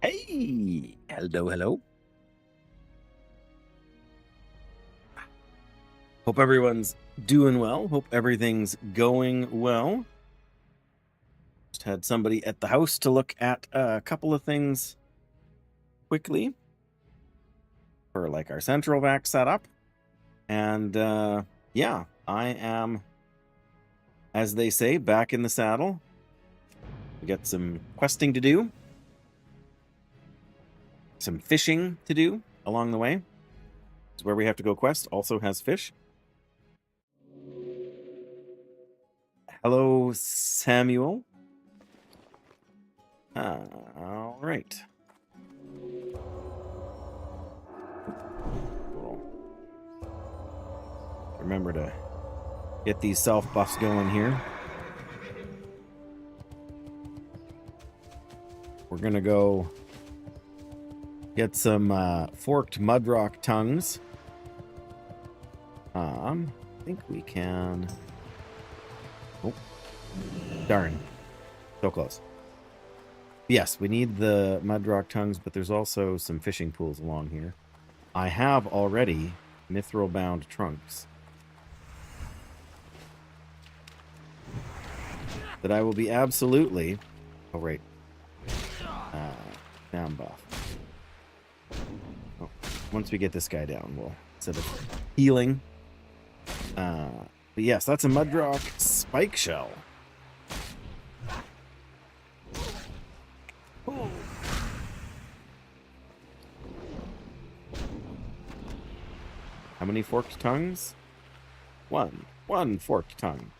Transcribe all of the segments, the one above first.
Hey, hello, hello. Hope everyone's doing well. Hope everything's going well. Just had somebody at the house to look at a couple of things quickly for like our central vac setup. And yeah, I am, as they say, back in the saddle. We got some questing to do, some fishing to do along the way. It's where we have to go quest, also has fish. Hello, Samuel. All right. Cool. Remember to get these self buffs going here. We're gonna go get some forked mudrock tongues. I think we can. Oh, darn! So close. Yes, we need the mudrock tongues, but there's also some fishing pools along here. I have already mithril-bound trunks that I will be absolutely. Oh, right. Down buff. Oh, once we get this guy down, we'll instead of healing. But yes, that's a mudrock spike shell. Oh. How many forked tongues? One forked tongue.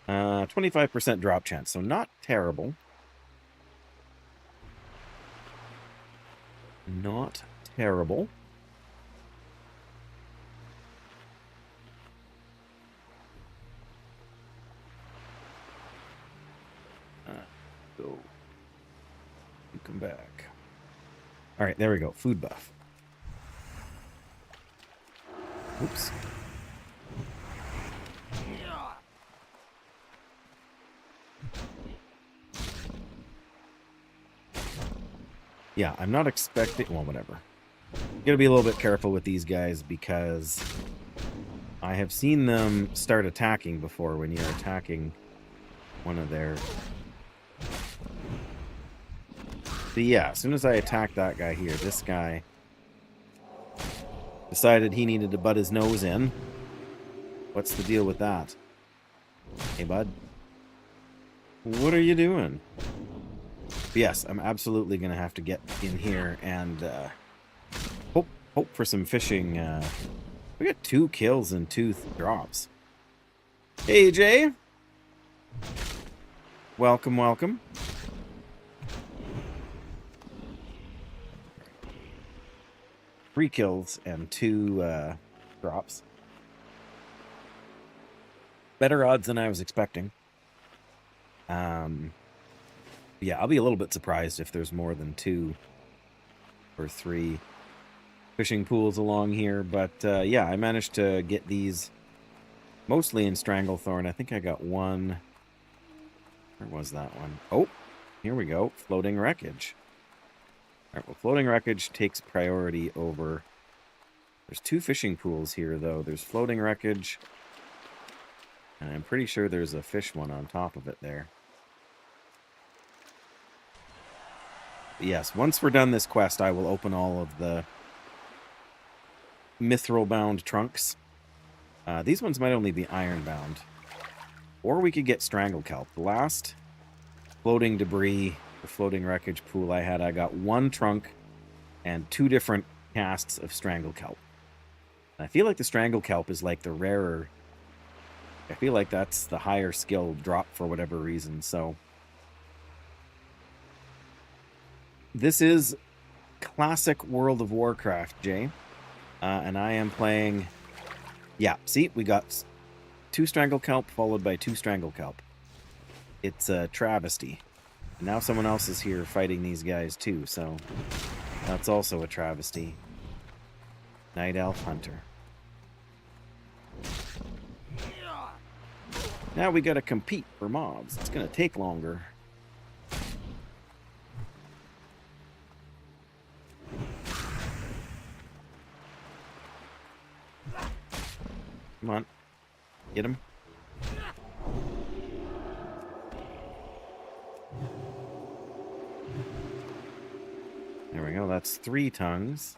25% drop chance, so not terrible. Not terrible. So you come back. All right, there we go. Food buff. Oops. Yeah, I'm not expecting. Well, whatever. Gotta be a little bit careful with these guys because I have seen them start attacking before when you're attacking one of their. But yeah, as soon as I attacked that guy here, this guy decided he needed to butt his nose in. What's the deal with that? Hey, bud. What are you doing? But yes, I'm absolutely going to have to get in here and hope for some fishing. We got 2 kills and 2 drops. Hey, Jay. Welcome, welcome. Three kills and 2 drops. Better odds than I was expecting. Yeah, I'll be a little bit surprised if there's more than 2 or 3 fishing pools along here. But yeah, I managed to get these mostly in Stranglethorn. I think I got one. Where was that one? Oh, here we go. Floating wreckage. All right, well, floating wreckage takes priority over. There's 2 fishing pools here, though. There's floating wreckage, and I'm pretty sure there's a fish one on top of it there. But yes, once we're done this quest, I will open all of the mithril-bound trunks. These ones might only be iron-bound. Or we could get Stranglekelp. The last floating debris, the floating wreckage pool I had, I got 1 trunk and 2 different casts of Stranglekelp. I feel like the Stranglekelp is like the rarer. I feel like that's the higher skill drop for whatever reason, so. This is classic World of Warcraft, Jay. And I am playing. Yeah, see, we got 2 Stranglekelp followed by 2 Stranglekelp. It's a travesty. And now someone else is here fighting these guys too, so that's also a travesty. Night Elf Hunter. Now we gotta compete for mobs. It's gonna take longer. Come on. Get him. There we go. That's 3 tongues.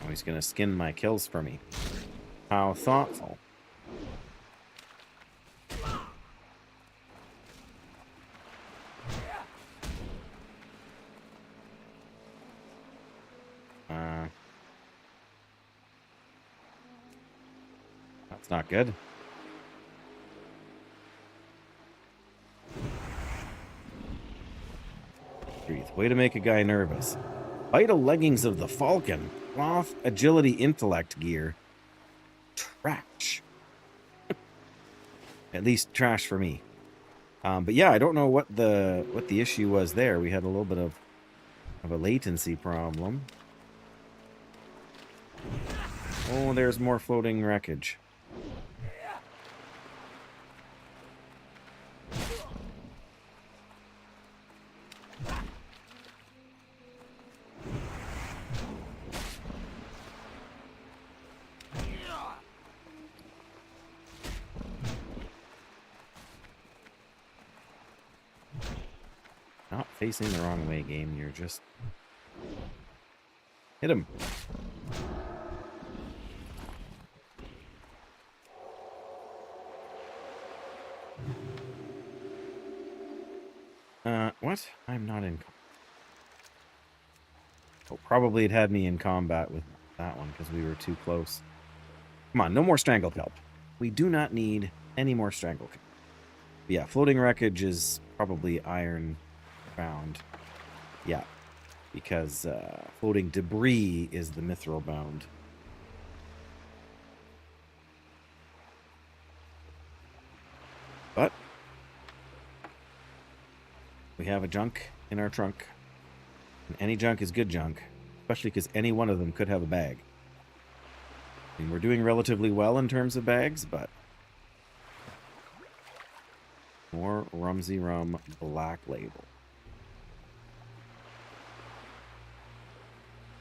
Oh, he's going to skin my kills for me. How thoughtful. That's not good. Way to make a guy nervous. Vital leggings of the Falcon. Cloth, agility, intellect gear. Trash. At least trash for me. But yeah, I don't know what the issue was there. We had a little bit of a latency problem. Oh, there's more floating wreckage. Not facing the wrong way, game. You're just... Hit him. What? I'm not in... Oh, probably it had me in combat with that one because we were too close. Come on, no more strangle kelp. We do not need any more strangle kelp. Yeah, floating wreckage is probably iron bound. Yeah, because floating debris is the mithril bound. But we have a junk in our trunk. And any junk is good junk, especially because any one of them could have a bag. I mean, we're doing relatively well in terms of bags, but... More Rumsey Rum Black Label.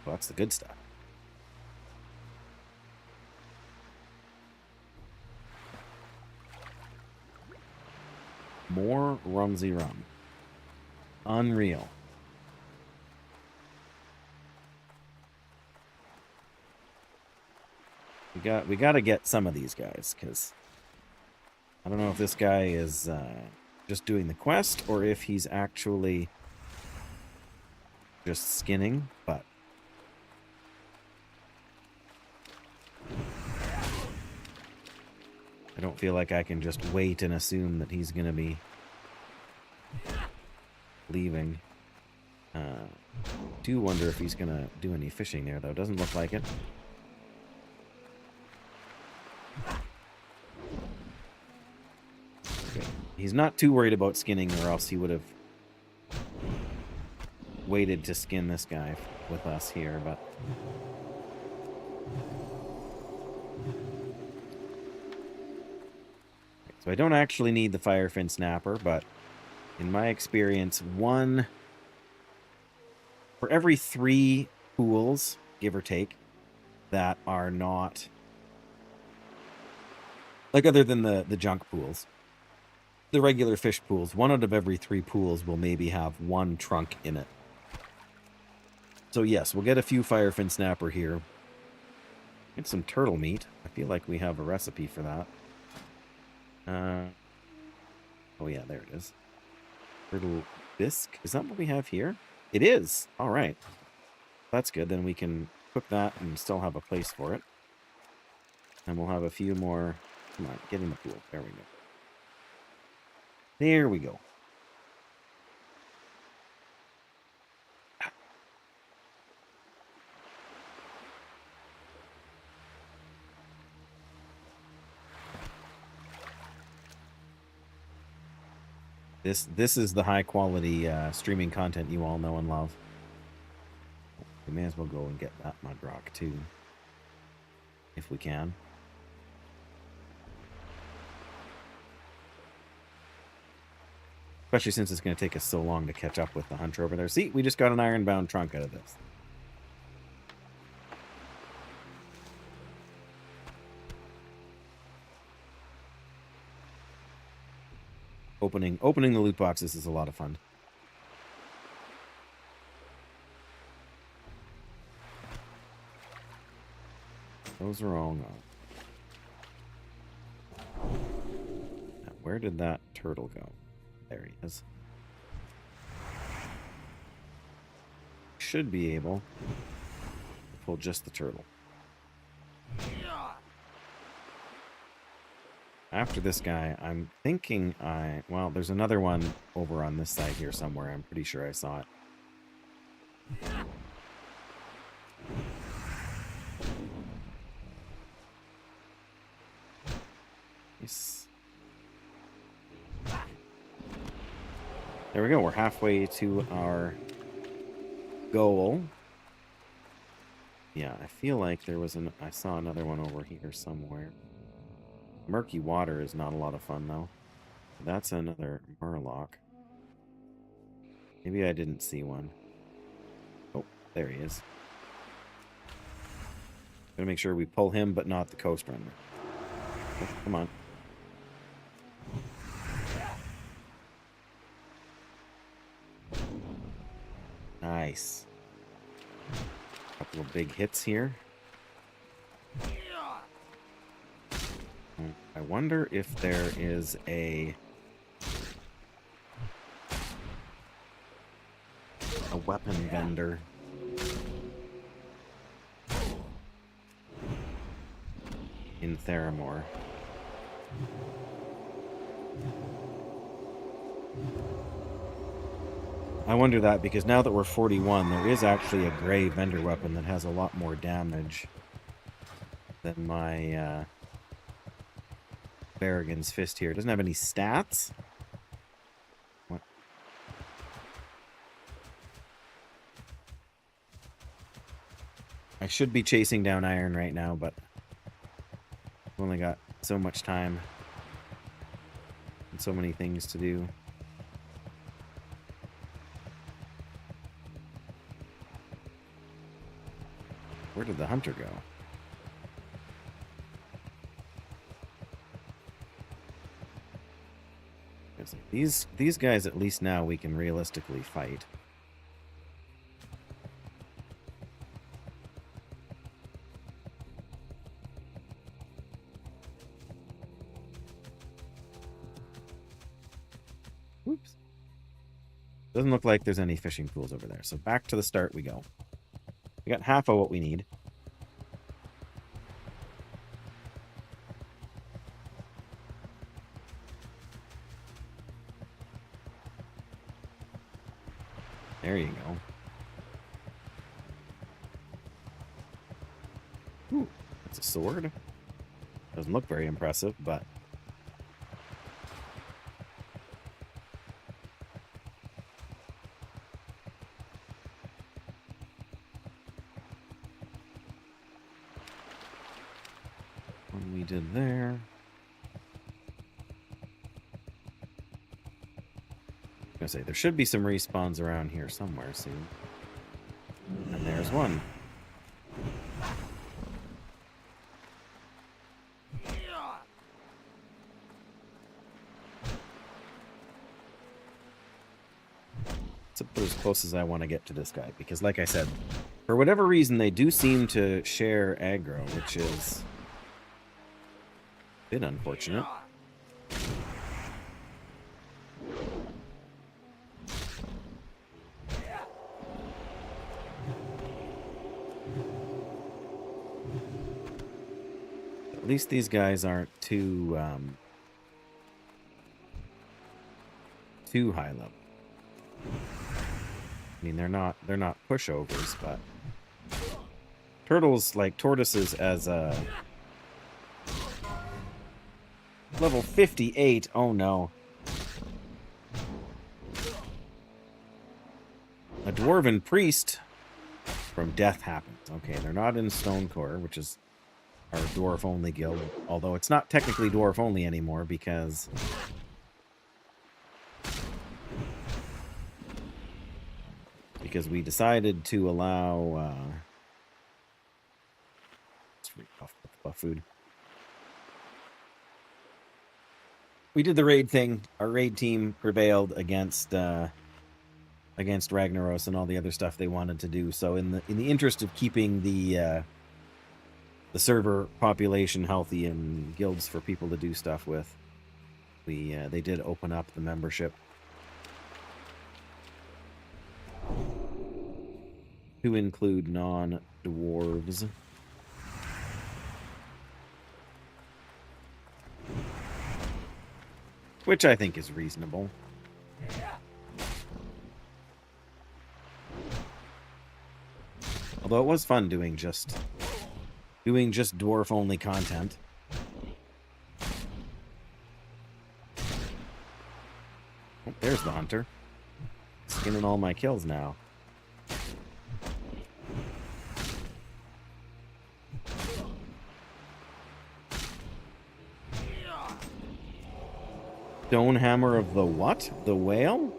Well, that's the good stuff. More Rumsey Rum. Unreal. We got to get some of these guys, because I don't know if this guy is just doing the quest or if he's actually just skinning, but I don't feel like I can just wait and assume that he's going to be leaving. Do wonder if he's going to do any fishing there, though. Doesn't look like it. Okay. He's not too worried about skinning, or else he would have waited to skin this guy with us here, but... So I don't actually need the firefin snapper, but in my experience, one for every 3 pools, give or take, that are not, like, other than the junk pools, the regular fish pools, 1 out of every 3 pools will maybe have 1 trunk in it. So yes, we'll get a few firefin snapper here. Get some turtle meat. I feel like we have a recipe for that. Oh yeah, there it is. Turtle bisque. Is that what we have here? It is. All right. That's good. Then we can cook that and still have a place for it. And we'll have a few more. Come on, get in the pool. There we go. There we go. This is the high quality streaming content you all know and love. We may as well go and get that mud rock too, if we can. Especially since it's going to take us so long to catch up with the hunter over there. See, we just got an ironbound trunk out of this. Opening the loot boxes is a lot of fun. Those are all gone. Now, where did that turtle go? There he is. Should be able to pull just the turtle. After this guy, I'm thinking well, there's another one over on this side here somewhere. I'm pretty sure I saw it. Nice. There we go. We're halfway to our goal. Yeah, I feel like there was I saw another one over here somewhere. Murky water is not a lot of fun, though. That's another murloc. Maybe I didn't see one. Oh, there he is. Gotta make sure we pull him, but not the coast runner. Oh, come on. Nice. Couple of big hits here. I wonder if there is a weapon vendor. In Theramore. I wonder that because now that we're 41, there is actually a gray vendor weapon that has a lot more damage than my Barragan's Fist here. It doesn't have any stats. What? I should be chasing down iron right now, but I've only got so much time and so many things to do. Where did the hunter go? These guys, at least now, we can realistically fight. Oops. Doesn't look like there's any fishing pools over there. So back to the start we go. We got half of what we need. There you go. Ooh, that's a sword. Doesn't look very impressive, but... what we did there... I was gonna say, there should be some respawns around here somewhere soon. And there's one. It's about as close as I want to get to this guy, because like I said, for whatever reason, they do seem to share aggro, which is a bit unfortunate. At least these guys aren't too high level. I mean, they're not pushovers, but turtles, like tortoises, as a level 58. Oh no. A dwarven priest from Death happens. Okay, they're not in STONECORE, which is our dwarf-only guild. Although it's not technically dwarf-only anymore because because we decided to allow let's read off buff food. We did the raid thing. Our raid team prevailed against Ragnaros and all the other stuff they wanted to do. So in the interest of keeping the server population healthy and guilds for people to do stuff with, they did open up the membership to include non-dwarves. Which I think is reasonable. Although it was fun doing just dwarf-only content. Oh, there's the hunter. Skinning all my kills now. Stonehammer of the what? The whale?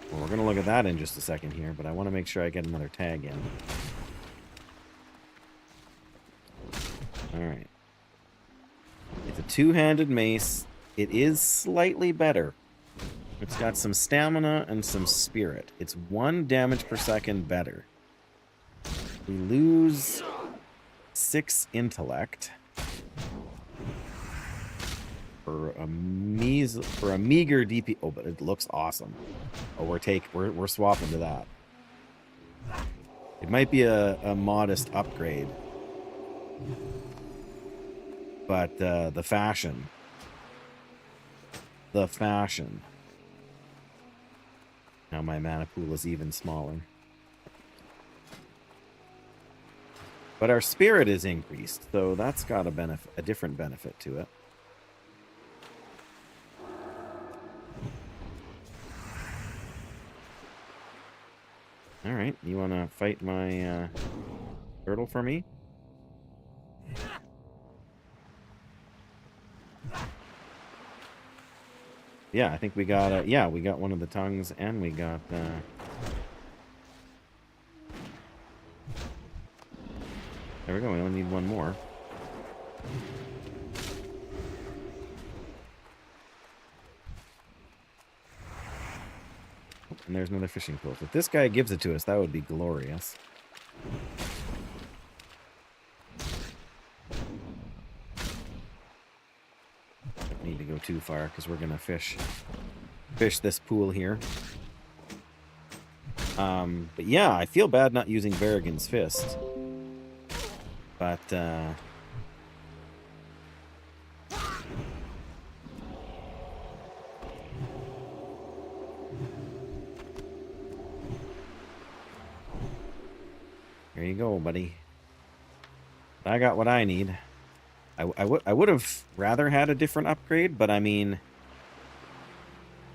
Well, we're going to look at that in just a second here, but I want to make sure I get another tag in. Alright. It's a two-handed mace. It is slightly better. It's got some stamina and some spirit. It's 1 damage per second better. We lose 6 intellect. For a meager DP. Oh, but it looks awesome. Oh, we're swapping to that. It might be a modest upgrade, but the fashion. Now my mana pool is even smaller. But our spirit is increased, so that's got a different benefit to it. Alright, you want to fight my turtle for me? Yeah, I think we got we got one of the tongues, and we got there we go, we only need one more. And there's another fishing pole. If this guy gives it to us, that would be glorious. Don't need to go too far because we're gonna fish this pool here. But yeah, I feel bad not using Varrigan's Fist. But there you go, buddy. I got what I need. I would have rather had a different upgrade, but I mean,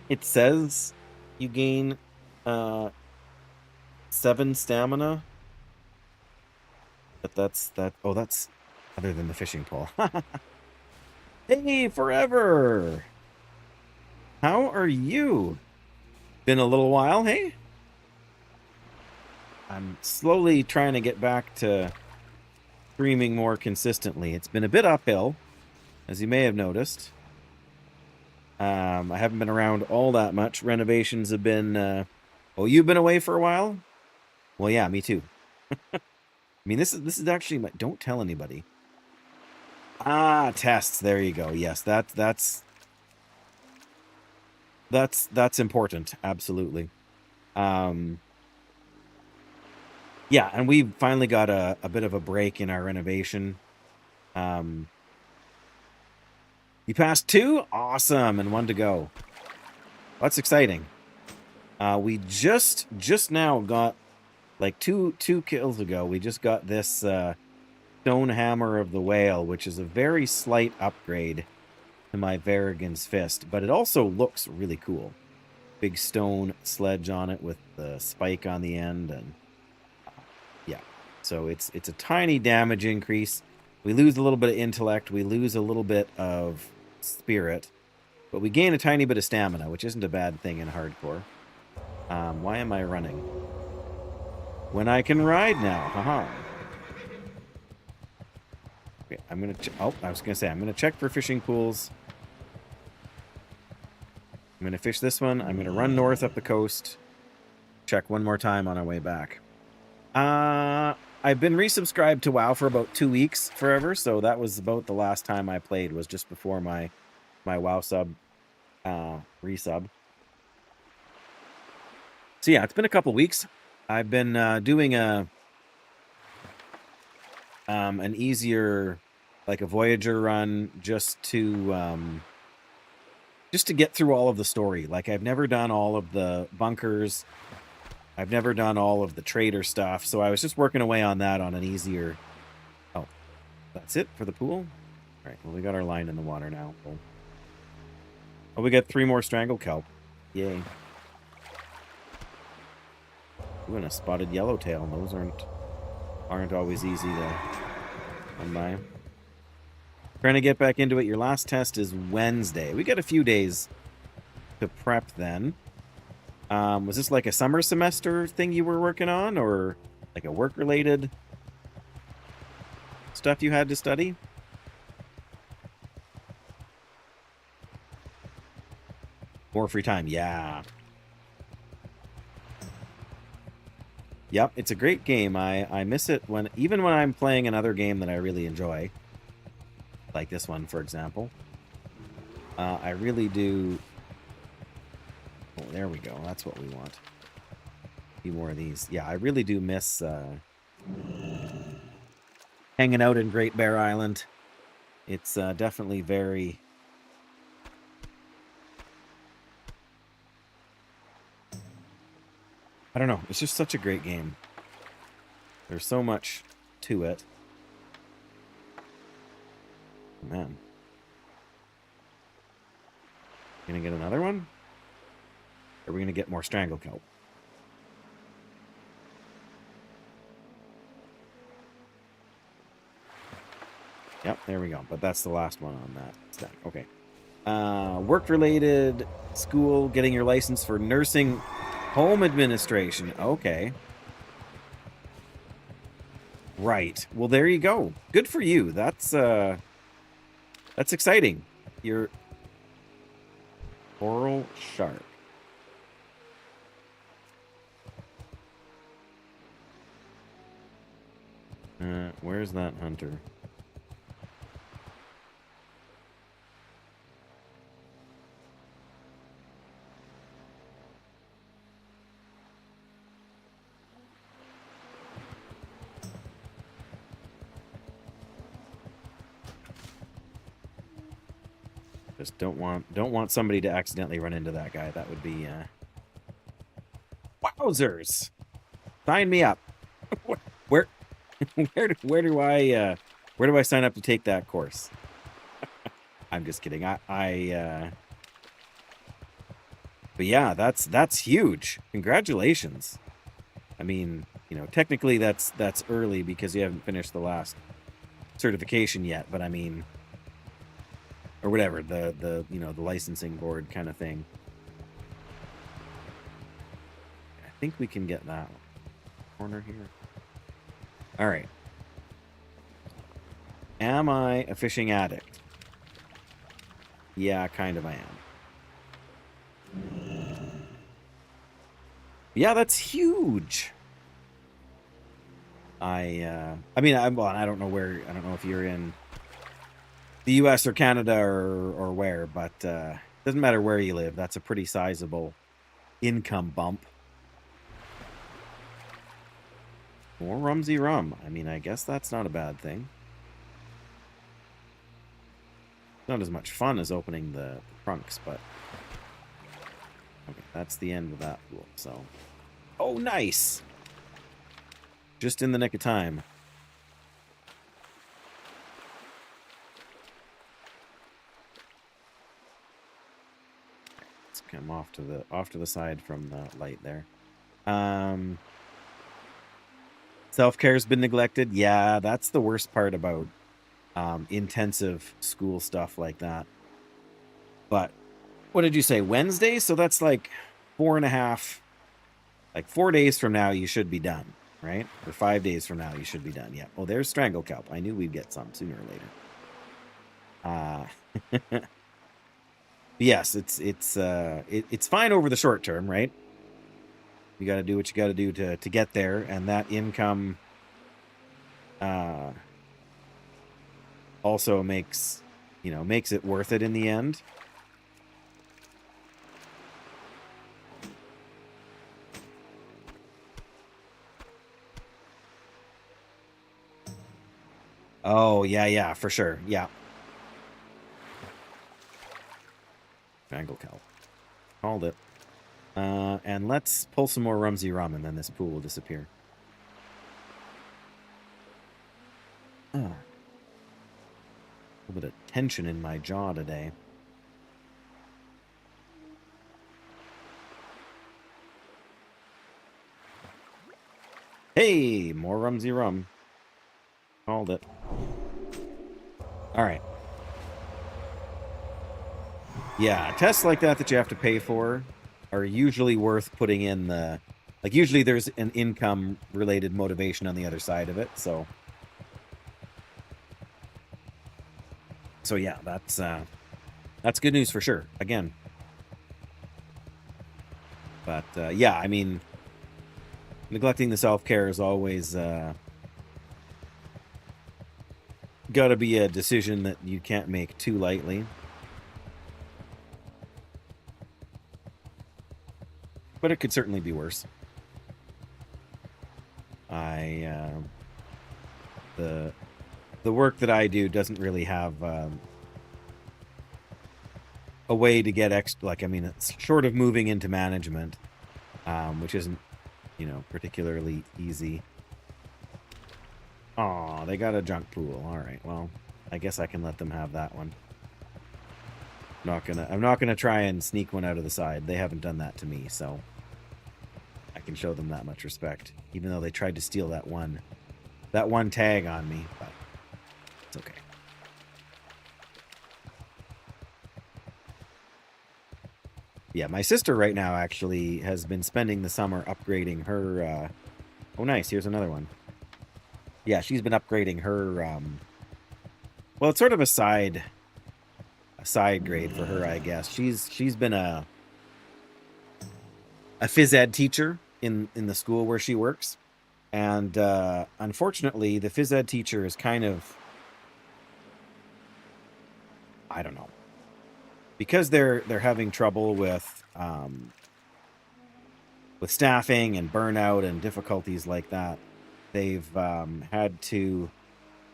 it says you gain 7 stamina. But that's other than the fishing pole. Hey, Forever! How are you? Been a little while, hey? I'm slowly trying to get back to streaming more consistently. It's been a bit uphill, as you may have noticed. I haven't been around all that much. Renovations have been... Oh, you've been away for a while? Well, yeah, me too. I mean, this is actually my... Don't tell anybody. Ah, tests. There you go. Yes, that's important. Absolutely. Yeah, and we finally got a bit of a break in our renovation. You passed 2? Awesome, and 1 to go. That's exciting. We just now got, like two kills ago, we just got this Stonehammer of the Whale, which is a very slight upgrade to my Varrigan's Fist, but it also looks really cool. Big stone sledge on it with the spike on the end, and yeah. So it's a tiny damage increase. We lose a little bit of intellect, we lose a little bit of spirit, But we gain a tiny bit of stamina, which isn't a bad thing in hardcore. Why am I running? When I can ride now. Haha. Okay, I'm going to... Oh, I was going to say, I'm going to check for fishing pools. I'm going to fish this one. I'm going to run north up the coast. Check one more time on our way back. I've been resubscribed to WoW for about 2 weeks forever, so that was about the last time I played, was just before my WoW sub resub. So yeah, it's been a couple weeks. I've been doing an easier, like a Voyager run, just to get through all of the story. Like, I've never done all of the bunkers. I've never done all of the trader stuff, so I was just working away on that on an easier... Oh, that's it for the pool? All right, well, we got our line in the water now. Cool. Oh, we got 3 more strangle kelp. Yay. Ooh, and a spotted yellowtail. Those aren't always easy to come by. Trying to get back into it. Your last test is Wednesday. We got a few days to prep then. Was this like a summer semester thing you were working on, or like a work-related stuff you had to study? More free time, yeah. Yep, it's a great game. I miss it even when I'm playing another game that I really enjoy. Like this one, for example. I really do... Oh, there we go. That's what we want. A few more of these. Yeah, I really do miss hanging out in Great Bear Island. It's definitely very... I don't know. It's just such a great game. There's so much to it. Man. Gonna get another one? Or are we gonna get more strangle kelp? Yep, there we go. But that's the last one on that stack. Okay. Work-related, school, getting your license for nursing home administration. Okay. Right. Well, there you go. Good for you. That's exciting. Your coral shark. Where's that hunter? Just don't want somebody to accidentally run into that guy. That would be wowzers. Sign me up. Where where do I sign up to take that course? I'm just kidding. But yeah, that's huge. Congratulations. I mean, you know, technically that's early because you haven't finished the last certification yet, but I mean, or whatever, the you know, the licensing board kind of thing. I think we can get that corner here. All right. Am I a fishing addict? Yeah, kind of I am. Yeah, that's huge. I mean, I don't know if you're in the US or Canada or where, but doesn't matter where you live. That's a pretty sizable income bump. More rumsy rum. I mean, I guess that's not a bad thing. Not as much fun as opening the trunks, but okay, that's the end of that pool. So, oh, nice! Just in the nick of time. Let's come off to the side from the light there. Self-care's been neglected. Yeah, that's the worst part about intensive school stuff like that. But what did you say, Wednesday? So that's like 4.5, like 4 days from now you should be done, right? Or 5 days from now you should be done. Yeah. Oh, there's strangle kelp. I knew we'd get some sooner or later. Yes, it's fine over the short term, right? You got to do what you got to do to get there, and that income also makes it worth it in the end. Oh, yeah, for sure. Yeah. Strangle kelp. Called it. And let's pull some more Rumsey rum, and then this pool will disappear. A little bit of tension in my jaw today. Hey, more Rumsey rum. Called it. All right. Yeah, tests like that you have to pay for are usually worth putting in the... Like, usually there's an income-related motivation on the other side of it, so... So yeah, that's good news for sure, again. But, yeah, I mean... Neglecting the self-care is always... gotta be a decision that you can't make too lightly. But it could certainly be worse. The work that I do doesn't really have a way to get extra. Like, I mean, it's short of moving into management, which isn't, particularly easy. Oh, they got a junk pool. All right, well, I guess I can let them have that one. I'm not gonna try and sneak one out of the side. They haven't done that to me, so I can show them that much respect. Even though they tried to steal that one tag on me, but it's okay. Yeah, my sister right now actually has been spending the summer upgrading her. Oh, nice. Here's another one. Yeah, she's been upgrading her. Well, it's sort of a side grade for her, I guess. She's been a phys ed teacher in the school where she works, and unfortunately, the phys ed teacher is kind of, I don't know, because they're having trouble with staffing and burnout and difficulties like that. They've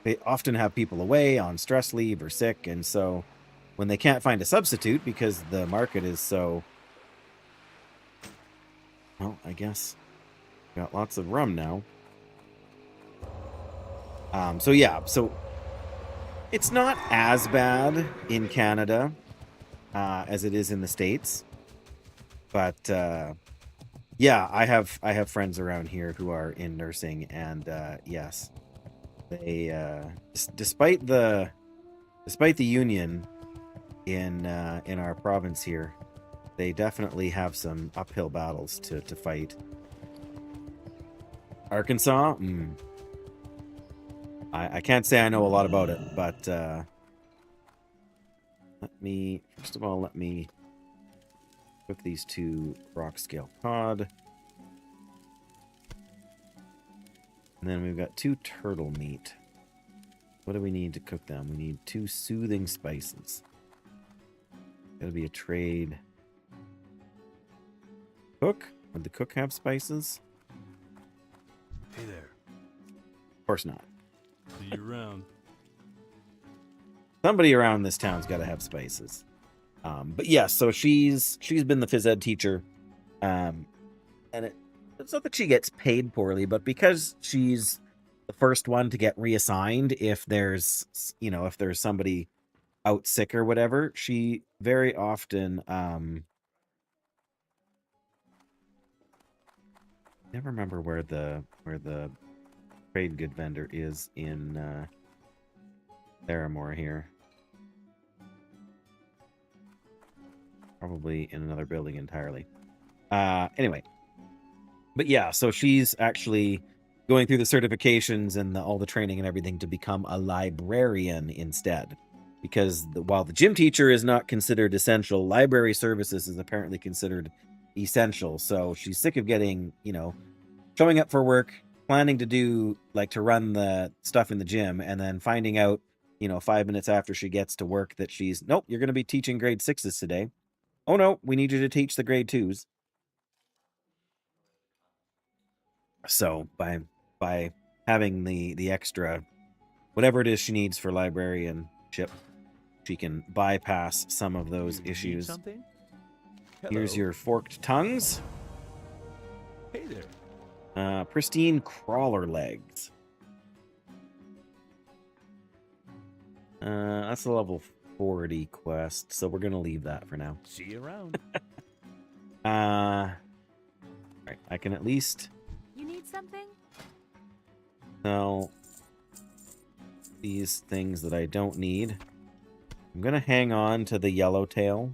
they often have people away on stress leave or sick, and so when they can't find a substitute because the market is so, well, I guess got lots of rum now. So yeah, so it's not as bad in Canada as it is in the States, but yeah, I have friends around here who are in nursing, and yes, they despite the union in our province here, they definitely have some uphill battles to fight. Arkansas, I can't say I know a lot about it, but first of all, let me cook these 2 rock scale cod. And then we've got 2 turtle meat. What do we need to cook them? We need 2 soothing spices. Gotta be a trade. Cook? Would the cook have spices? Hey there. Of course not. See you around. Somebody around this town's got to have spices. But yeah, so she's been the phys ed teacher, and it's not that she gets paid poorly, but because she's the first one to get reassigned if there's somebody out sick or whatever, she very often never remember where the trade good vendor is in Theramore here. probably in another building entirely. Anyway. But yeah, so she's actually going through the certifications and all the training and everything to become a librarian instead. Because while the gym teacher is not considered essential, library services is apparently considered essential. So she's sick of getting, showing up for work, planning to do, to run the stuff in the gym, and then finding out, 5 minutes after she gets to work that nope, you're going to be teaching grade 6s today. Oh no, we need you to teach the grade 2s. So by having the extra, whatever it is she needs for librarianship, she can bypass some of those issues. Here's your forked tongues. Hey there. Pristine crawler legs. That's a level 40 quest, so we're gonna leave that for now. See you around. Alright, I can at least Something? sell these things that I don't need. I'm gonna hang on to the yellowtail.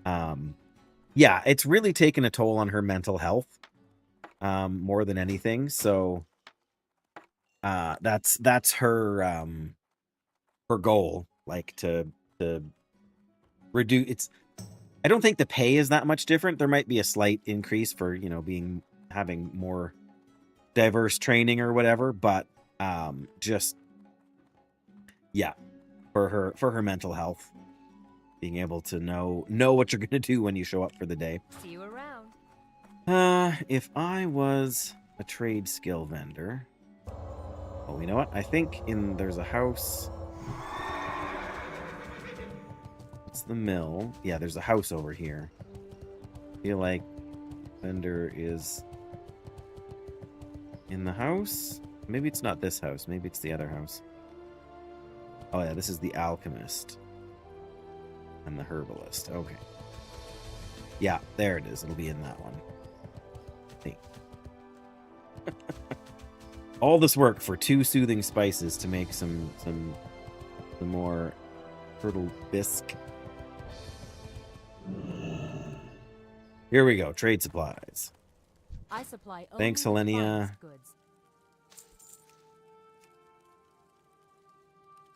Yeah, it's really taken a toll on her mental health, more than anything. So, that's her her goal, to reduce. I don't think the pay is that much different. There might be a slight increase for having more diverse training or whatever, but just yeah, for her mental health, being able to know what you're gonna do when you show up for the day. See you around. If I was a trade skill vendor, oh, you know what? I think there's a house. It's the mill. Yeah, there's a house over here. I feel like vendor is in the house. Maybe it's not this house. Maybe it's the other house. Oh yeah, this is the alchemist and the herbalist. Okay. Yeah, there it is. It'll be in that one. Hey. All this work for 2 soothing spices to make some more turtle bisque. Here we go. Trade supplies. I supply Thanks, only the Helenia. finest goods.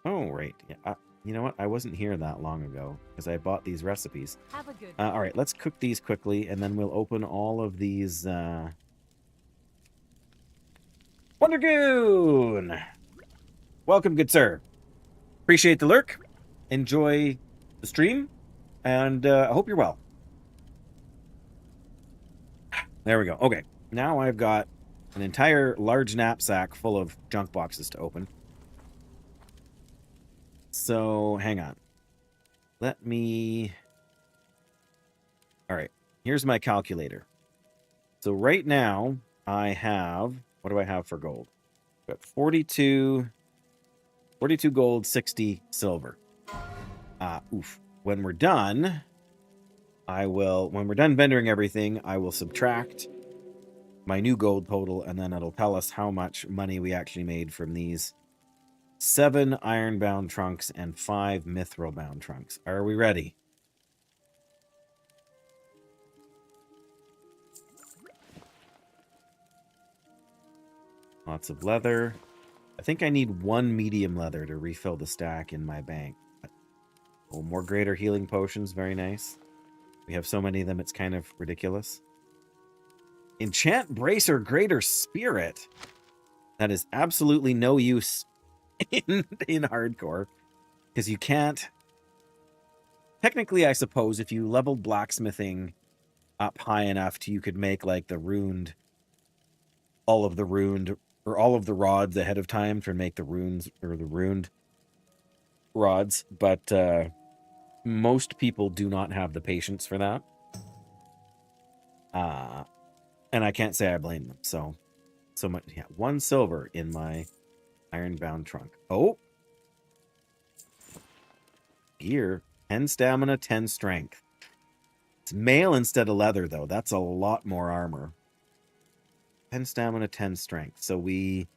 Oh, right. Yeah. You know what? I wasn't here that long ago because I bought these recipes. Have a good All right, let's cook these quickly, and then we'll open all of these. Wonder Goon! Welcome, good sir. Appreciate the lurk. Enjoy the stream, and I hope you're well. There we go. Okay, now I've got an entire large knapsack full of junk boxes to open. So, hang on. Let me... All right, here's my calculator. So right now, I have... What do I have for gold? I've got 42 gold, 60 silver. Oof. When we're done, when we're done vendoring everything, I will subtract my new gold total, and then it'll tell us how much money we actually made from these 7 iron-bound trunks and 5 mithril-bound trunks. Are we ready? Lots of leather. I think I need 1 medium leather to refill the stack in my bank. Oh, more greater healing potions. Very nice. We have so many of them, it's kind of ridiculous. Enchant Bracer Greater Spirit. That is absolutely no use in hardcore. Because you can't... Technically, I suppose, if you leveled blacksmithing up high enough you could make, like, all of the rods ahead of time to make the runes, or the runed rods, but most people do not have the patience for that. And I can't say I blame them. So much, yeah. 1 silver in my iron-bound trunk. Oh! Gear. 10 stamina, 10 strength. It's mail instead of leather, though. That's a lot more armor. 10 stamina, 10 strength. So we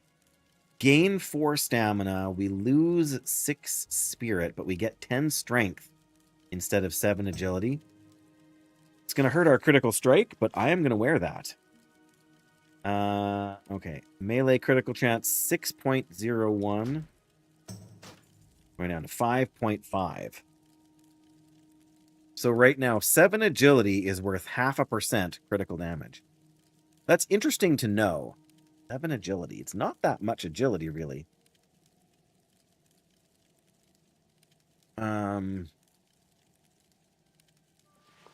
gain 4 stamina. We lose 6 spirit, but we get 10 strength instead of 7 agility. It's going to hurt our critical strike, but I am going to wear that. Okay. Melee critical chance 6.01. Going down to 5.5. So right now, 7 agility is worth 0.5% critical damage. That's interesting to know. 7 agility. It's not that much agility, really.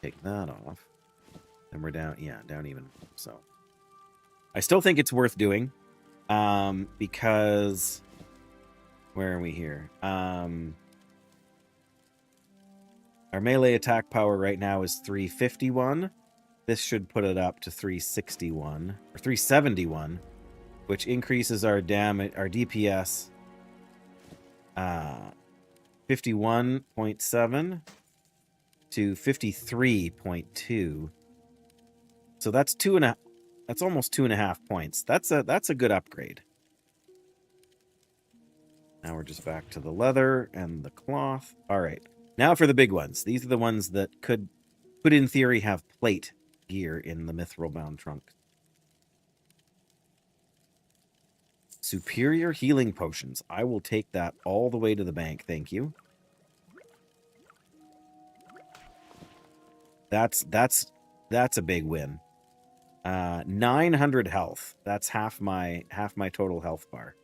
Take that off. And we're down, yeah, down even. So I still think it's worth doing. Because where are we here? Our melee attack power right now is 351. This should put it up to 361 or 371, which increases our damage, our DPS 51.7 to 53.2. So that's that's almost 2.5 points. That's a good upgrade. Now we're just back to the leather and the cloth. All right. Now for the big ones. These are the ones that could in theory have plate gear in the mithril bound trunk. Superior healing potions. I will take that all the way to the bank. Thank you. That's a big win. 900 health. That's half my total health bar.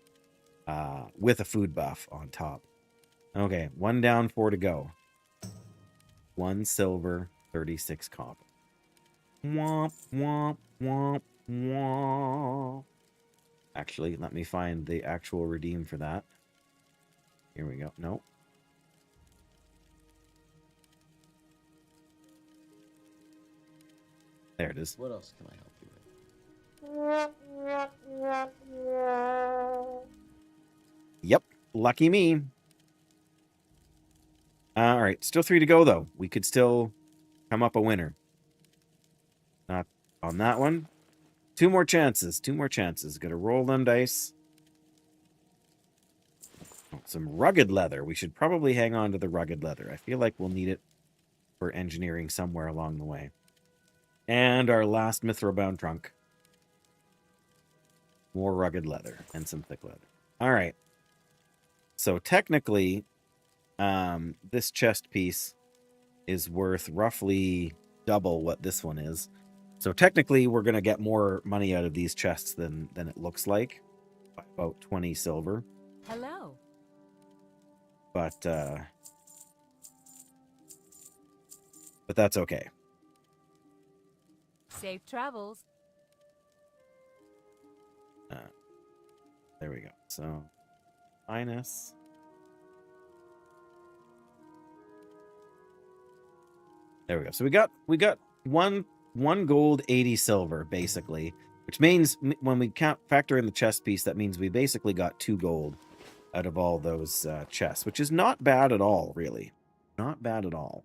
With a food buff on top. Okay, 1 down, 4 to go. 1 silver, 36 copper. Womp, womp, womp, womp. Actually, let me find the actual redeem for that. Here we go. Nope. There it is. What else can I help you with? Yep. Lucky me. All right. Still 3 to go, though. We could still come up a winner. Not on that one. 2 more chances. 2 more chances. Gotta roll them dice. Oh, some rugged leather. We should probably hang on to the rugged leather. I feel like we'll need it for engineering somewhere along the way. And our last mithril-bound trunk. More rugged leather and some thick leather. All right. So technically, this chest piece is worth roughly double what this one is. So technically, we're going to get more money out of these chests than it looks like. By about 20 silver. Hello. But that's okay. Safe travels. There we go. So, minus. There we go. So we got one gold, 80 silver, basically. Which means when we factor in the chest piece, that means we basically got 2 gold out of all those chests, which is not bad at all, really. Not bad at all.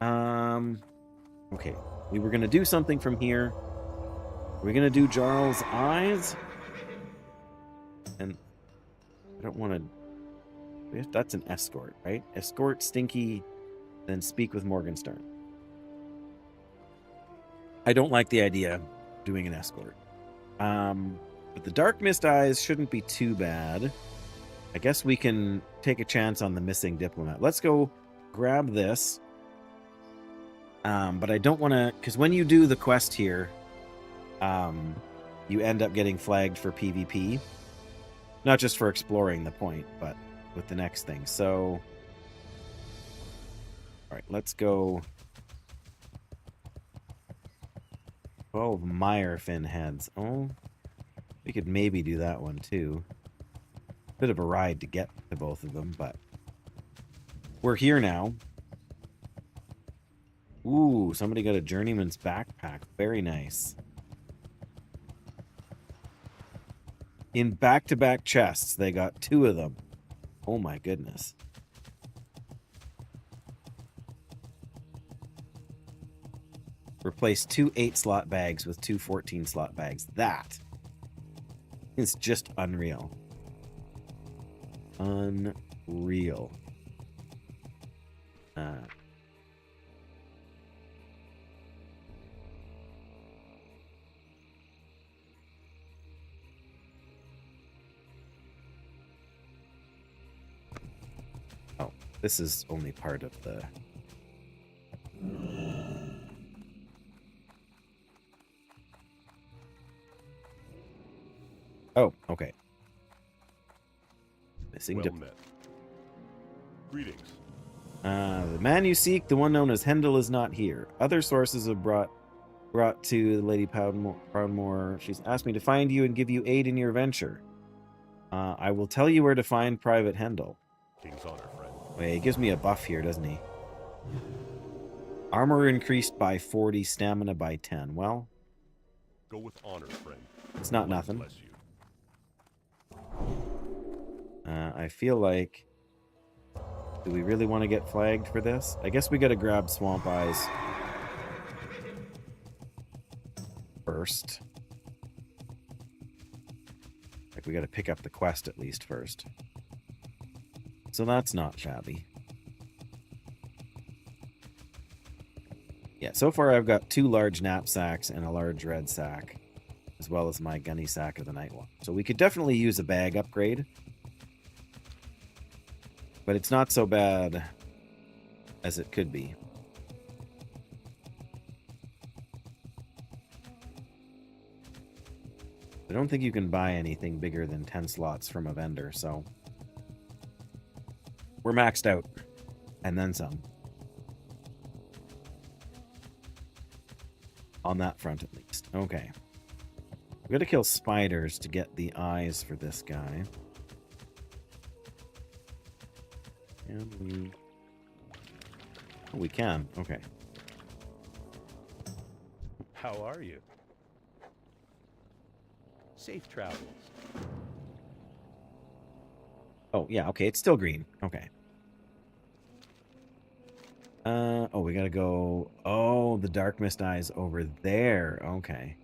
Okay. We were going to do something from here. We're going to do Jarl's Eyes. And I don't want to... That's an escort, right? Escort Stinky, then speak with Morgenstern. I don't like the idea of doing an escort. But the Dark Mist Eyes shouldn't be too bad. I guess we can take a chance on the missing diplomat. Let's go grab this. But I don't want to... Because when you do the quest here, you end up getting flagged for PvP. Not just for exploring the point, but with the next thing. So... Alright, let's go... 12 Mire Fin heads. Oh, we could maybe do that one too. Bit of a ride to get to both of them, but we're here now. Ooh, somebody got a journeyman's backpack. Very nice. In back-to-back chests, they got 2 of them. Oh my goodness. Replace 2 8-slot bags with 2 14-slot bags. That is just unreal. Unreal. This is only part of the... Oh, okay. Missing Well met. Greetings. the man you seek, the one known as Hendel, is not here. Other sources have brought to the Lady Proudmoore. She's asked me to find you and give you aid in your venture. I will tell you where to find Private Hendel. King's honor, friend. Wait, he gives me a buff here, doesn't he? Armor increased by 40, stamina by 10. Well, Go with honor, friend. it's not God nothing. bless you. I feel like... Do we really want to get flagged for this? I guess we gotta grab Swamp Eyes first. Like, we gotta pick up the quest at least first. So that's not shabby. Yeah, so far I've got 2 large knapsacks and a large red sack, as well as my gunny sack of the night one. So we could definitely use a bag upgrade. But it's not so bad as it could be. I don't think you can buy anything bigger than 10 slots from a vendor, so... We're maxed out. And then some. On that front, at least. Okay. We've got to kill spiders to get the eyes for this guy. And we... Oh, we can. Okay. How are you? Safe travels. Oh, yeah, okay. It's still green. Okay. Oh, we gotta go... Oh, the Dark Mist Eye's over there. Okay.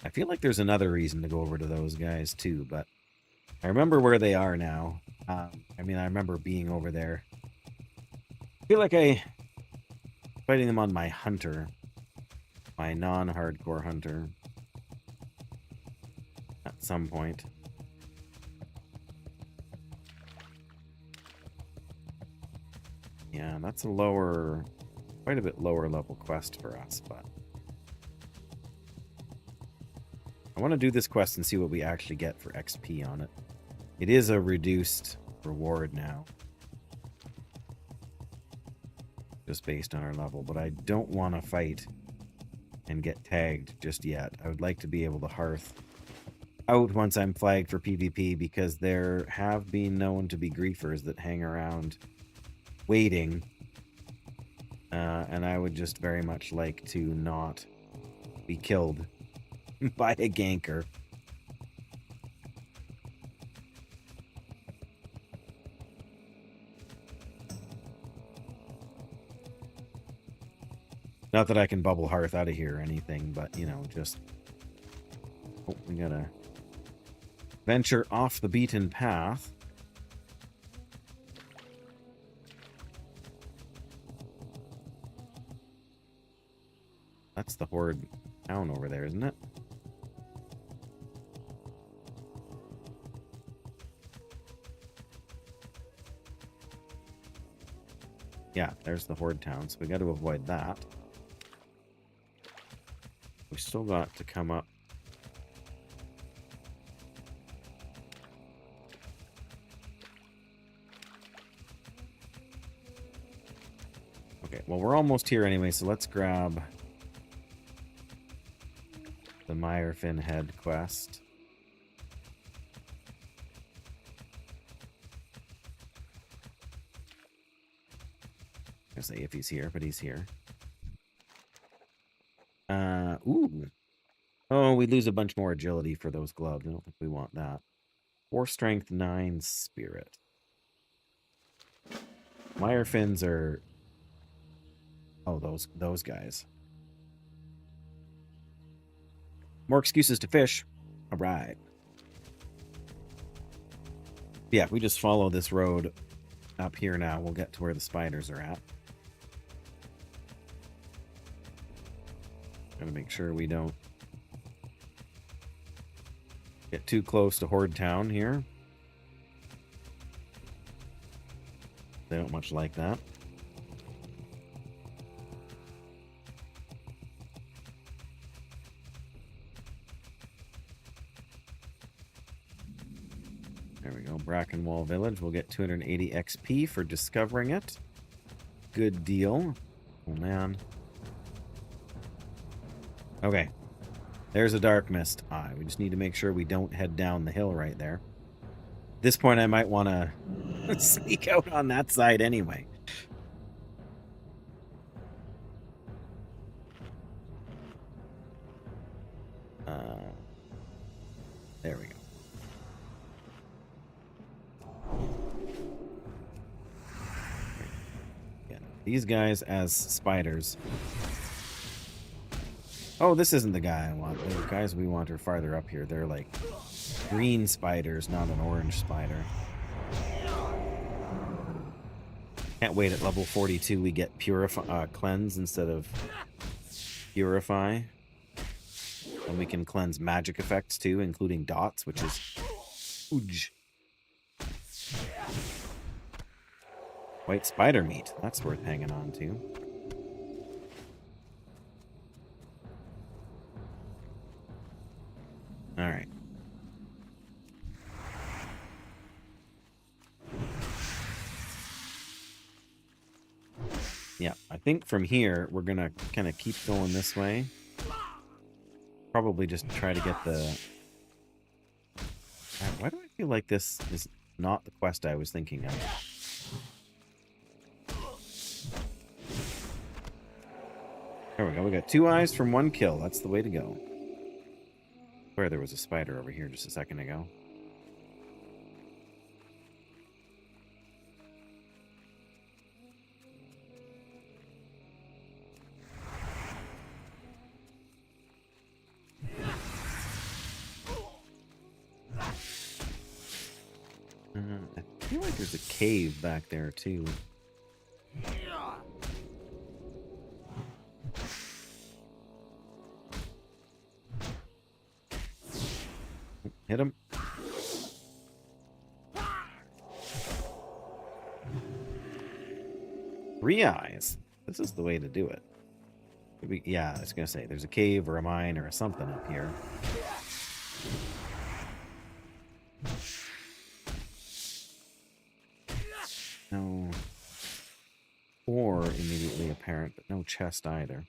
I feel like there's another reason to go over to those guys, too, but... I remember where they are now. I mean, I remember being over there. I feel like fighting them on my hunter. My non-hardcore hunter. At some point. Yeah, that's a lower... Quite a bit lower level quest for us, but... I want to do this quest and see what we actually get for XP on it. It is a reduced reward now. Just based on our level, but I don't want to fight and get tagged just yet. I would like to be able to hearth out once I'm flagged for PvP, because there have been known to be griefers that hang around waiting, and I would just very much like to not be killed by a ganker. Not that I can bubble hearth out of here or anything, but, you know, just... Oh, we gotta venture off the beaten path. That's the Horde town over there, isn't it? Yeah, there's the Horde town, so we got to avoid that. We still got to come up. Okay, well, we're almost here anyway, so let's grab the Myrefin Head quest. I say if he's here, but he's here. Ooh. Oh, we lose a bunch more agility for those gloves. I don't think we want that. 4 strength, 9 spirit. Myrefins are... Oh, those guys. More excuses to fish. All right. Yeah, if we just follow this road up here now, we'll get to where the spiders are at. Gotta make sure we don't Get too close to Horde Town here. They don't much like that. There we go. Brackenwall Village. We'll get 280 XP for discovering it. Good deal. Oh, man. Okay. There's a dark mist eye. We just need to make sure we don't head down the hill right there. At this point, I might want to sneak out on that side anyway. There we go. Yeah, these guys as spiders. Oh, this isn't the guy I want. The guys we want are farther up here. They're like green spiders, not an orange spider. Can't wait at level 42 we get cleanse instead of purify. And we can cleanse magic effects too, including dots, which is huge. White spider meat. That's worth hanging on to. All right. Yeah, I think from here, we're going to kind of keep going this way. Probably just try to get the... Why do I feel like this is not the quest I was thinking of? There we go. We got 2 eyes from 1 kill. That's the way to go. Where there was a spider over here just a second ago. I feel like there's a cave back there too. Hit him. 3 eyes. This is the way to do it. Yeah, I was going to say, there's a cave or a mine or something up here. No. Or immediately apparent, but no chest either.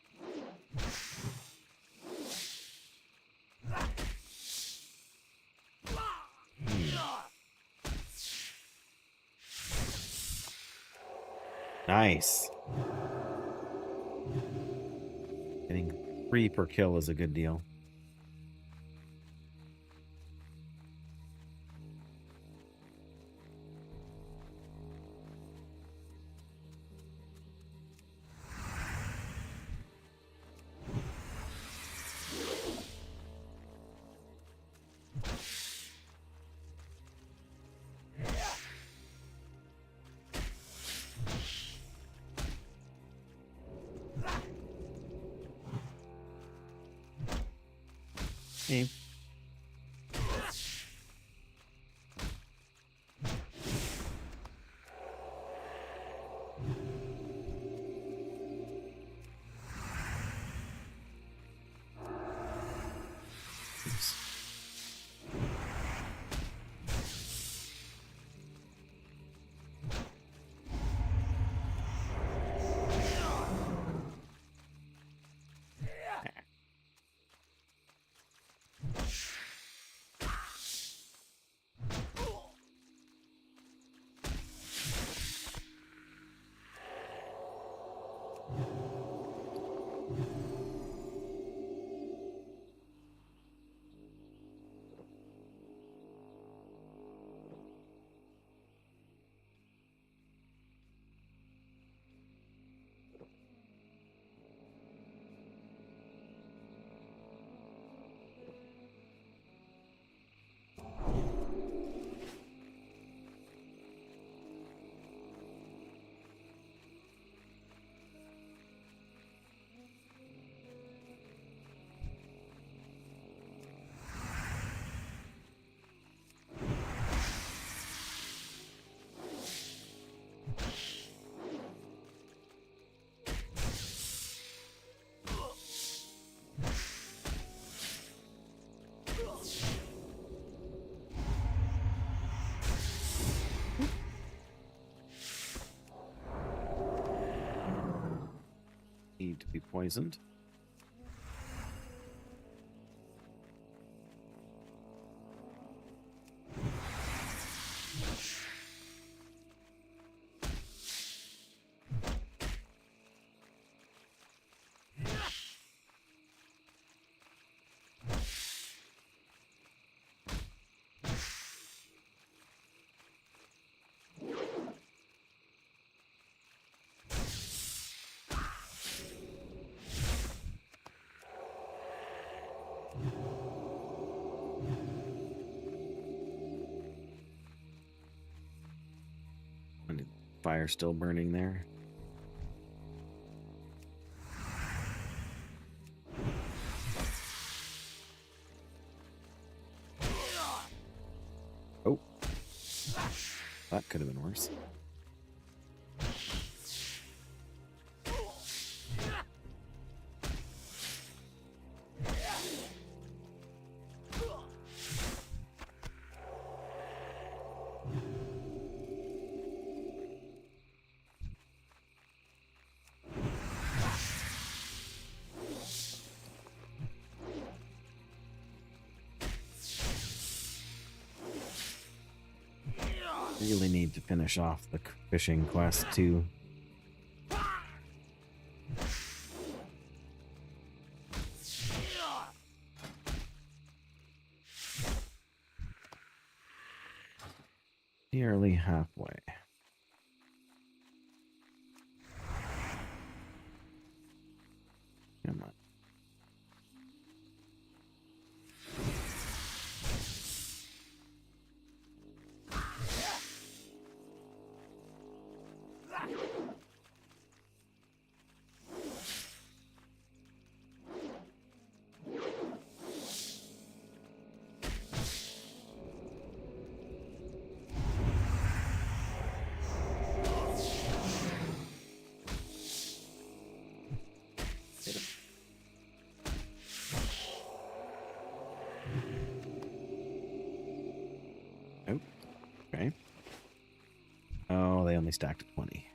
Nice. Getting 3 per kill is a good deal. Hey. need to be poisoned. Fire still burning there. Oh, that could have been worse. Really need to finish off the fishing quest too. Nearly halfway. Come on. Oh, okay. Oh, they only stacked 20.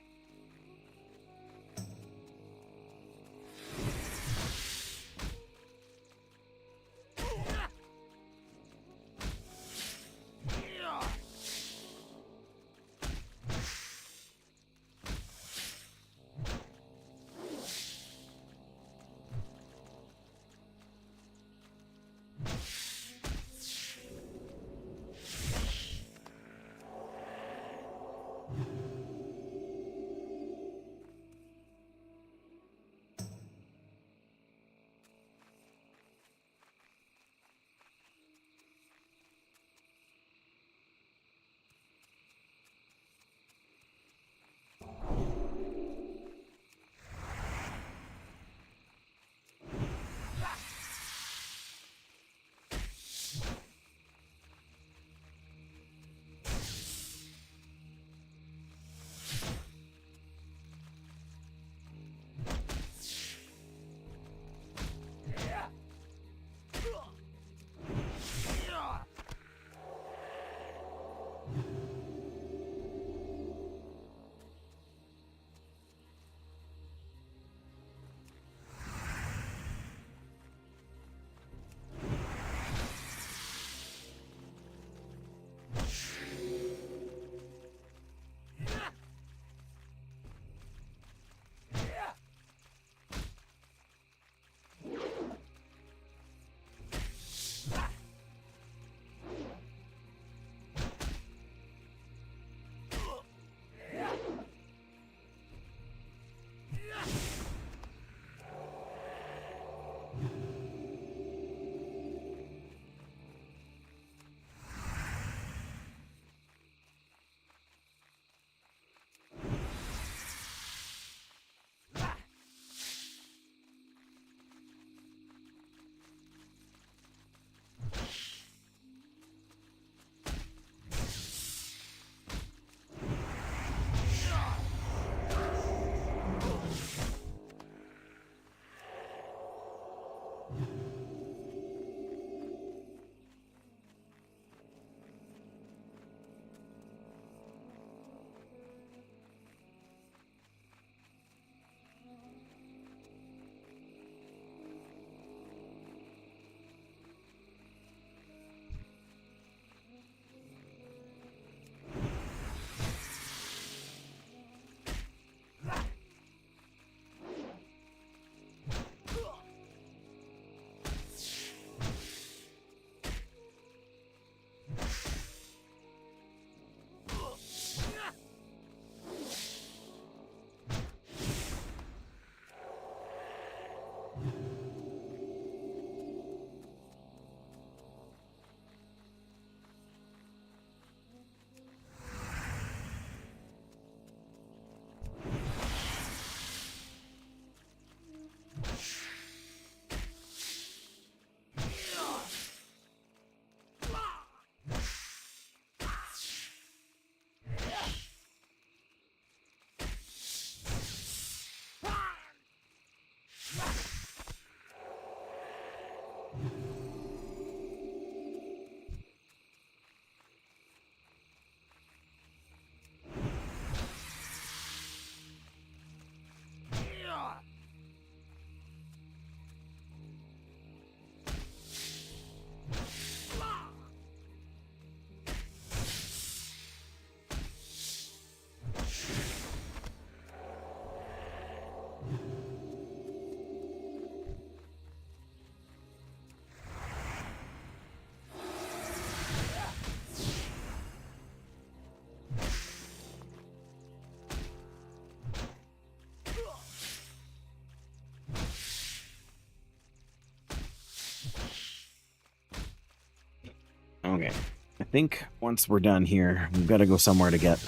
Okay. I think once we're done here, we've got to go somewhere to get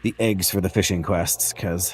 the eggs for the fishing quests, because...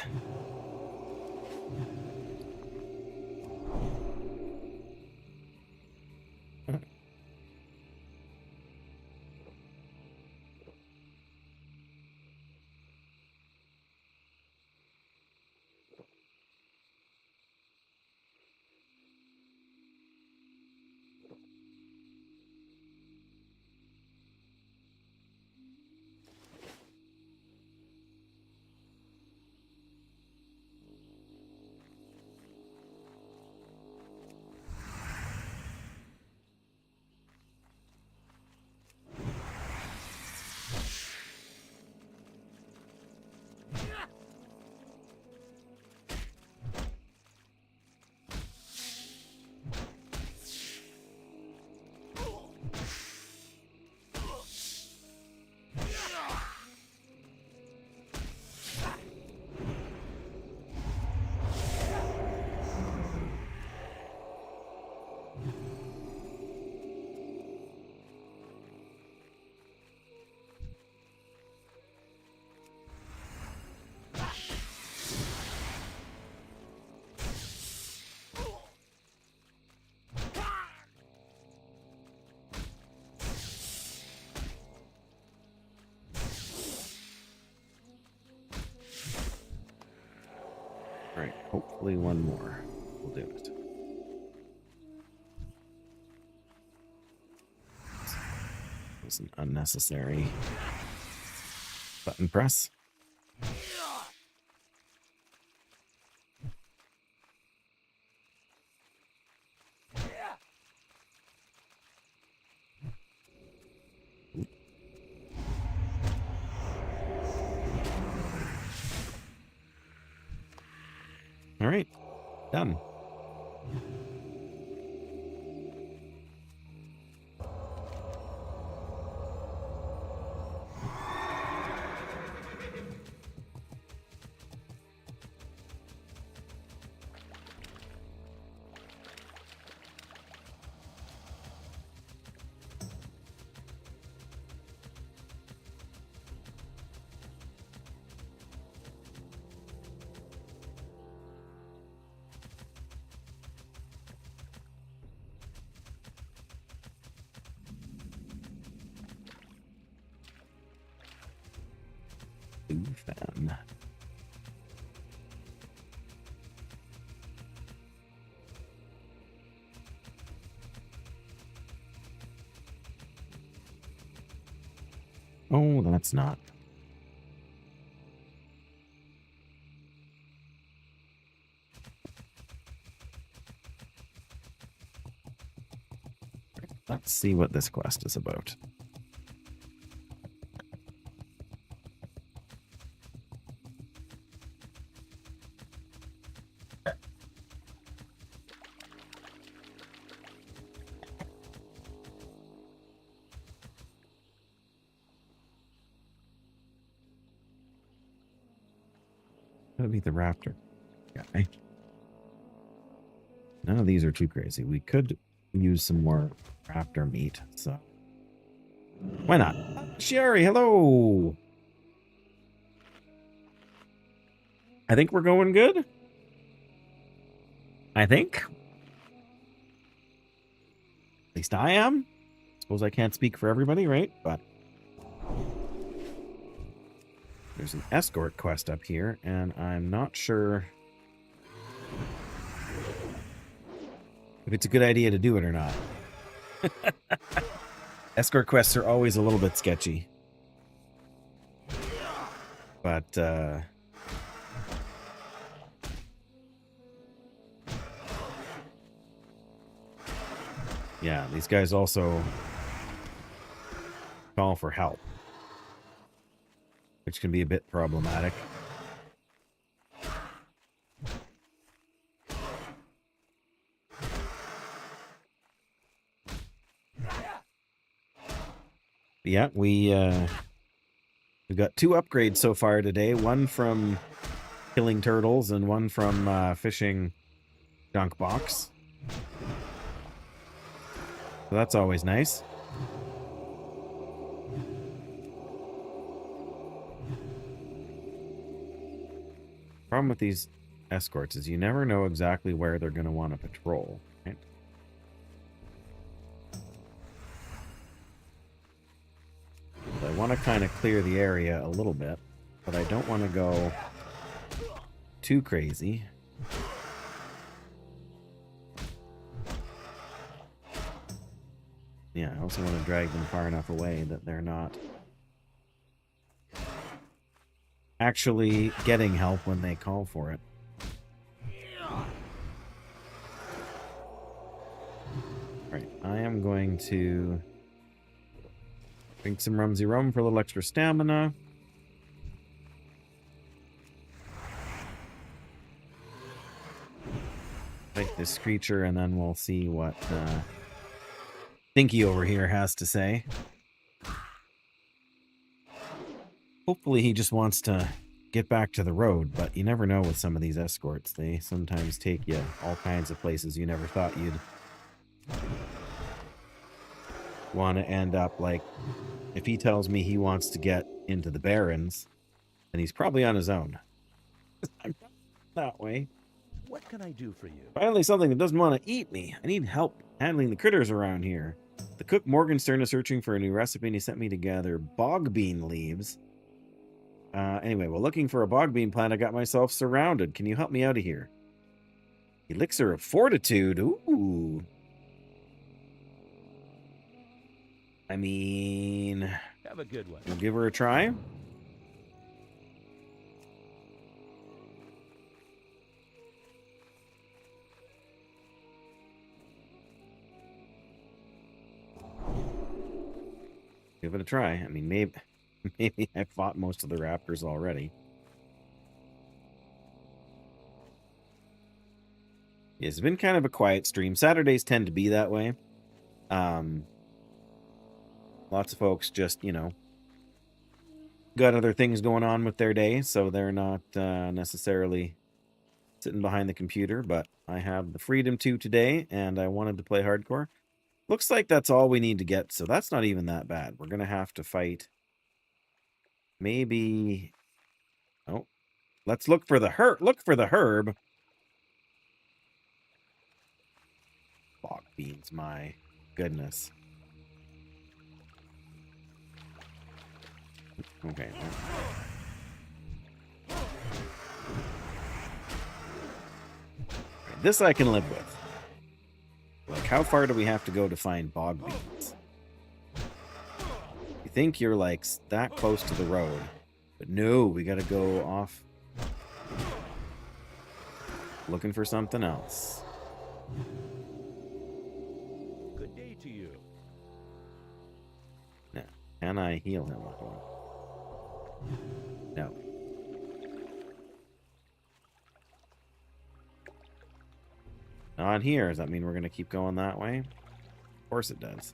Alright, hopefully one more will do it. It was an unnecessary button press. All right, done. Fan. Oh, that's not. Let's see what this quest is about. Gotta be the raptor guy. None of these are too crazy. We could use some more raptor meat, so why not? Sherry, hello. I think we're going good. I think. At least I am. Suppose I can't speak for everybody, right? But there's an escort quest up here, and I'm not sure if it's a good idea to do it or not. Escort quests are always a little bit sketchy. But, yeah, these guys also call for help, which can be a bit problematic. Yeah, we got 2 upgrades so far today. One from killing turtles and one from fishing junk box. So that's always nice. Problem with these escorts is you never know exactly where they're going to want to patrol, right? So I want to kind of clear the area a little bit, but I don't want to go too crazy. Yeah, I also want to drag them far enough away that they're not actually getting help when they call for it. Right, I am going to drink some rumsy rum for a little extra stamina. Fight this creature, and then we'll see what Stinky over here has to say. Hopefully he just wants to get back to the road, but you never know with some of these escorts. They sometimes take you all kinds of places you never thought you'd want to end up. Like, if he tells me he wants to get into the Barrens, then he's probably on his own. I'm not that way. What can I do for you? Finally, something that doesn't want to eat me. I need help handling the critters around here. The cook Morgenstern is searching for a new recipe, and he sent me to gather bog bean leaves. Anyway, while looking for a bog bean plant, I got myself surrounded. Can you help me out of here? Elixir of Fortitude. Ooh. I mean, Have a good one. we'll give her a try. Give it a try. I mean, maybe I fought most of the raptors already. It's been kind of a quiet stream. Saturdays tend to be that way. Lots of folks just, got other things going on with their day, so they're not necessarily sitting behind the computer, but I have the freedom to today, and I wanted to play hardcore. Looks like that's all we need to get, so that's not even that bad. We're going to have to fight maybe... Oh, let's look for the herb. Look for the herb. Bog beans, my goodness. Okay. This I can live with. Like, how far do we have to go to find bog beans? You think you're, like, that close to the road. But no, we gotta go off. Looking for something else. Good day to you. No. Can I heal him with one? No. Not here. Does that mean we're going to keep going that way? Of course it does.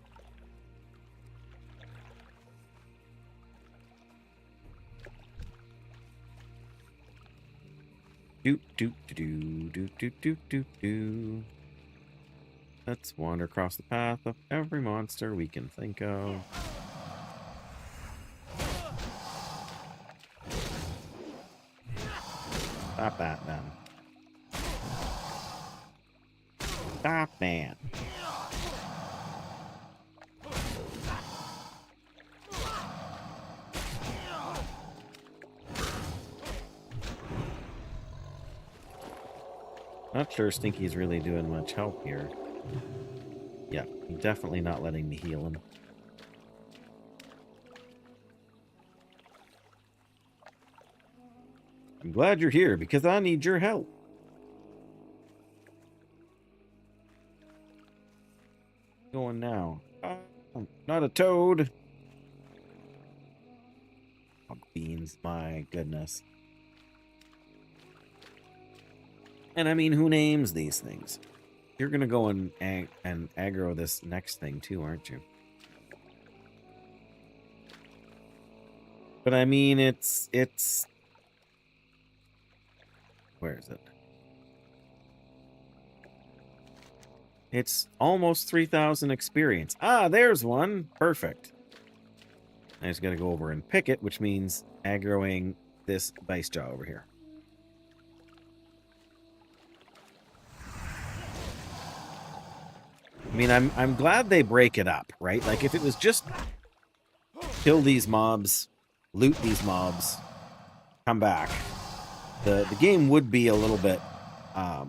Do. Let's wander across the path of every monster we can think of. Stop that, then. Stop that. Not sure Stinky's really doing much help here. Yeah, definitely not letting me heal him. I'm glad you're here because I need your help. Going now. Not a toad. Oh, beans, my goodness. And I mean, who names these things? You're gonna go and aggro this next thing too, aren't you? But I mean, it's... Where is it? It's almost 3,000 experience. Ah, there's one. Perfect. I just gotta go over and pick it, which means aggroing this vice jaw over here. I mean, I'm glad they break it up, right? Like, if it was just kill these mobs, loot these mobs, come back, the game would be a little bit, oh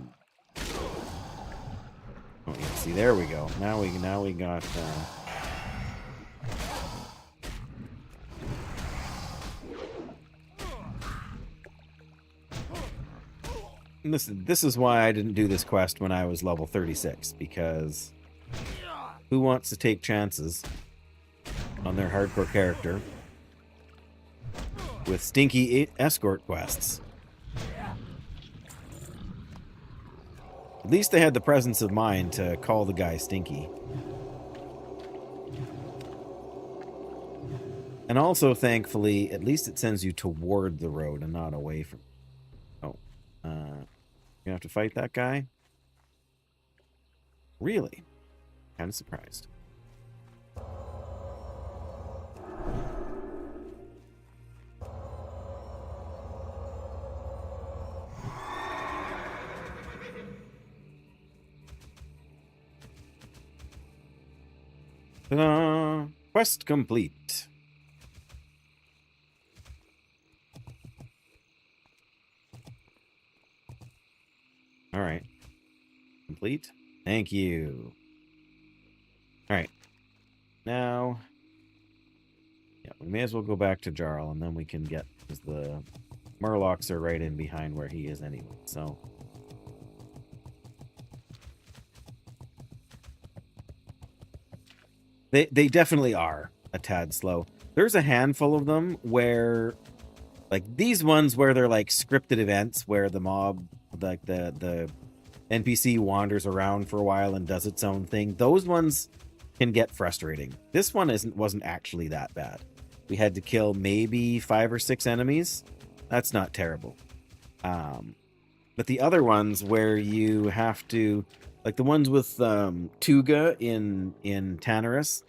yeah, see, there we go. Now we got, this is why I didn't do this quest when I was level 36, because who wants to take chances on their hardcore character with stinky escort quests? At least they had the presence of mind to call the guy stinky. And also, thankfully, at least it sends you toward the road and not away from. Oh, you have to fight that guy? Really? Kind of surprised. Ta-da! Quest complete. All right. Complete. Thank you. All right. Now, yeah, we may as well go back to Jarl, and then we can get, because the Murlocs are right in behind where he is anyway, so. They definitely are a tad slow. There's a handful of them where, like these ones where they're like scripted events where the mob, like the NPC wanders around for a while and does its own thing. Those ones can get frustrating. This one wasn't actually that bad. We had to kill maybe 5 or 6 enemies. That's not terrible. But the other ones where you have to, like the ones with Tuga in Tanarus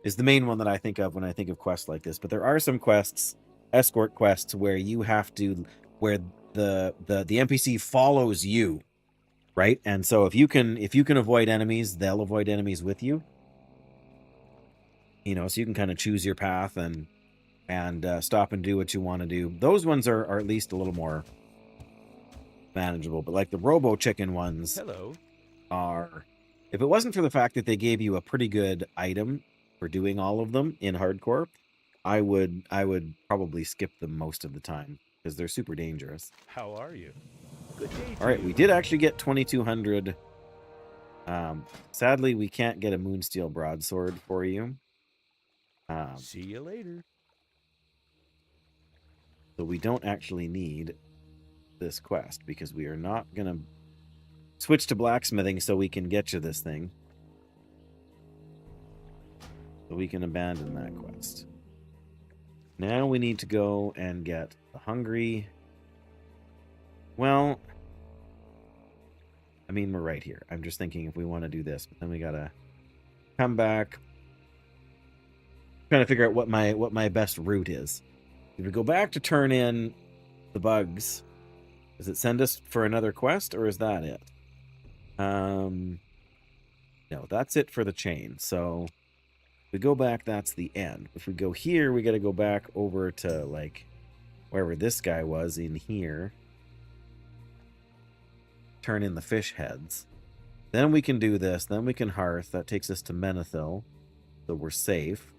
is the main one that I think of when I think of quests like this. But there are some quests, escort quests, where you have to, where the NPC follows you, right? And so if you can avoid enemies, they'll avoid enemies with you. You know, so you can kind of choose your path and stop and do what you want to do. Those ones are at least a little more manageable. But like the Robo Chicken ones, Hello. are, if it wasn't for the fact that they gave you a pretty good item for doing all of them in hardcore, I would probably skip them most of the time because they're super dangerous. How are you? Good day to All right, you. we did actually get 2,200. Sadly, we can't get a Moonsteel Broadsword for you. See you later. So we don't actually need this quest because we are not going to switch to blacksmithing so we can get you this thing. So we can abandon that quest. Now we need to go and get the hungry. Well, I mean, we're right here. I'm just thinking if we want to do this, but then we gotta come back. Trying to figure out what my best route is. If we go back to turn in the bugs, does it send us for another quest or is that it? No, that's it for the chain. So if we go back, that's the end. If we go here, we got to go back over to like wherever this guy was in here. Turn in the fish heads. Then we can do this. Then we can hearth. That takes us to Menethil. So we're safe.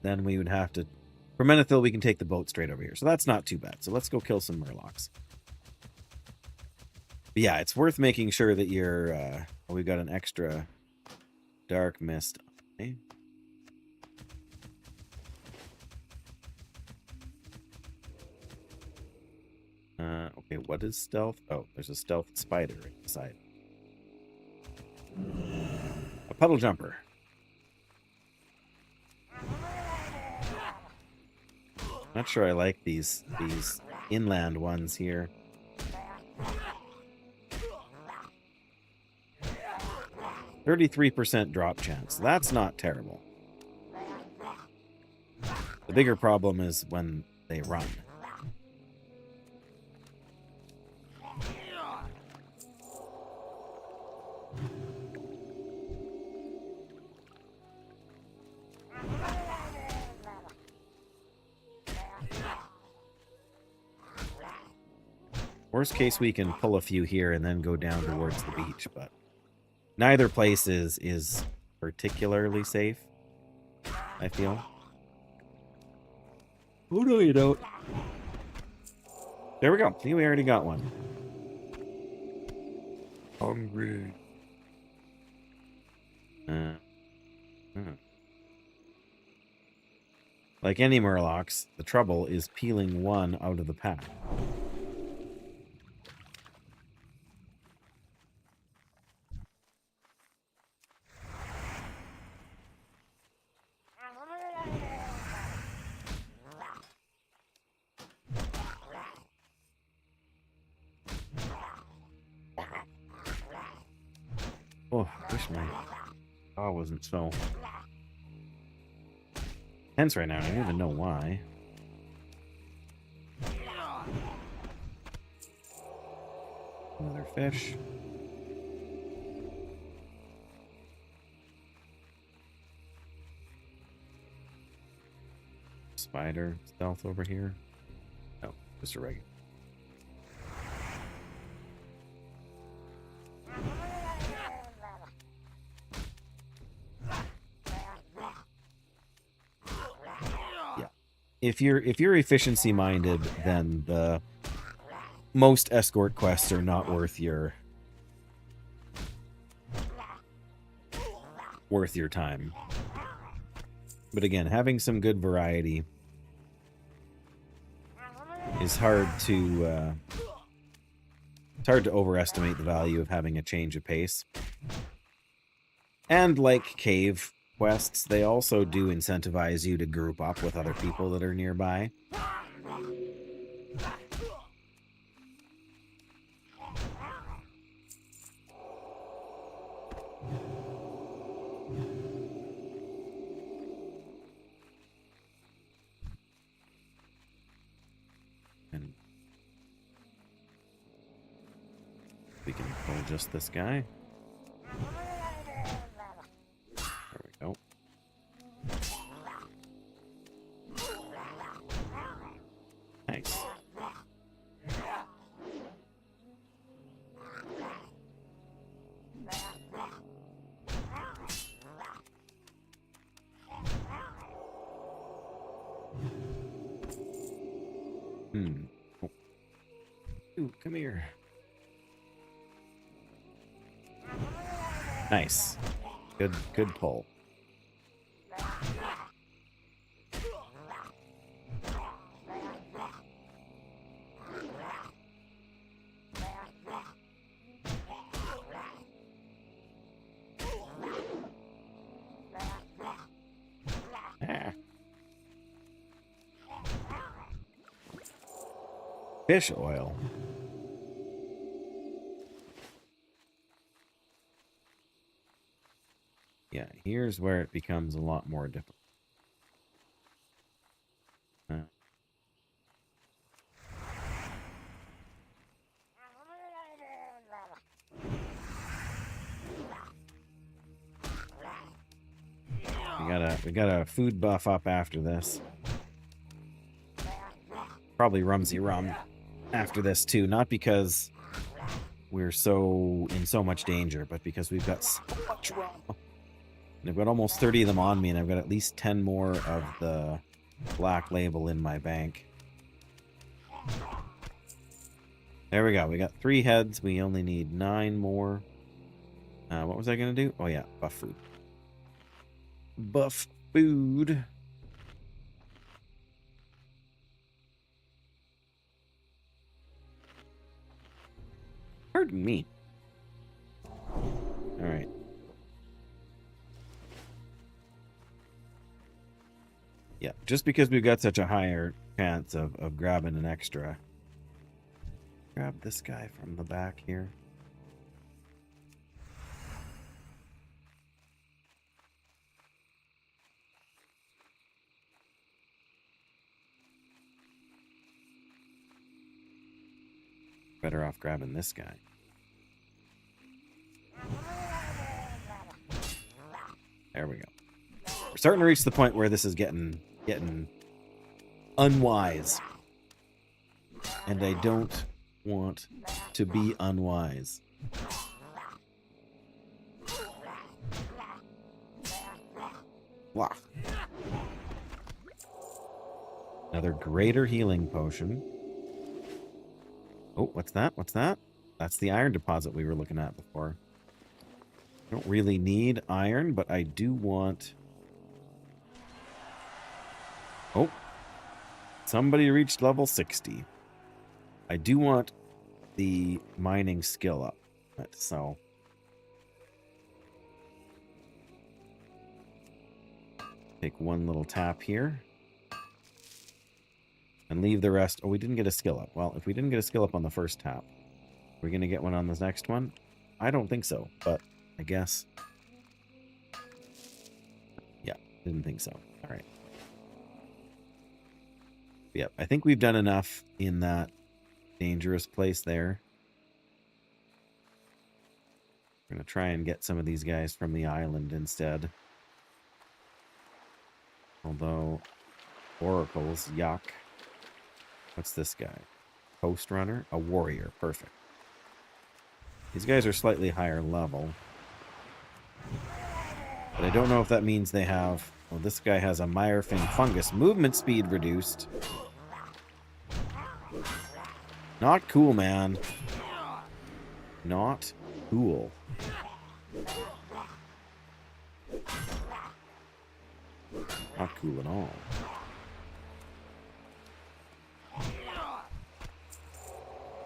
Then we would have to, for Menethil, we can take the boat straight over here. So that's not too bad. So let's go kill some Murlocs. But yeah, it's worth making sure that you're, we've got an extra dark mist. Okay. Okay, what is stealth? Oh, there's a stealth spider right beside. A puddle jumper. Not sure I like these inland ones here. 33% drop chance. That's not terrible. The bigger problem is when they run. Worst case, we can pull a few here and then go down towards the beach, but neither place is particularly safe, I feel. Oh, no, you don't. There we go. See, we already got one. Hungry. Like any murlocs, the trouble is peeling one out of the pack. Oh, wish my jaw wasn't so tense right now. I don't even know why. Another fish. Spider stealth over here. No, just a regular. If you're efficiency minded, then the most escort quests are not worth your time. But again, having some good variety is hard to it's hard to overestimate the value of having a change of pace. And like cave quests, they also do incentivize you to group up with other people that are nearby. And we can pull just this guy. There we go. Nice. Oh. Ooh, come here. Nice. Good pull. Fish oil. Yeah, here's where it becomes a lot more difficult. We got a food buff up after this. Probably Rumsey Rum after this too, not because we're in so much danger, but because we've got so much rum. And I've got almost 30 of them on me, and I've got at least 10 more of the black label in my bank. There we go. We got 3 heads. We only need 9 more. What was I going to do? Oh, yeah. Buff food. Buff food. Pardon me. All right. Yeah, just because we've got such a higher chance of grabbing an extra. Grab this guy from the back here. Better off grabbing this guy. There we go. We're starting to reach the point where this is getting unwise. And I don't want to be unwise. Blah. Another greater healing potion. Oh, what's that? What's that? That's the iron deposit we were looking at before. I don't really need iron, but I do want... Oh. Somebody reached level 60. I do want the mining skill up. So... take one little tap here. And leave the rest... Oh, we didn't get a skill up. Well, if we didn't get a skill up on the first tap, we're going to get one on this next one? I don't think so, but I guess... yeah, didn't think so. All right. Yep, I think we've done enough in that dangerous place there. We're going to try and get some of these guys from the island instead. Although, oracles, yuck. What's this guy? Coast runner? A warrior. Perfect. These guys are slightly higher level. But I don't know if that means they have... well, this guy has a Myrefin fungus. Movement speed reduced. Not cool, man. Not cool. Not cool at all.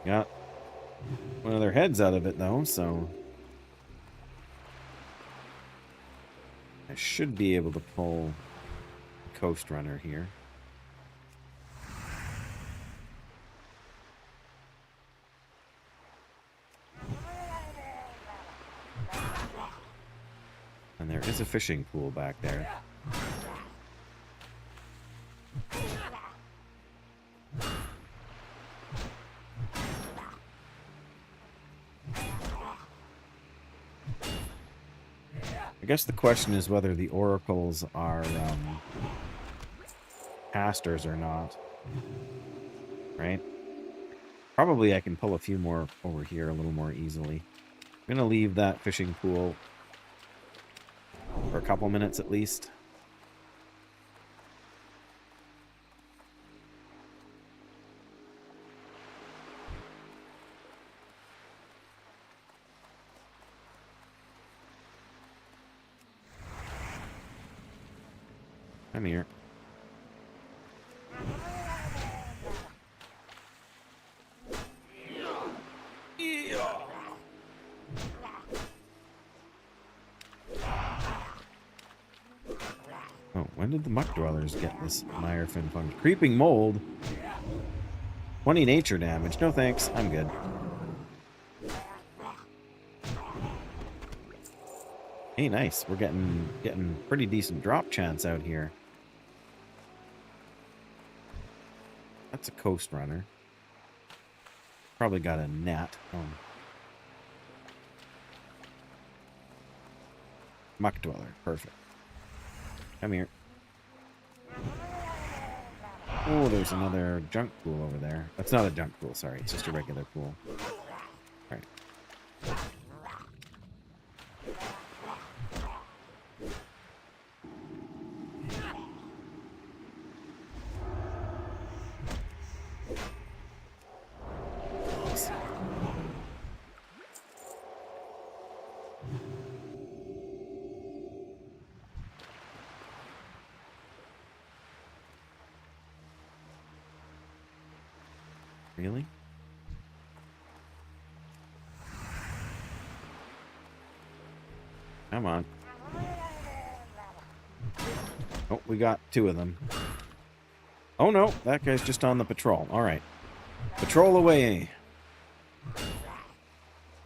Got one of their heads out of it, though, so... I should be able to pull the Coast Runner here. And there is a fishing pool back there. I guess the question is whether the oracles are casters or not. Right? Probably I can pull a few more over here a little more easily. I'm going to leave that fishing pool for a couple minutes at least. Come here. Oh, when did the muck dwellers get this Myrefin fungus? Creeping mold. 20 nature damage. No thanks. I'm good. Hey, nice. We're getting pretty decent drop chance out here. That's a coast runner. Probably got a gnat. Oh. Muck dweller. Perfect. Come here. Oh, there's another junk pool over there. That's not a junk pool, sorry. It's just a regular pool. Alright. Really? Come on. Oh, we got two of them. Oh no, that guy's just on the patrol. Alright. Patrol away.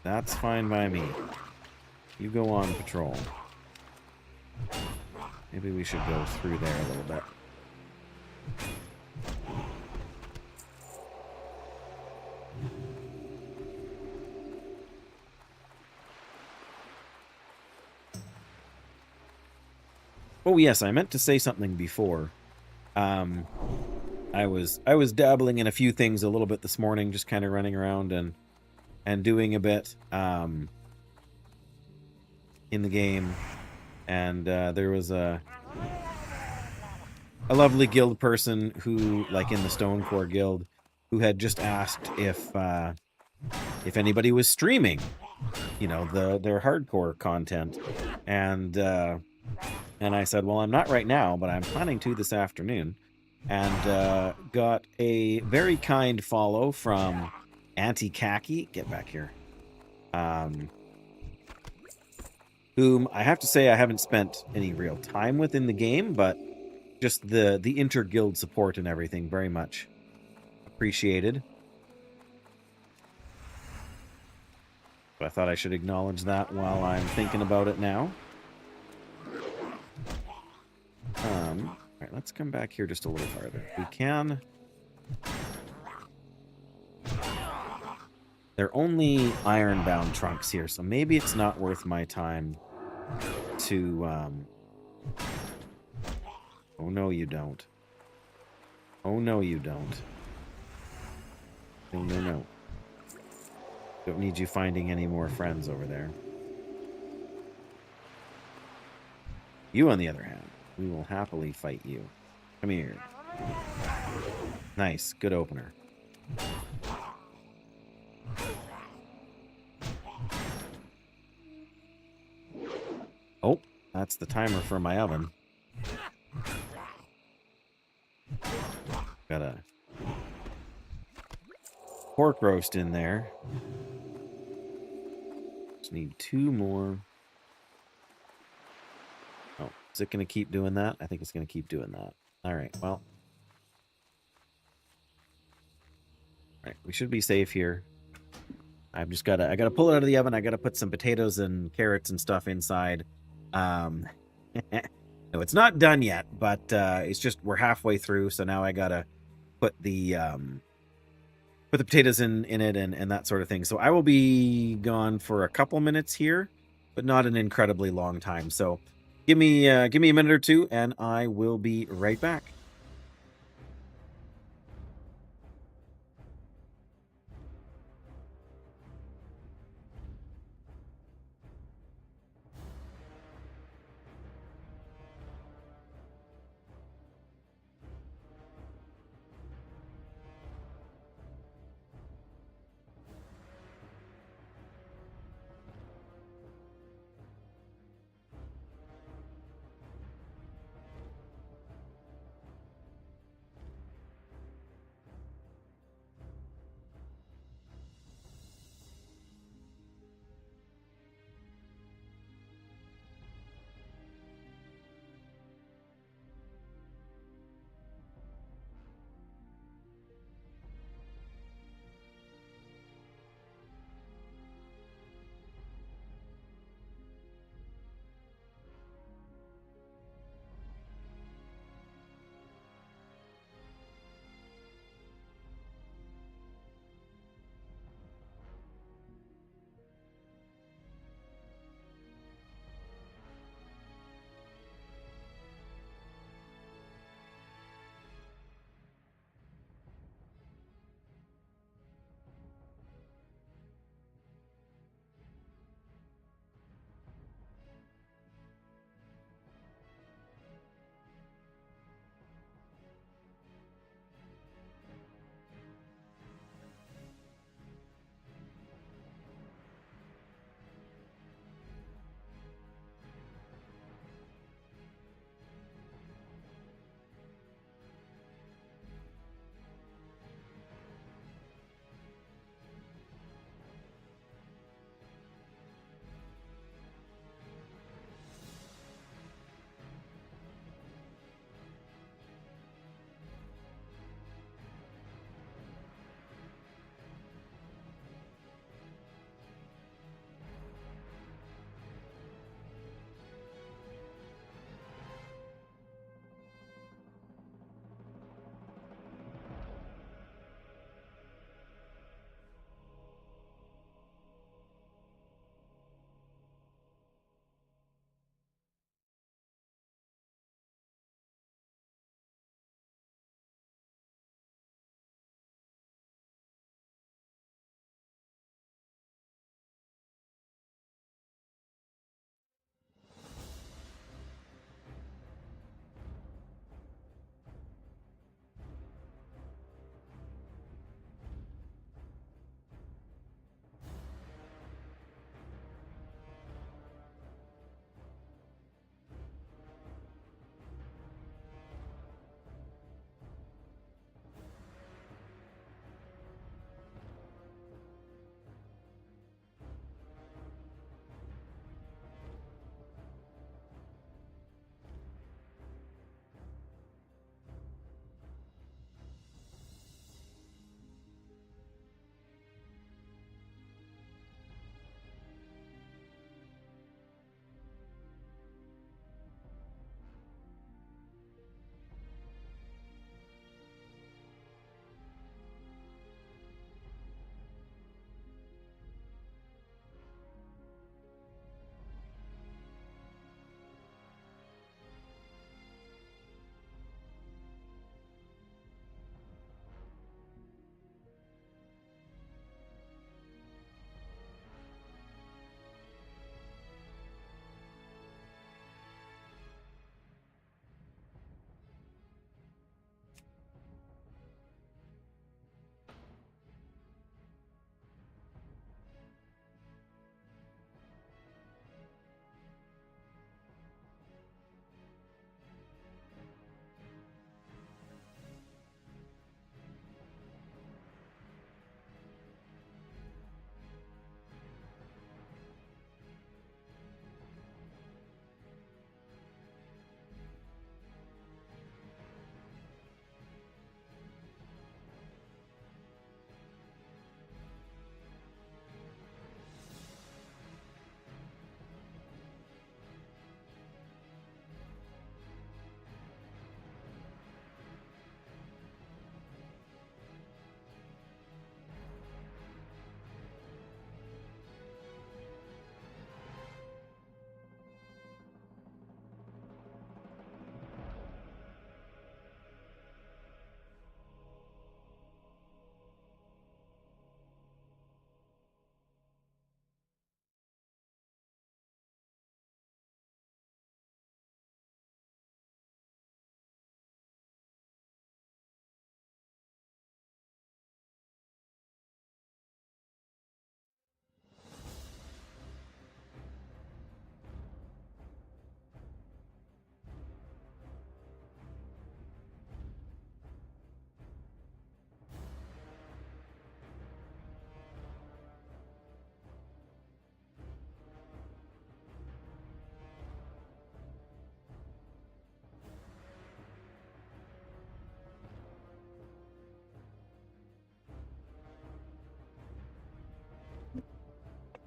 That's fine by me. You go on patrol. Maybe we should go through there a little bit. Oh yes, I meant to say something before. I was dabbling in a few things a little bit this morning, just kind of running around and doing a bit in the game, and there was a lovely guild person who, like in the STONECORE guild, who had just asked if anybody was streaming, you know, their hardcore content, and I said, well, I'm not right now, but I'm planning to this afternoon, and got a very kind follow from Anti-Khaki. Get back here. Whom I have to say I haven't spent any real time with in the game, but just the inter-guild support and everything very much appreciated. So I thought I should acknowledge that while I'm thinking about it now. All right, let's come back here just a little farther. We can. They're only iron-bound trunks here, so maybe it's not worth my time to... Oh, no, you don't. Oh, no, you don't. No, no, no. Don't need you finding any more friends over there. You, on the other hand, we will happily fight you. Come here. Nice. Good opener. Oh, that's the timer for my oven. Got a pork roast in there. Just need 2 more. Oh, is it going to keep doing that? I think it's going to keep doing that. All right, well. All right, we should be safe here. I've just got to, I got to pull it out of the oven. I got to put some potatoes and carrots and stuff inside. No, it's not done yet, but it's just, we're halfway through. So now I got to put the potatoes in it and that sort of thing. So I will be gone for a couple minutes here, but not an incredibly long time. So give me a minute or two and I will be right back.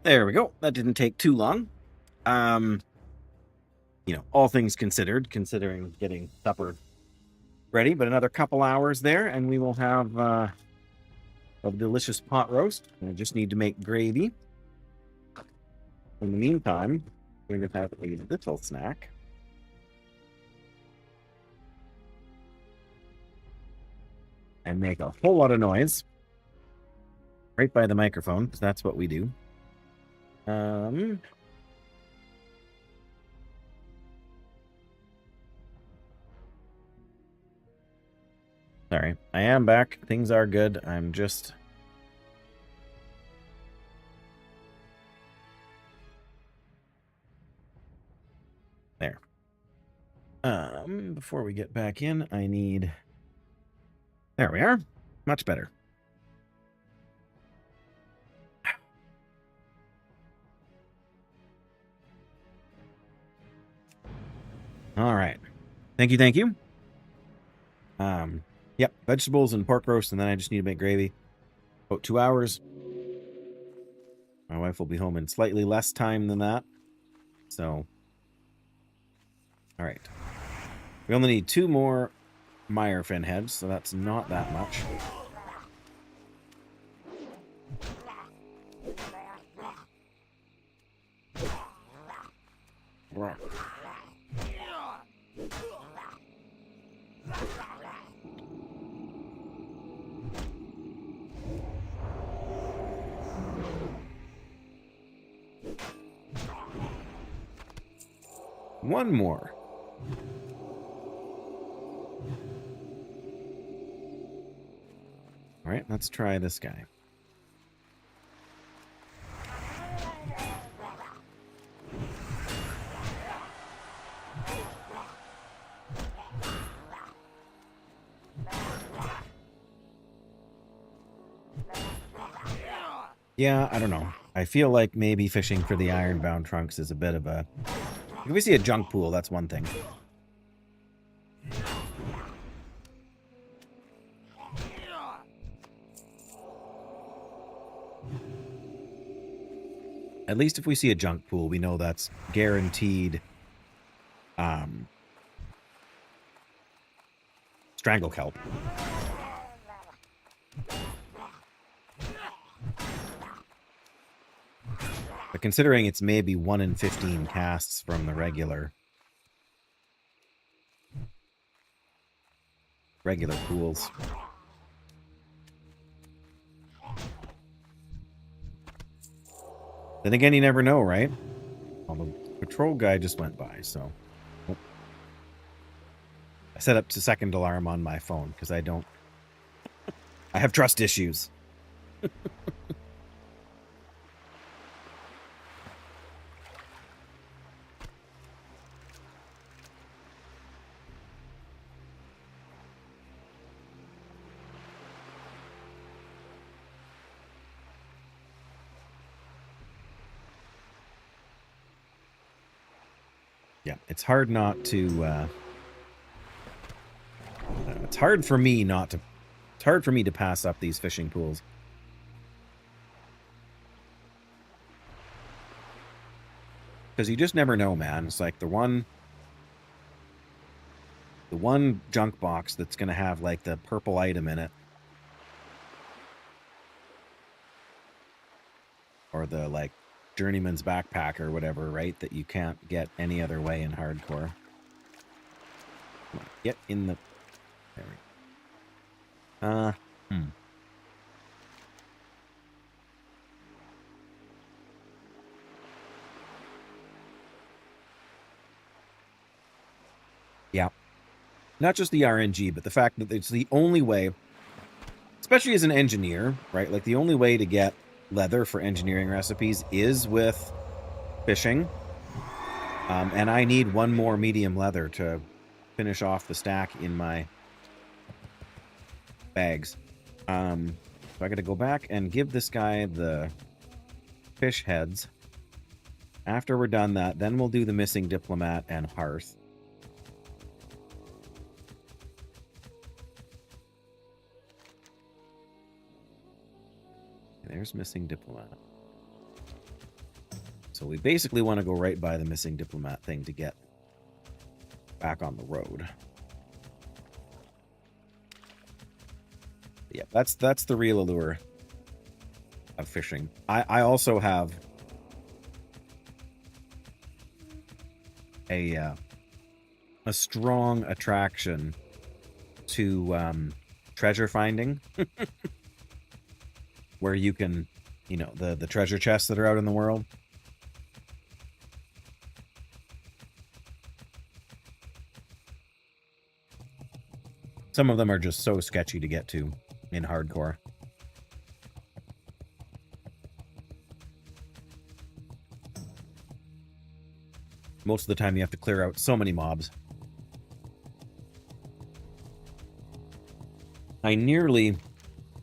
There we go. That didn't take too long. All things considered, considering getting supper ready, but another couple hours there, and we will have a delicious pot roast. I just need to make gravy. In the meantime, we're going to have a little snack. And make a whole lot of noise. Right by the microphone, because that's what we do. Sorry, I am back. Things are good. I'm just... There. Before we get back in, I need... There we are. Much better. All right. Thank you. Yep, vegetables and pork roast, and then I just need to make gravy. About 2 hours. My wife will be home in slightly less time than that. So, all right. We only need 2 more mire fin heads, so that's not that much. One more. All right, let's try this guy. Yeah, I don't know. I feel like maybe fishing for the ironbound trunks is a bit of a... If we see a junk pool, that's one thing. At least if we see a junk pool, we know that's guaranteed strangle kelp. But considering it's maybe 1 in 15 casts from the regular pools. Then again, you never know, right? Well, the patrol guy just went by, so... Oh. I set up to second alarm on my phone, because I don't... I have trust issues. Yeah, it's hard not to, it's hard for me to pass up these fishing pools. Because you just never know, man. It's like the one junk box that's going to have, like, the purple item in it. Or the, like, Journeyman's Backpack or whatever, right? That you can't get any other way in hardcore. Come on, get in the... There we go. Yeah. Not just the RNG, but the fact that it's the only way, especially as an engineer, right? Like, the only way to get leather for engineering recipes is with fishing. And I need 1 more medium leather to finish off the stack in my bags. So I got to go back and give this guy the fish heads. After we're done that, then we'll do the missing diplomat and hearth. There's missing diplomat. So we basically want to go right by the missing diplomat thing to get back on the road. Yeah, that's the real allure of fishing. I also have a strong attraction to treasure finding, where you can, you know, the treasure chests that are out in the world. Some of them are just so sketchy to get to in hardcore. Most of the time you have to clear out so many mobs. I nearly...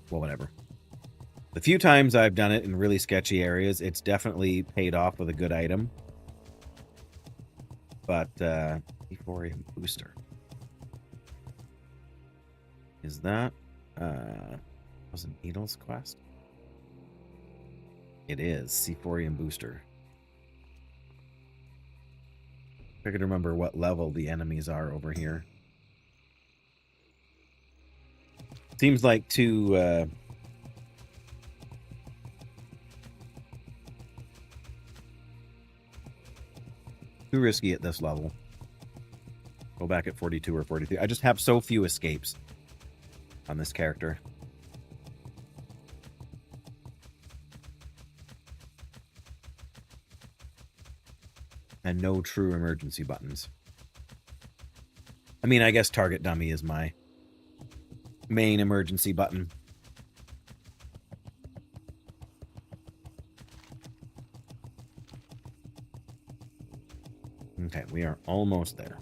well, whatever. The few times I've done it in really sketchy areas, it's definitely paid off with a good item. But, Euphorium Booster. Is that, was it Needles quest? It is. Sephorium Booster. I could remember what level the enemies are over here. Seems like too risky at this level. Go back at 42 or 43. I just have so few escapes on this character. And no true emergency buttons. I mean, I guess target dummy is my main emergency button. Okay, we are almost there.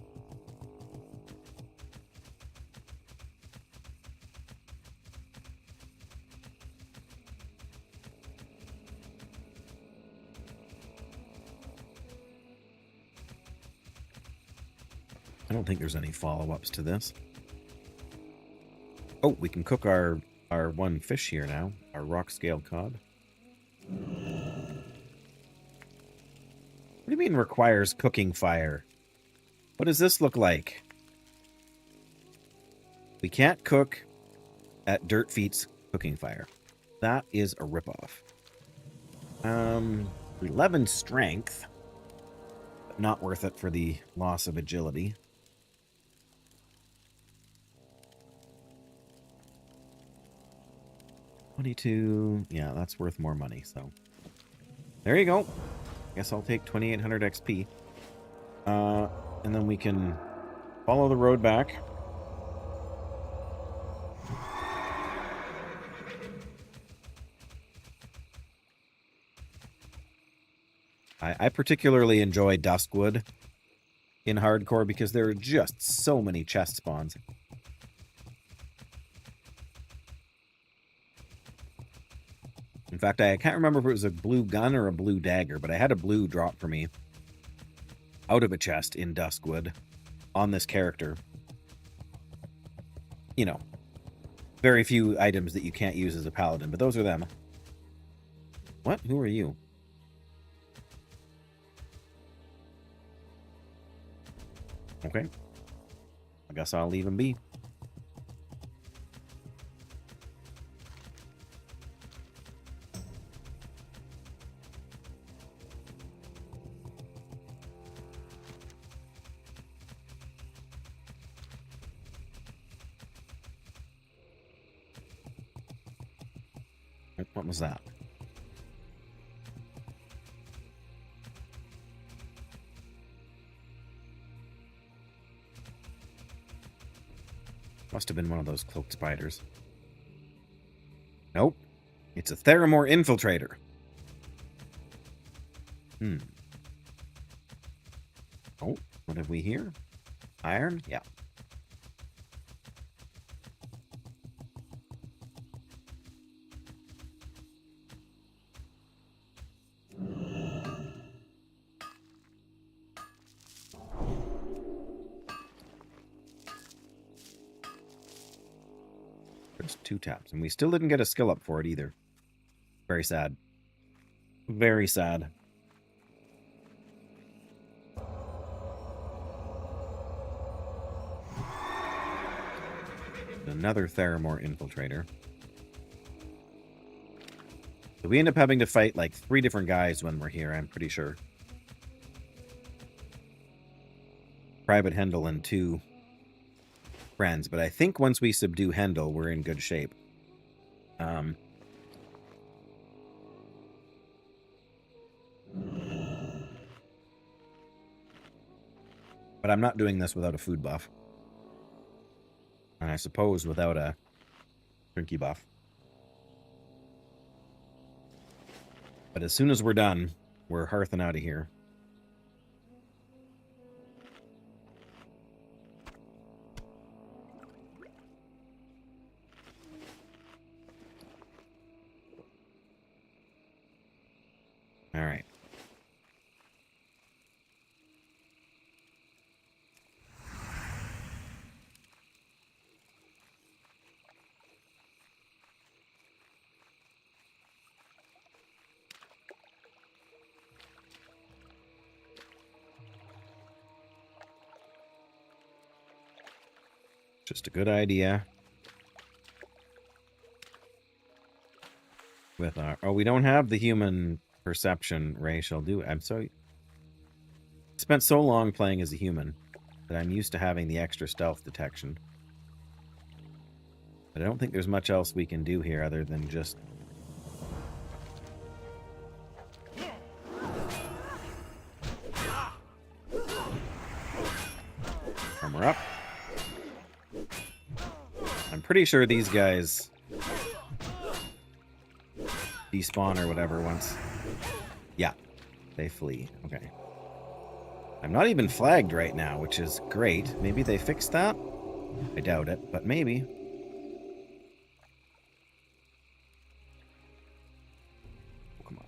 I don't think there's any follow-ups to this. Oh, we can cook our one fish here now. Our rock-scaled cod. What do you mean requires cooking fire? What does this look like? We can't cook at Dirt Feet's cooking fire. That is a ripoff. 11 strength. But not worth it for the loss of agility. 22, yeah, that's worth more money, so. There you go. Guess I'll take 2,800 XP. And then we can follow the road back. I particularly enjoy Duskwood in hardcore because there are just so many chest spawns. In fact, I can't remember if it was a blue gun or a blue dagger, but I had a blue drop for me out of a chest in Duskwood on this character. You know, very few items that you can't use as a paladin, but those are them. What? Who are you? Okay. I guess I'll leave him be. What was that? Must have been one of those cloaked spiders. Nope. It's a Theramore infiltrator. Oh, what have we here? Iron? Yeah. There's 2 taps, and we still didn't get a skill up for it either. Very sad. Very sad. Another Theramore infiltrator. So we end up having to fight like 3 different guys when we're here, I'm pretty sure. Private Hendel and 2 friends, but I think once we subdue Hendel, we're in good shape. But I'm not doing this without a food buff. And I suppose without a drinky buff. But as soon as we're done, we're hearthing out of here. All right. Just a good idea. With our... Oh, we don't have the human perception racial, do I'm so... Spent so long playing as a human that I'm used to having the extra stealth detection. But I don't think there's much else we can do here other than just... Armor up. I'm pretty sure these guys despawn or whatever once. Yeah, they flee. Okay. I'm not even flagged right now, which is great. Maybe they fixed that? I doubt it, but maybe. Oh, come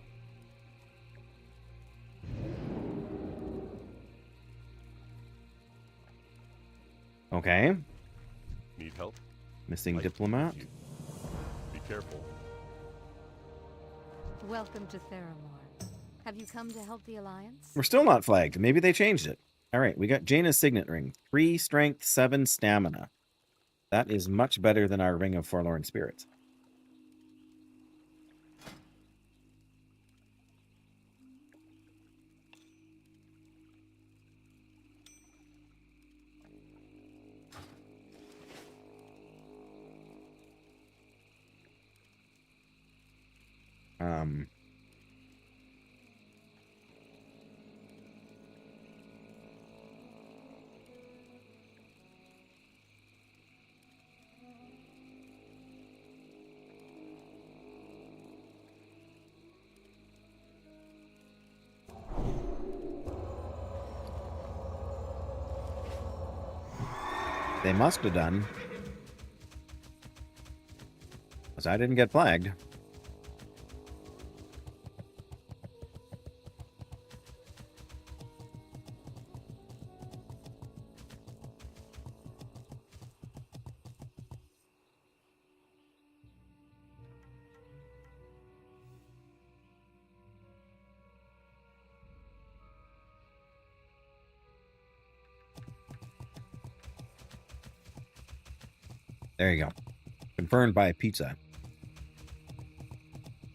on. Okay. Need help? Missing diplomat. Be careful. Welcome to Theramore. Have you come to help the Alliance? We're still not flagged. Maybe they changed it. All right, we got Jaina's signet ring. 3 strength, 7 stamina. That is much better than our Ring of Forlorn Spirits. They must have done. Because I didn't get flagged. There you go. Confirmed by pizza.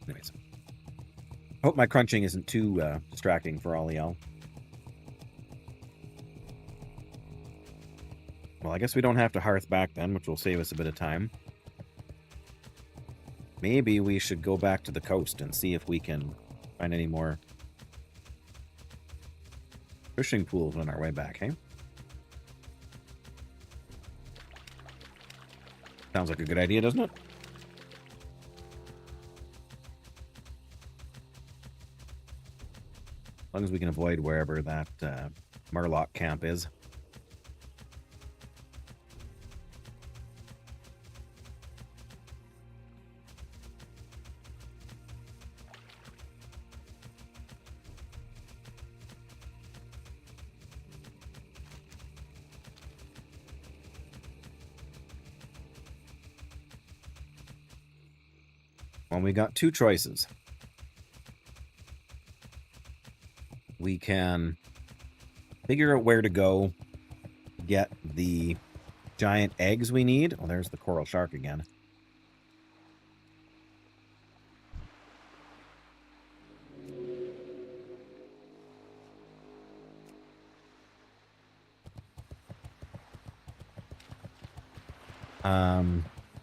Anyways. Hope my crunching isn't too distracting for all y'all. Well, I guess we don't have to hearth back then, which will save us a bit of time. Maybe we should go back to the coast and see if we can find any more fishing pools on our way back, hey? Sounds like a good idea, doesn't it? As long as we can avoid wherever that Murloc camp is. Well, we got 2 choices. We can figure out where to go, get the giant eggs we need. Oh, there's the coral shark again.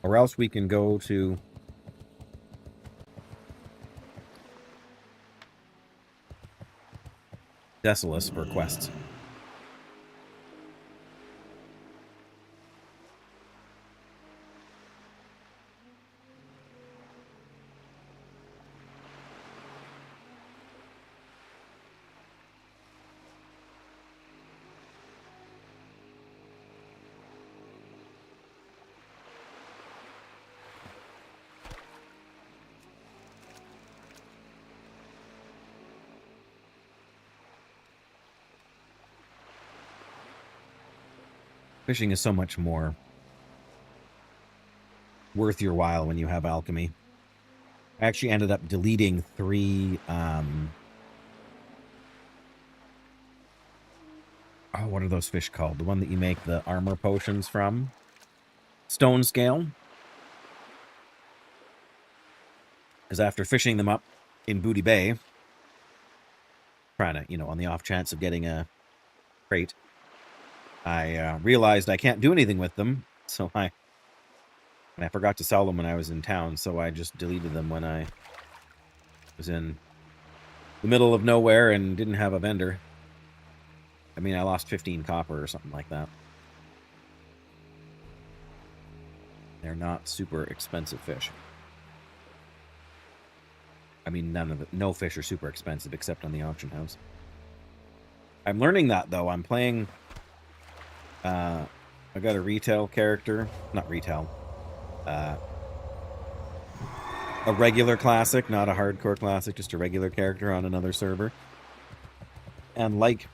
Or else we can go to Defenseless for quests. Fishing is so much more worth your while when you have alchemy. I actually ended up deleting 3, oh, what are those fish called? The one that you make the armor potions from? Stone scale. Because after fishing them up in Booty Bay, trying to, you know, on the off chance of getting a crate, I realized I can't do anything with them, so I forgot to sell them when I was in town, so I just deleted them when I was in the middle of nowhere and didn't have a vendor. I mean, I lost 15 copper or something like that. They're not super expensive fish. I mean, no fish are super expensive except on the auction house. I'm learning that, though. I'm playing... I got a retail character. Not retail. A regular classic, not a hardcore classic, just a regular character on another server. And like...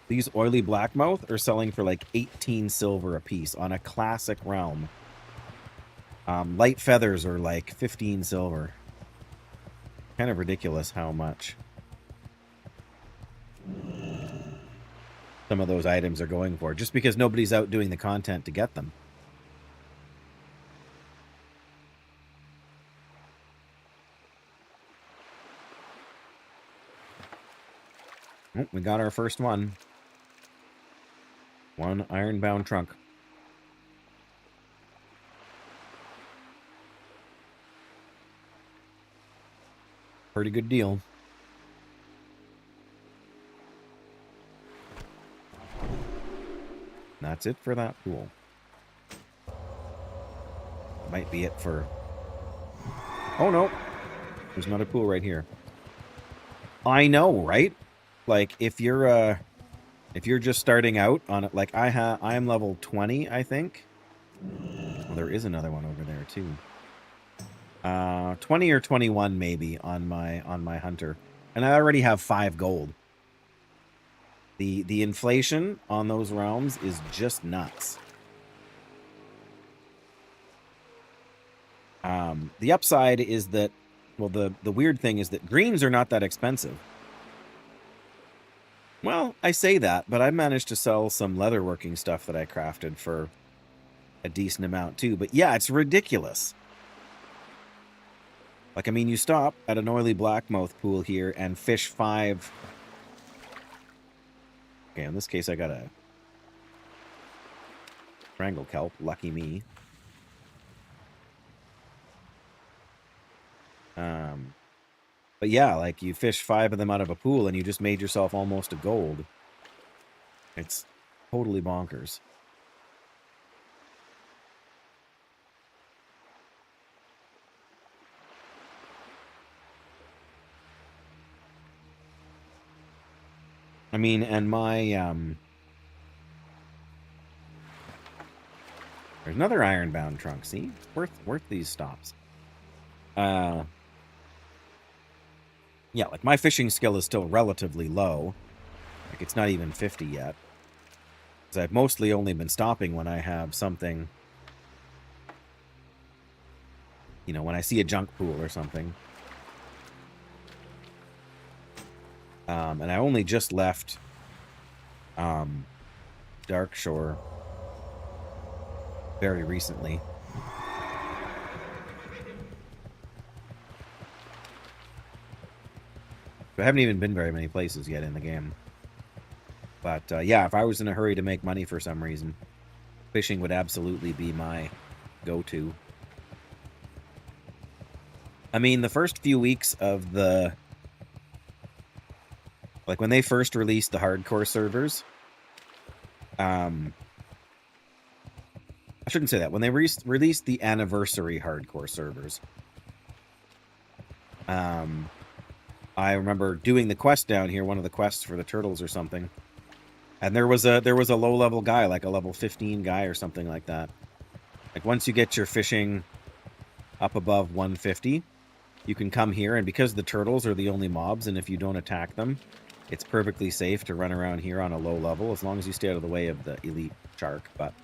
these oily blackmouth are selling for like 18 silver a piece on a classic realm. Light feathers are like 15 silver. Kind of ridiculous how much some of those items are going for, just because nobody's out doing the content to get them. Oh, we got our first one. One ironbound trunk. Pretty good deal. That's it for that pool. Might be it for... Oh, no. There's not a pool right here. I know, right? Like, if you're just starting out on it, like I am level 20, I think. Well, there is another one over there too. 20 or 21 maybe on my hunter, and I already have 5 gold. The inflation on those realms is just nuts. The upside is that, well, the weird thing is that greens are not that expensive. Well, I say that, but I managed to sell some leatherworking stuff that I crafted for a decent amount too. But yeah, it's ridiculous. Like, I mean, you stop at an oily blackmouth pool here and fish 5... Okay, in this case, I got a strangle kelp. Lucky me. But yeah, like, you fish 5 of them out of a pool and you just made yourself almost a gold. It's totally bonkers. I mean, and my, there's another ironbound trunk, see? Worth these stops. Yeah, like, my fishing skill is still relatively low. Like, it's not even 50 yet. Because I've mostly only been stopping when I have something, you know, when I see a junk pool or something. And I only just left Dark Shore very recently. I haven't even been very many places yet in the game. But yeah, if I was in a hurry to make money for some reason, fishing would absolutely be my go-to. I mean, the first few weeks of the... Like, when they first released the hardcore servers... I shouldn't say that. When they released the anniversary hardcore servers... I remember doing the quest down here, one of the quests for the turtles or something. And there was a low-level guy, like a level 15 guy or something like that. Like, once you get your fishing up above 150, you can come here, and because the turtles are the only mobs, and if you don't attack them, it's perfectly safe to run around here on a low level, as long as you stay out of the way of the elite shark. But,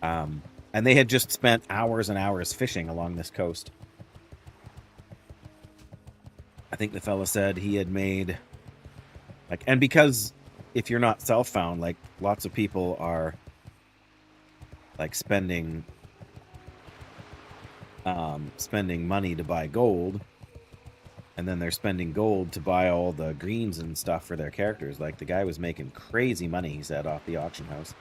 and they had just spent hours and hours fishing along this coast. I think the fella said he had made, like, and because if you're not self-found, like, lots of people are, like, spending money to buy gold, and then they're spending gold to buy all the greens and stuff for their characters. Like, the guy was making crazy money, he said, off the auction house.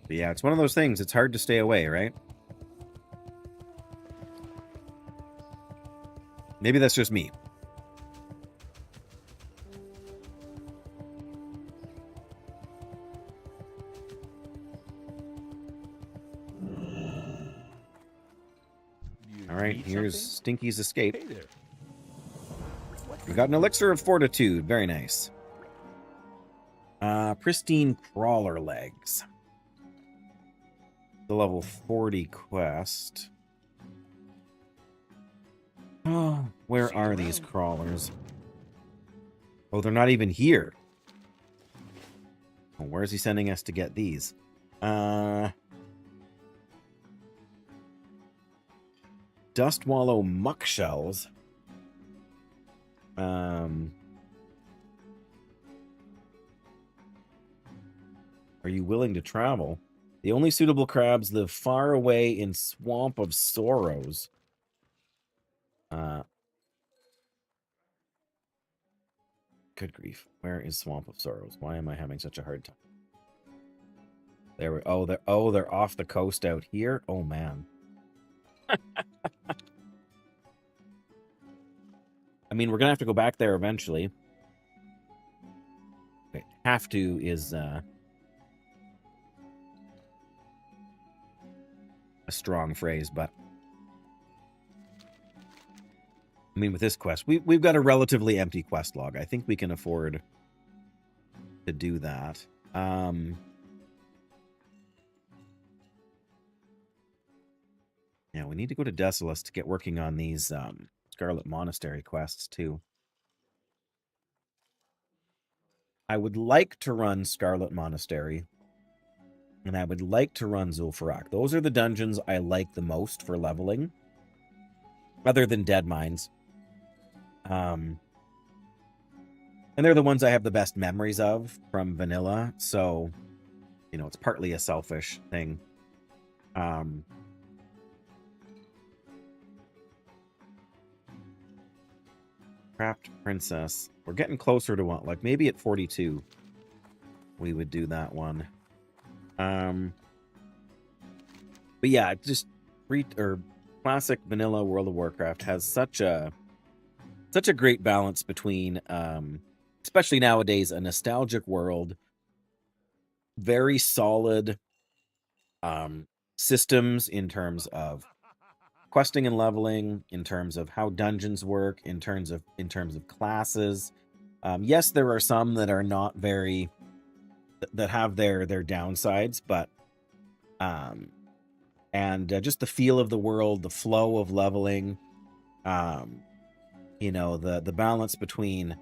But yeah, it's one of those things. It's hard to stay away, right? Maybe that's just me. All right, here's Stinky's escape. Hey there. We got an elixir of fortitude. Very nice. Pristine crawler legs. The level 40 quest. Oh, where are these crawlers? Oh, they're not even here. Oh, where is he sending us to get these? Dust wallow muck shells. Are you willing to travel? The only suitable crabs live far away in Swamp of Sorrows. Good grief. Where is Swamp of Sorrows? Why am I having such a hard time? There we they're off the coast out here. Oh man. I mean, we're gonna have to go back there eventually. Wait, have to is a strong phrase, but I mean, with this quest, we've got a relatively empty quest log. I think we can afford to do that. Yeah, we need to go to Desolus to get working on these Scarlet Monastery quests too. I would like to run Scarlet Monastery, and I would like to run Zul'Farrak. Those are the dungeons I like the most for leveling, other than Dead Mines. And they're the ones I have the best memories of from vanilla, so, you know, it's partly a selfish thing. Craft Princess. We're getting closer to one. Like, maybe at 42, we would do that one. But yeah, just classic vanilla World of Warcraft has such a great balance between, especially nowadays, a nostalgic world, very solid systems in terms of questing and leveling, in terms of how dungeons work, in terms of classes. Yes, there are some that are not very, that have their downsides, but just the feel of the world, the flow of leveling, you know, the balance between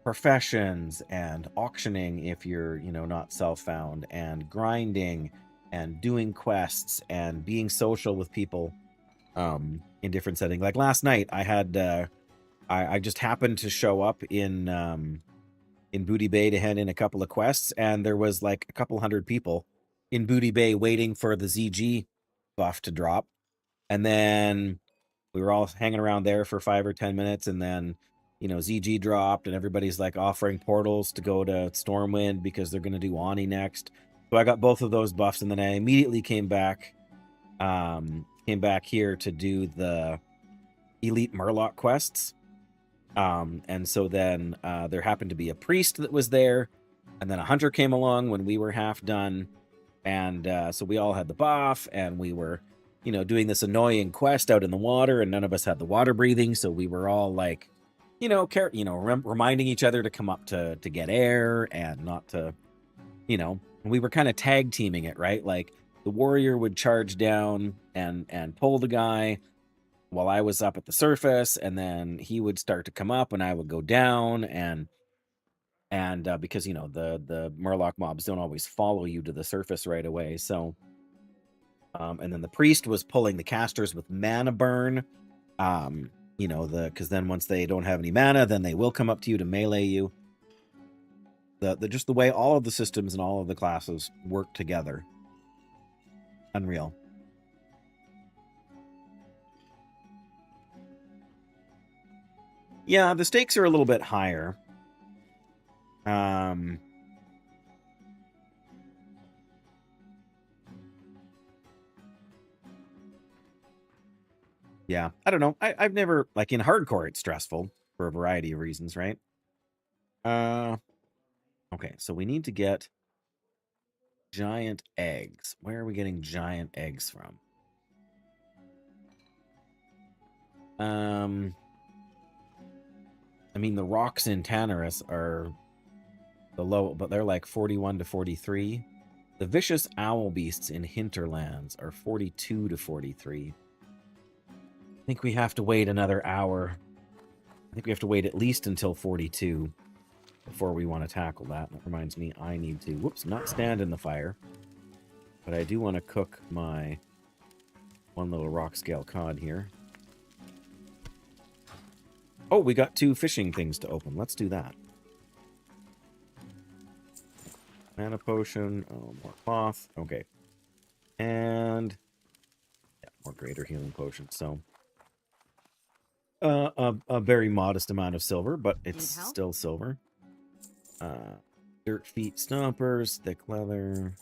professions and auctioning if you're, you know, not self-found, and grinding, and doing quests and being social with people in different settings. Like last night, I had I just happened to show up in Booty Bay to hand in a couple of quests, and there was like a couple hundred people in Booty Bay waiting for the ZG buff to drop. And then we were all hanging around there for 5 or 10 minutes, and then, you know, ZG dropped, and everybody's like offering portals to go to Stormwind because they're going to do Ani next. So I got both of those buffs, and then I immediately came back here to do the Elite Murloc quests. And so then there happened to be a priest that was there, and then a hunter came along when we were half done, and so we all had the buff, and we were, you know, doing this annoying quest out in the water, and none of us had the water breathing, so we were all like, you know, reminding each other to come up to get air and not to, you know, we were kind of tag teaming it, right? Like the warrior would charge down and pull the guy while I was up at the surface, and then he would start to come up and I would go down, and because, you know, the Murloc mobs don't always follow you to the surface right away, so and then the priest was pulling the casters with mana burn, you know, because then once they don't have any mana, then they will come up to you to melee you. Just the way all of the systems and all of the classes work together. Unreal. Yeah, the stakes are a little bit higher. Yeah, I don't know. I've never, like in hardcore, it's stressful for a variety of reasons, right? Okay, so we need to get giant eggs. Where are we getting giant eggs from? I mean, the rocks in Tanarus are the low, but they're like 41 to 43. The vicious owl beasts in Hinterlands are 42 to 43. I think we have to wait another hour. I think we have to wait at least until 42 before we want to tackle that. That reminds me, I need to, whoops, not stand in the fire. But I do want to cook my one little rock scale cod here. Oh, we got 2 fishing things to open. Let's do that. Mana potion. Oh, more cloth. Okay. And yeah, more greater healing potion. So a very modest amount of silver, but it's still silver. Dirt feet stompers, thick leather.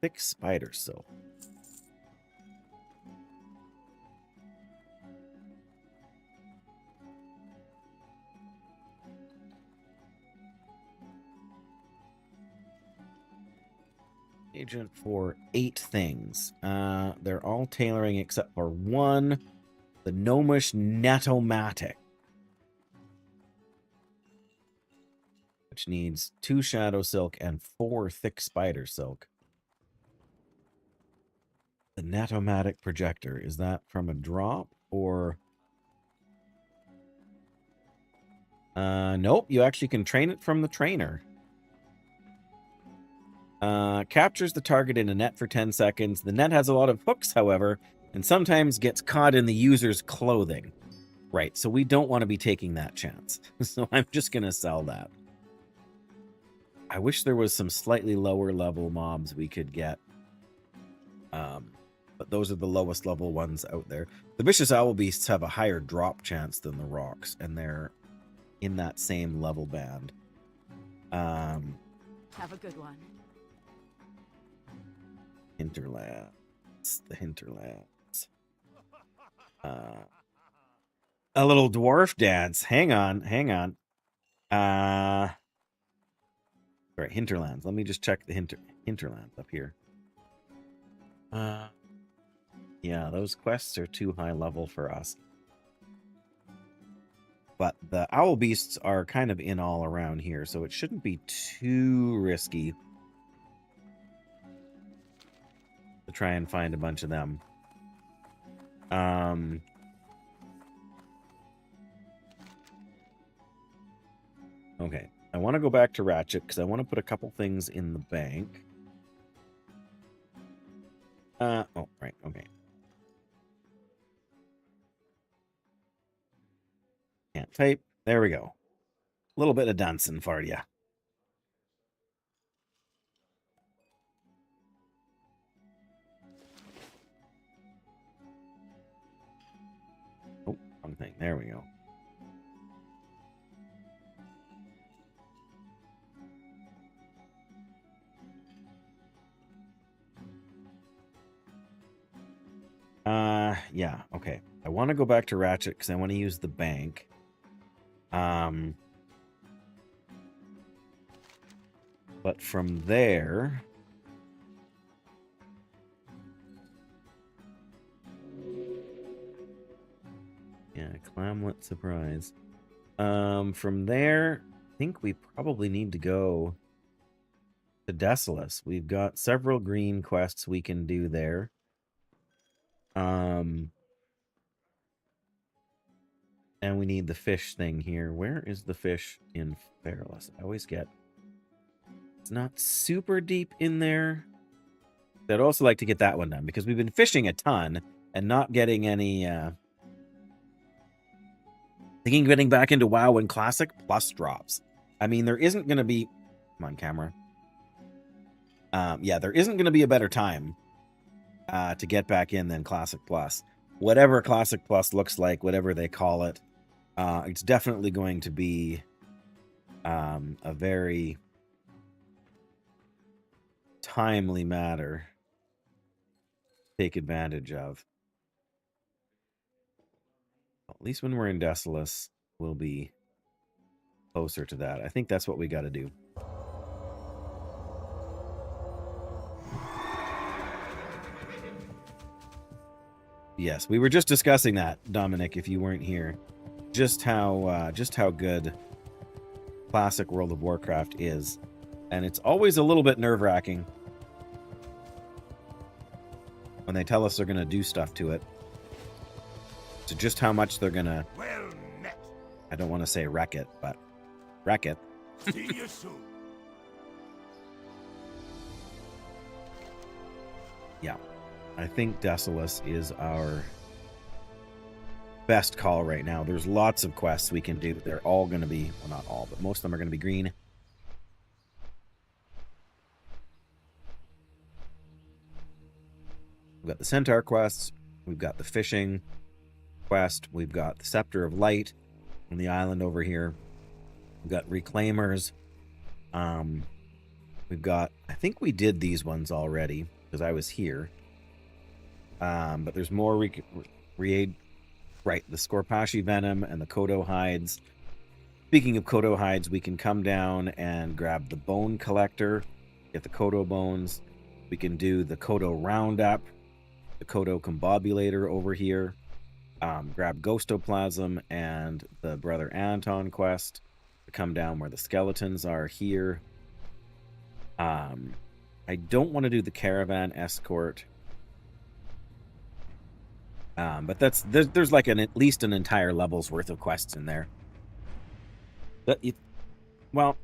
Thick spider silk. Agent for 8 things. They're all tailoring except for one. The Gnomish Netomatic. Which needs 2 shadow silk and 4 thick spider silk. The Netomatic projector. Is that from a drop or... nope, you actually can train it from the trainer. Captures the target in a net for 10 seconds. The net has a lot of hooks, however, and sometimes gets caught in the user's clothing. Right, so we don't want to be taking that chance. So I'm just going to sell that. I wish there was some slightly lower level mobs we could get. But those are the lowest level ones out there. The Vicious Owl Beasts have a higher drop chance than the rocks, and they're in that same level band. Have a good one. Hinterlands. The Hinterlands. A little dwarf dance. Hang on. All right, Hinterlands. Let me just check the Hinterlands up here. Yeah, those quests are too high level for us. But the owl beasts are kind of in all around here, so it shouldn't be too risky to try and find a bunch of them. Okay. I want to go back to Ratchet because I want to put a couple things in the bank. Oh, right. Okay. Can't type. There we go. A little bit of dancing for you. Oh, wrong thing. There we go. Yeah, okay. I want to go back to Ratchet because I want to use the bank. But from there... Yeah, clamlet surprise. From there, I think we probably need to go to Defenseless. We've got several green quests we can do there. And we need the fish thing here. Where is the fish in Feralus? I always get... It's not super deep in there. I'd also like to get that one done because we've been fishing a ton and not getting any... Thinking of getting back into WoW and Classic plus drops. I mean, there isn't going to be... Come on, camera. Yeah, there isn't going to be a better time to get back in than Classic Plus. Whatever Classic Plus looks like, whatever they call it, it's definitely going to be a very timely matter to take advantage of. At least when we're in Defenseless, we'll be closer to that. I think that's what we got to do. Yes, we were just discussing that, Dominic, if you weren't here. Just how good Classic World of Warcraft is. And it's always a little bit nerve-wracking when they tell us they're going to do stuff to it. To just how much they're going to... Well met. I don't want to say wreck it, but wreck it. See you soon. Yeah. I think Defenseless is our best call right now. There's lots of quests we can do. They're all going to be, well, not all, but most of them are going to be green. We've got the Centaur quests. We've got the fishing quest. We've got the Scepter of Light on the island over here. We've got Reclaimers. We've got, I think we did these ones already because I was here. But there's more right, the Scorpashi Venom and the Kodo Hides. Speaking of Kodo Hides, we can come down and grab the Bone Collector, get the Kodo Bones. We can do the Kodo Roundup, the Kodo Combobulator over here. Grab Ghostoplasm and the Brother Anton quest to come down where the skeletons are here. I don't want to do the Caravan Escort. But there's like at least an entire level's worth of quests in there. Well,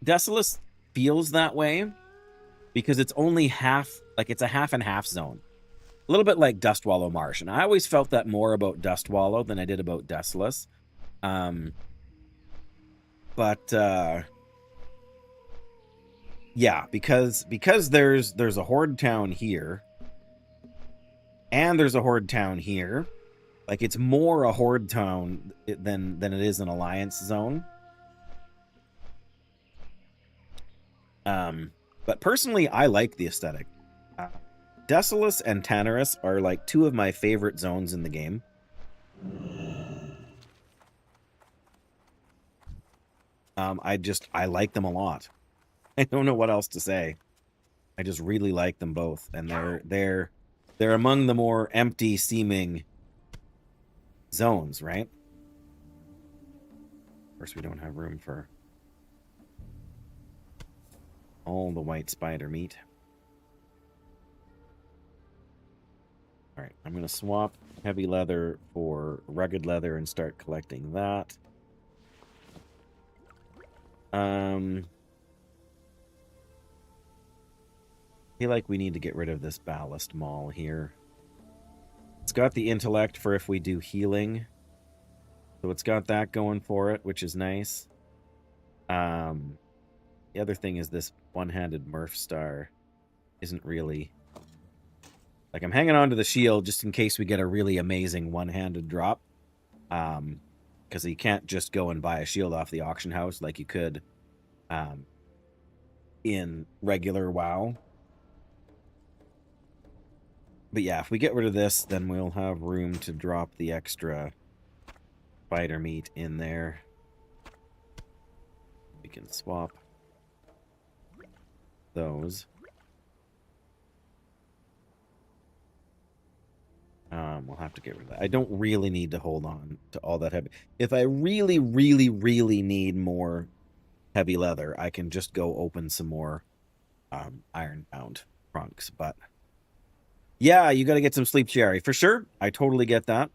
Defenseless feels that way because it's only half, like it's a half and half zone. A little bit like Dustwallow Marsh. And I always felt that more about Dustwallow than I did about Defenseless. Yeah, because there's a Horde town here. And there's a Horde town here. Like, it's more a Horde town than it is an Alliance zone. But personally, I like the aesthetic. Defenseless and Tanarus are like two of my favorite zones in the game. I like them a lot. I don't know what else to say. I just really like them both, and they're among the more empty seeming zones, right? Of course, we don't have room for all the white spider meat. All right, I'm going to swap heavy leather for rugged leather and start collecting that. I feel like we need to get rid of this ballast maul here. It's got the intellect for if we do healing. So it's got that going for it, which is nice. The other thing is this one-handed Murph star isn't really... Like, I'm hanging on to the shield just in case we get a really amazing one-handed drop. Because you can't just go and buy a shield off the auction house like you could in regular WoW. But yeah, if we get rid of this, then we'll have room to drop the extra spider meat in there. We can swap those. We'll have to get rid of that. I don't really need to hold on to all that heavy. If I really, really, really need more heavy leather, I can just go open some more iron-bound trunks. But yeah, you got to get some sleep, Jerry. For sure. I totally get that.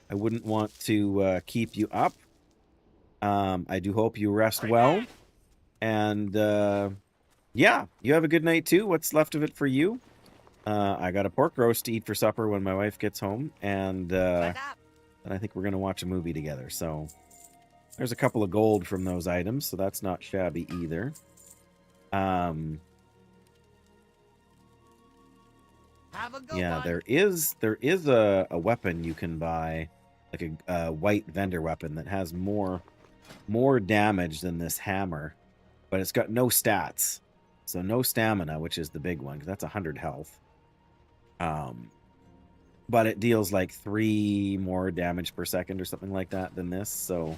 I wouldn't want to keep you up. I do hope you rest well. And yeah, you have a good night too. What's left of it for you? I got a pork roast to eat for supper when my wife gets home, and I think we're going to watch a movie together. So there's a couple of gold from those items, so that's not shabby either. Yeah, there is a weapon you can buy, like a white vendor weapon that has more damage than this hammer, but it's got no stats. So no stamina, which is the big one, because that's 100 health. But it deals like 3 more damage per second or something like that than this. So,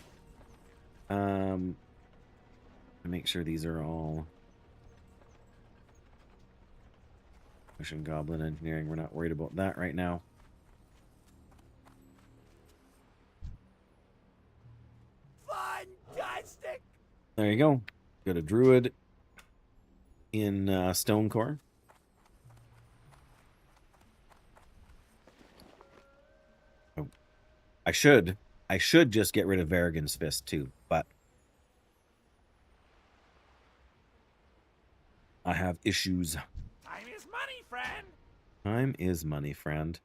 make sure these are all Ocean Goblin Engineering. We're not worried about that right now. Fantastic! There you go. Got a druid in STONECORE. Oh, I should just get rid of Varrigan's Fist too, but I have issues. Time is money, friend! Time is money, friend.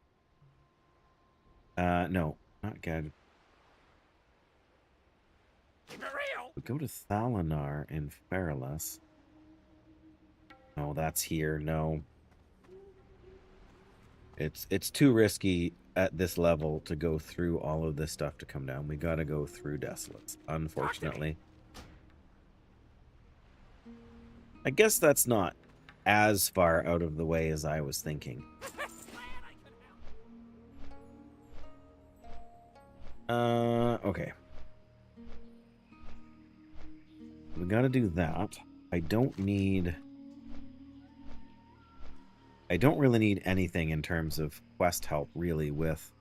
No, not good. Keep it real! We go to Thalinar in Fairless. Oh, that's here. No. It's too risky at this level to go through all of this stuff to come down. We gotta go through Desolates, unfortunately. I guess that's not as far out of the way as I was thinking. Okay. We gotta do that. I don't really need anything in terms of quest help, really, with...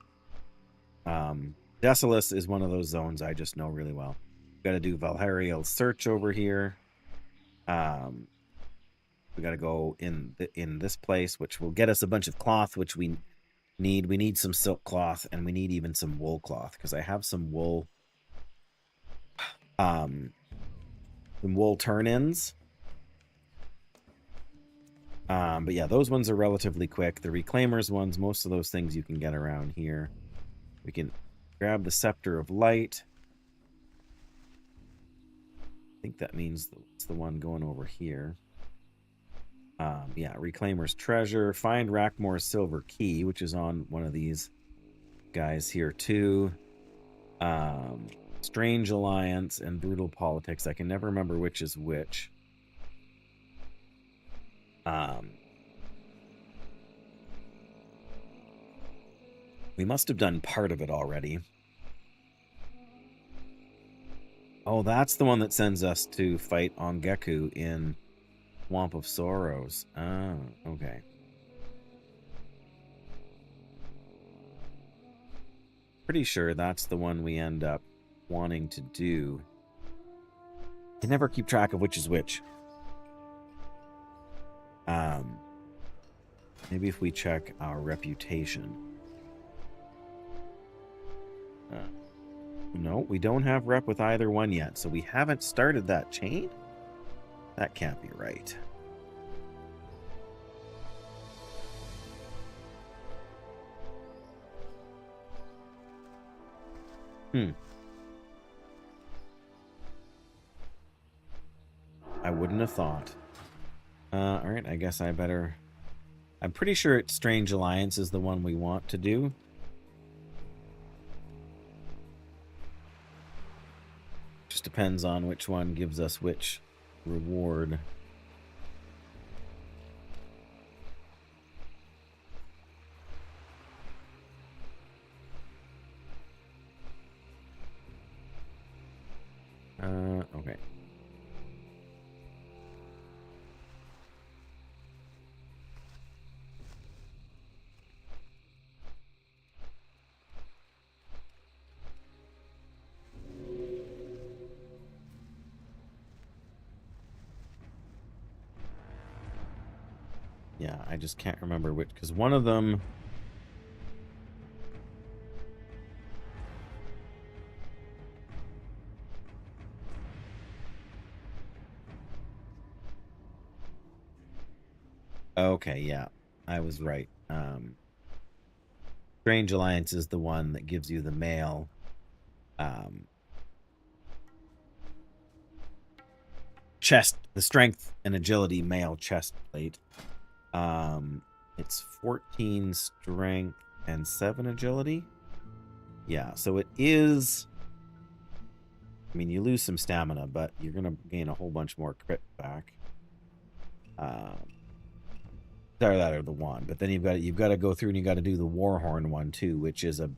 Desolace is one of those zones I just know really well. Gotta do Valhariel's Search over here. We gotta go in this place, which will get us a bunch of cloth, which we need. We need some silk cloth, and we need even some wool cloth, because I have some wool... some wool turn-ins. But yeah, those ones are relatively quick. The Reclaimers ones, most of those things you can get around here. We can grab the Scepter of Light. I think that means it's the one going over here. Yeah, Reclaimer's Treasure. Find Rackmore's Silver Key, which is on one of these guys here too. Strange Alliance and Brutal Politics. I can never remember which is which. We must have done part of it already. Oh, that's the one that sends us to fight Ongeku in Swamp of Sorrows. Oh, okay. Pretty sure that's the one we end up wanting to do. I never keep track of which is which. Maybe if we check our reputation. No, we don't have rep with either one yet, so we haven't started that chain. That can't be right. I wouldn't have thought. Alright, I guess I better... I'm pretty sure it's Strange Alliance is the one we want to do. Just depends on which one gives us which reward. Okay. Yeah, I just can't remember which, because one of them... Okay, yeah, I was right. Strange Alliance is the one that gives you the mail. Chest, the strength and agility mail chest plate. It's 14 strength and 7 agility. Yeah, so it is... I mean, you lose some stamina, but you're going to gain a whole bunch more crit back. Sorry, that or the one. But then you've got to go through and you got to do the Warhorn one too, which is a...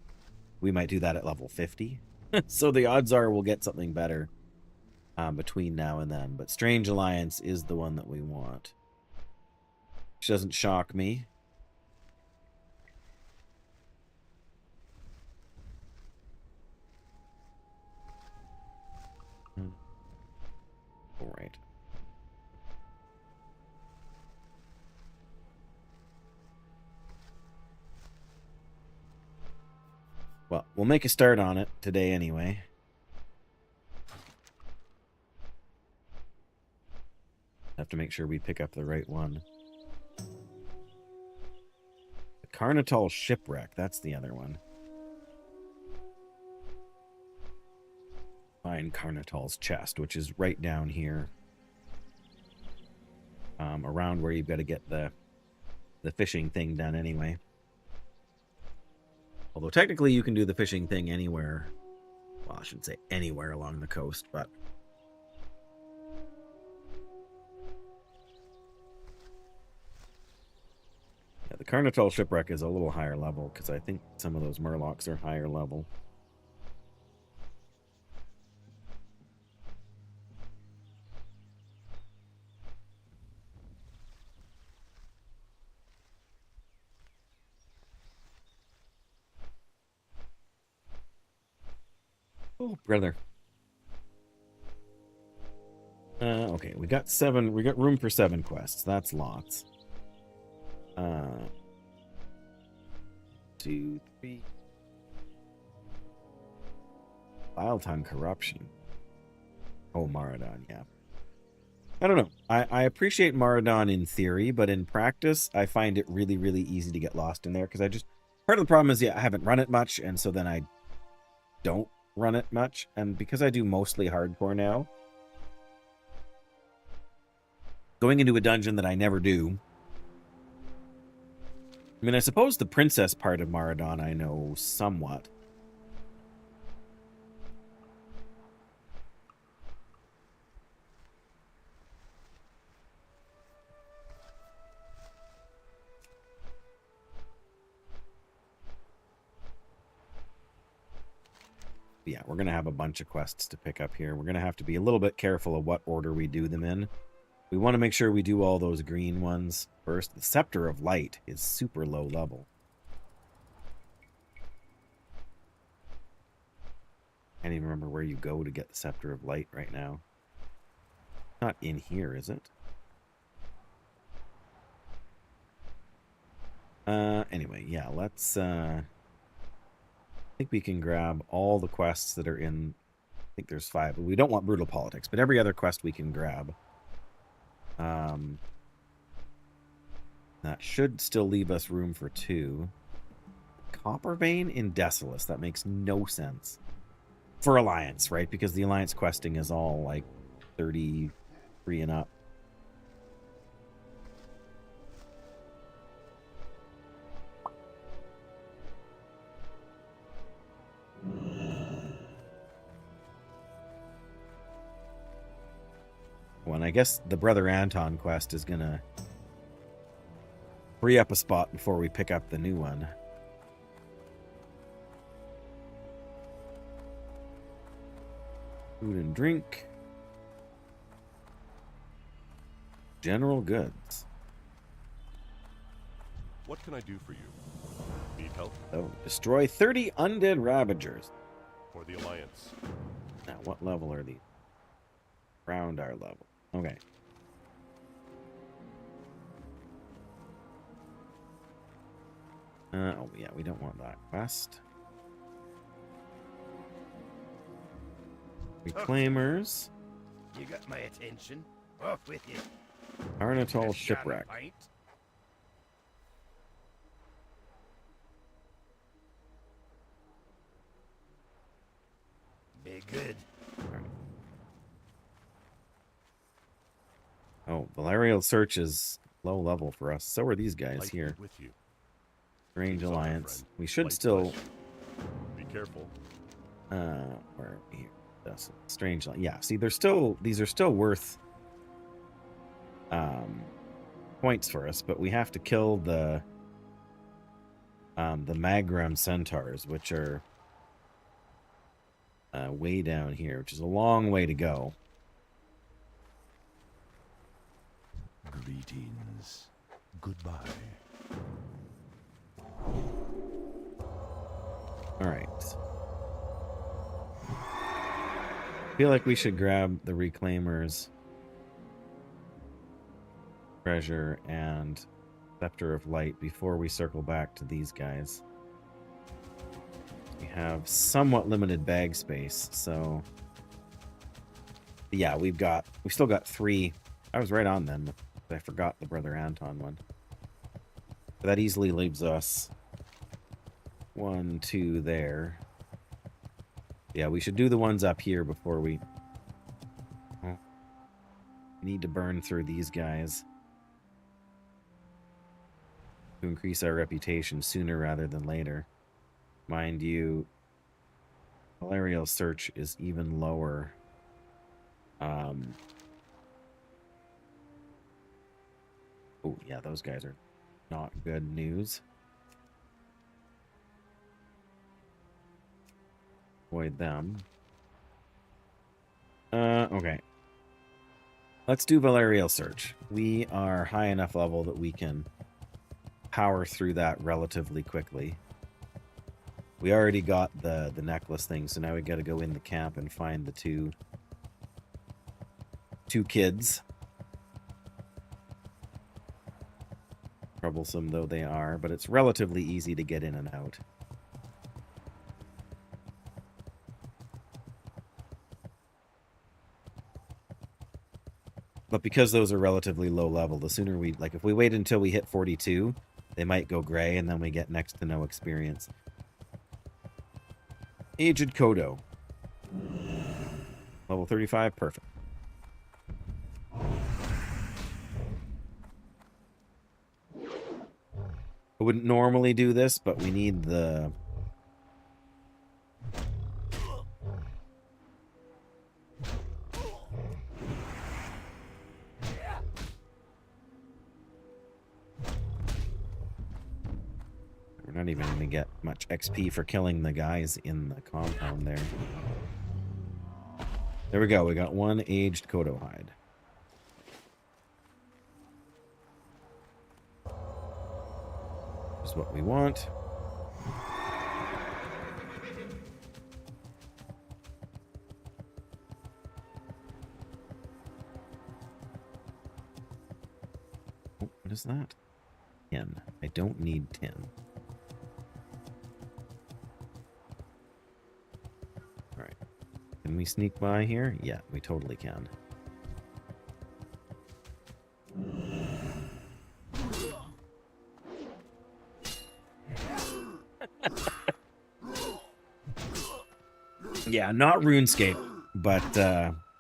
We might do that at level 50. So the odds are we'll get something better between now and then. But Strange Alliance is the one that we want. Which doesn't shock me. All right. Well, we'll make a start on it today anyway. Have to make sure we pick up the right one. The Carnital Shipwreck, that's the other one. Find Carnital's chest, which is right down here. Around where you've got to get the fishing thing done anyway. Although technically you can do the fishing thing anywhere. Well, I shouldn't say anywhere along the coast, but... Yeah, the Carnital Shipwreck is a little higher level, because I think some of those Murlocs are higher level. Oh, brother. Okay, we got room for 7 quests. That's lots. 2, 3. Vile Tongue Corruption. Oh, Maradon, yeah. I don't know. I appreciate Maradon in theory, but in practice, I find it really, really easy to get lost in there, because part of the problem is, yeah, I haven't run it much, and so then I don't run it much, and because I do mostly hardcore now, going into a dungeon that I never do... I mean, I suppose the princess part of Maradon I know somewhat. Yeah, we're going to have a bunch of quests to pick up here. We're going to have to be a little bit careful of what order we do them in. We want to make sure we do all those green ones first. The Scepter of Light is super low level. Can't even remember where you go to get the Scepter of Light right now. Not in here, is it? Anyway, yeah, let's... I think we can grab all the quests that are in... I think there's 5. We don't want Brutal Politics, but every other quest we can grab. That should still leave us room for 2. Copper vein in Desolace. That makes no sense. For Alliance, right? Because the Alliance questing is all like 33 and up. Well, and I guess the Brother Anton quest is gonna free up a spot before we pick up the new one. Food and drink. General goods. What can I do for you? Need help? Oh, destroy 30 undead Ravagers. For the Alliance. Now, what level are these? Around our level. Okay. Oh, yeah, we don't want that quest. Reclaimers. You got my attention. Off with you. Arnatol Just got a Shipwreck. pint. Be good. Oh, Valerial Search is low level for us. So are these guys Light here. be with you. Strange Keep something, Alliance. friend. We should Light still... bless you. Be careful. Where are we here? That's Strange. Yeah, see, they're still... These are still worth... points for us, but we have to kill the Magrum Centaurs, which are way down here, which is a long way to go. Greetings. Goodbye. All right. Feel like we should grab the Reclaimers treasure and Scepter of Light before we circle back to these guys. We have somewhat limited bag space, so yeah, we still got 3. I was right on them. I forgot the Brother Anton one. But that easily leaves us 1, 2 there. Yeah, we should do the ones up here before we need to burn through these guys to increase our reputation sooner rather than later. Mind you, Valerial Search is even lower. Oh, yeah, those guys are not good news. Avoid them. Okay. Let's do Valerial Search. We are high enough level that we can power through that relatively quickly. We already got the necklace thing, so now we got to go in the camp and find the two kids. Troublesome though they are, but it's relatively easy to get in and out. But because those are relatively low level, the sooner we, like if we wait until we hit 42, they might go gray and then we get next to no experience. Aged Kodo. Level 35, perfect. I wouldn't normally do this, but we need the... We're not even going to get much XP for killing the guys in the compound there. There we go, we got 1 aged Kodo hide. Is what we want. Oh, what is that? 10. I don't need 10. Alright. Can we sneak by here? Yeah, we totally can. Yeah, not RuneScape, but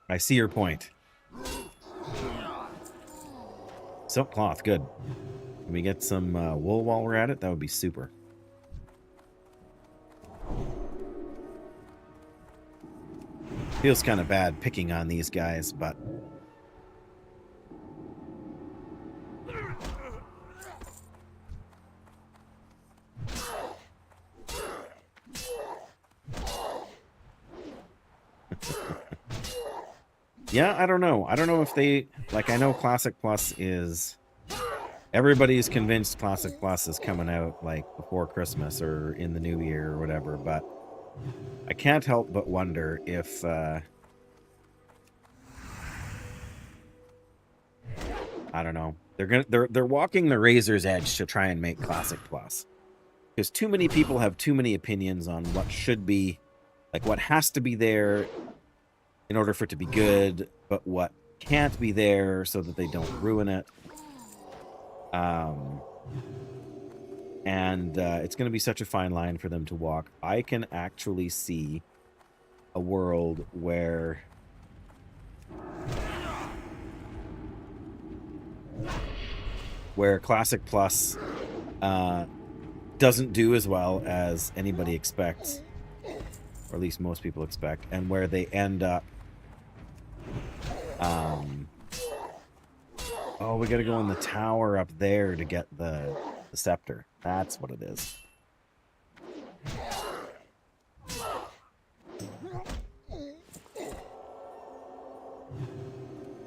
I see your point. Silk cloth, good. Can we get some wool while we're at it? That would be super. Feels kind of bad picking on these guys, but... yeah, I don't know. I don't know if they... Like, I know Classic Plus is... Everybody's convinced Classic Plus is coming out, like, before Christmas or in the new year or whatever, but... I can't help but wonder if... I don't know. They're walking the razor's edge to try and make Classic Plus. Because too many people have too many opinions on what should be... Like, what has to be there in order for it to be good, but what can't be there so that they don't ruin it. It's going to be such a fine line for them to walk. I can actually see a world where Classic Plus doesn't do as well as anybody expects, or at least most people expect, and where they end up oh, we gotta go in the tower up there to get the scepter. That's what it is.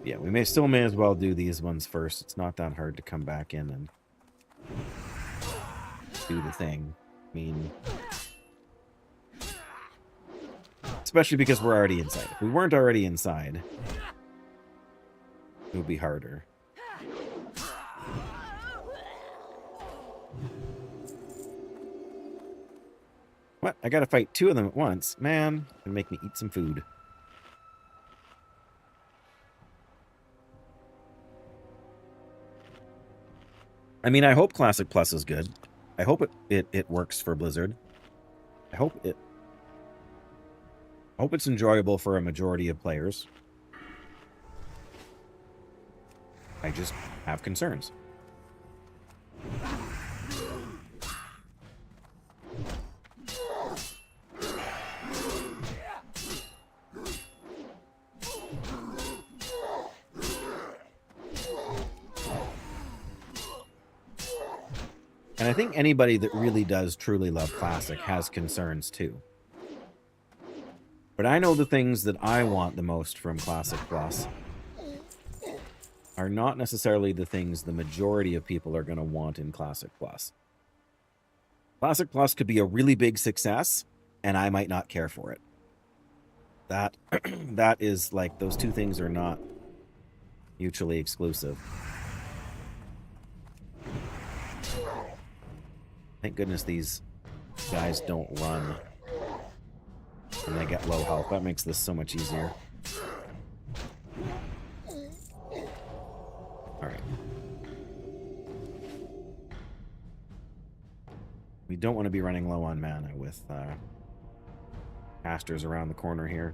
Yeah, we may as well do these ones first. It's not that hard to come back in and do the thing. I mean, especially because we're already inside. If we weren't already inside, it would be harder. What? I gotta fight two of them at once? Man, it'll make me eat some food. I mean, I hope Classic Plus is good. I hope it works for Blizzard. I hope it's enjoyable for a majority of players. I just have concerns. And I think anybody that really does truly love Classic has concerns too. But I know the things that I want the most from Classic Plus are not necessarily the things the majority of people are going to want in Classic Plus. Classic Plus could be a really big success, and I might not care for it. That is like, those two things are not mutually exclusive. Thank goodness these guys don't run when they get low health. That makes this so much easier. Alright. We don't want to be running low on mana with casters around the corner here.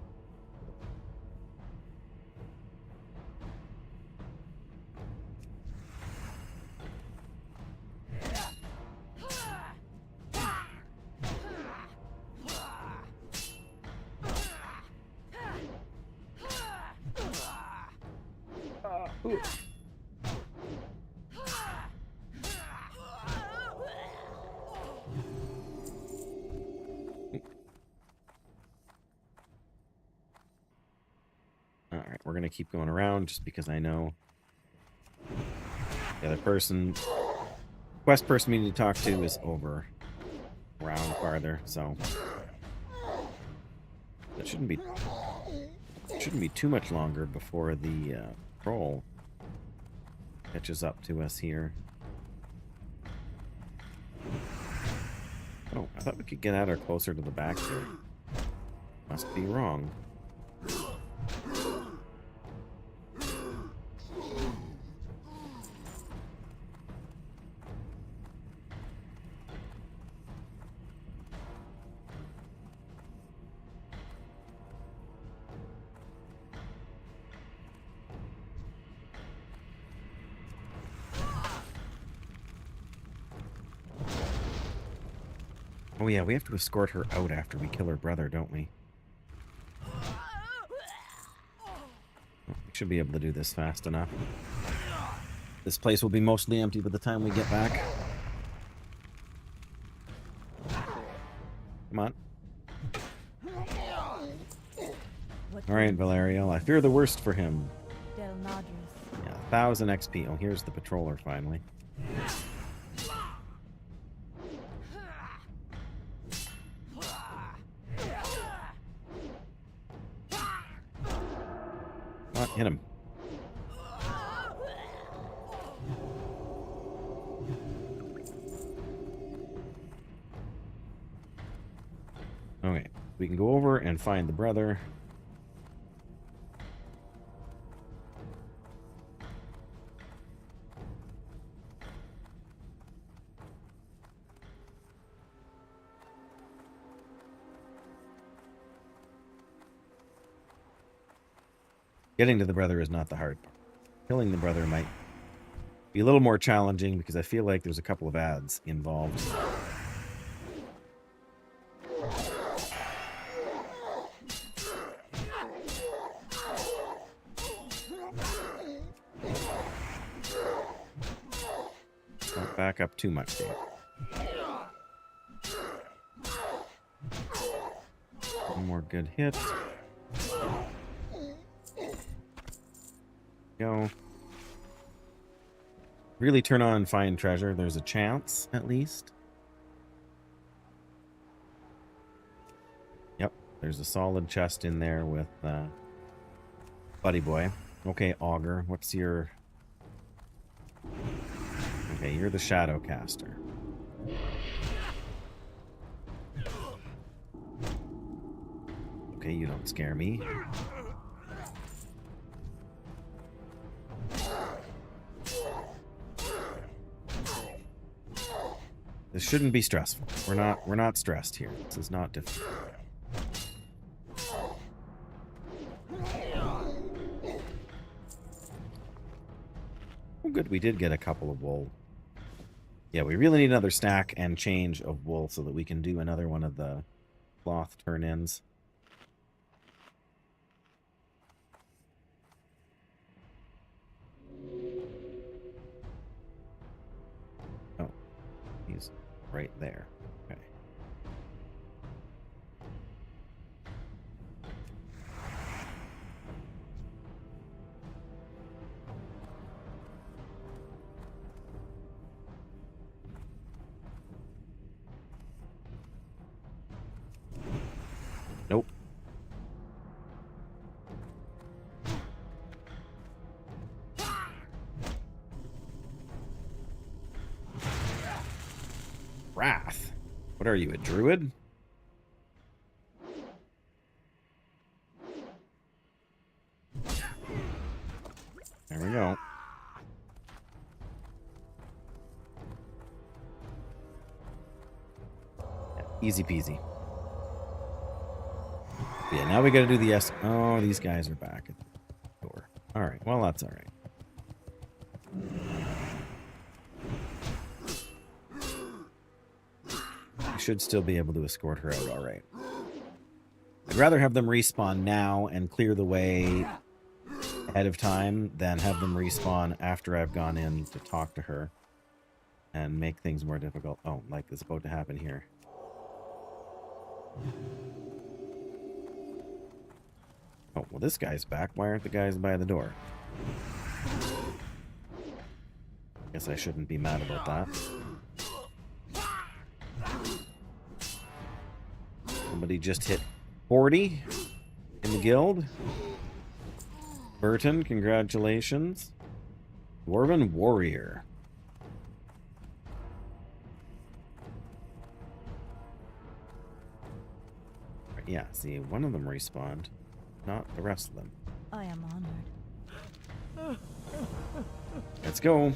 Alright, we're going to keep going around just because I know the other person, quest person we need to talk to is over around farther, so that shouldn't be too much longer before the troll catches up to us here. Oh, I thought we could get at her closer to the back here. Must be wrong. Oh yeah, we have to escort her out after we kill her brother, don't we? We should be able to do this fast enough. This place will be mostly empty by the time we get back. Come on. Alright, Valerial. I fear the worst for him. Yeah, 1,000 XP. Oh, here's the patroller finally. Come on, hit him. Okay, we can go over and find the brother. Getting to the brother is not the hard part. Killing the brother might be a little more challenging because I feel like there's a couple of ads involved. Don't back up too much, Dave. One more good hit. Go. Really turn on find treasure. There's a chance, at least. Yep, there's a solid chest in there with Buddy Boy. Okay, Augur, what's your... Okay, you're the Shadow Caster. Okay, you don't scare me. This shouldn't be stressful. We're not stressed here. This is not difficult. Oh, good. We did get a couple of wool. Yeah, we really need another stack and change of wool so that we can do another one of the cloth turn-ins. Oh, he's right there. Okay. Nope. Wrath. What are you, a druid? There we go. Yeah, easy peasy. Yeah, now we gotta do the S. Oh, these guys are back at the door. Alright, well, that's alright. We should still be able to escort her out alright. I'd rather have them respawn now and clear the way ahead of time than have them respawn after I've gone in to talk to her and make things more difficult. Oh, like it's about to happen here. Oh, well, this guy's back. Why aren't the guys by the door? Guess I shouldn't be mad about that. Somebody just hit 40 in the guild. Burton, congratulations. Dwarven Warrior. Yeah, see, one of them respawned. Not the rest of them. I am honored. Let's go.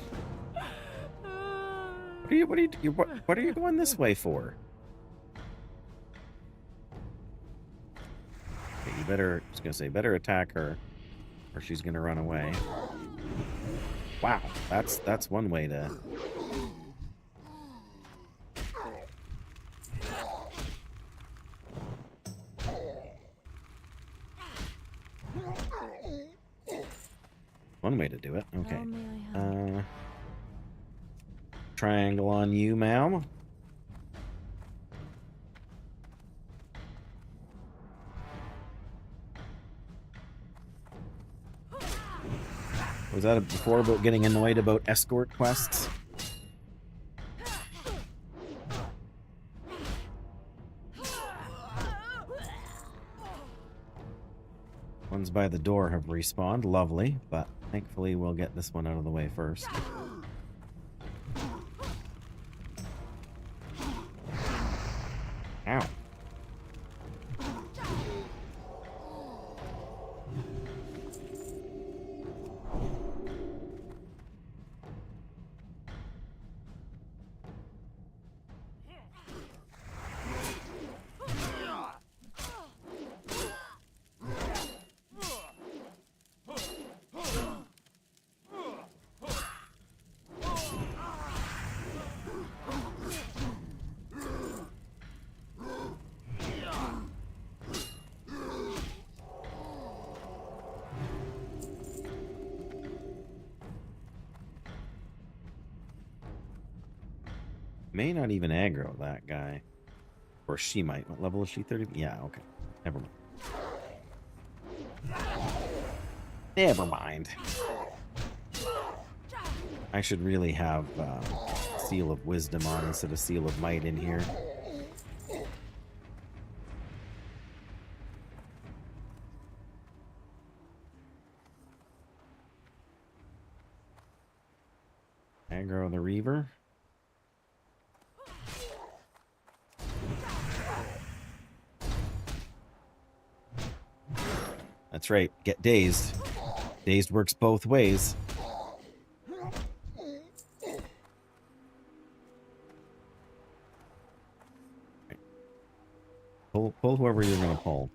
What are you going this way for? Okay, you better, I was gonna say, better attack her, or she's gonna run away. Wow, that's one way to. one way to do it. Okay. How may I help? Triangle on you, ma'am. Was that before about getting annoyed about escort quests? Ones by the door have respawned. Lovely, but thankfully we'll get this one out of the way first. Ow. May not even aggro that guy. Or she might. What level is she? 30? Yeah, okay. Never mind. Never mind. I should really have Seal of Wisdom on instead of Seal of Might in here. Aggro the Reaver. That's right. Get dazed. Dazed works both ways. Right. Pull whoever you're gonna pull.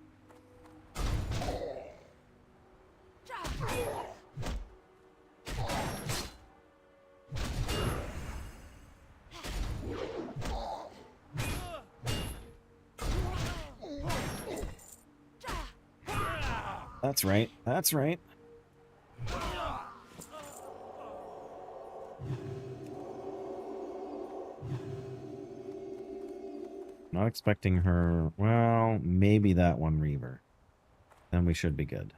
That's right. That's right. Not expecting her. Well, maybe that one Reaver. Then we should be good.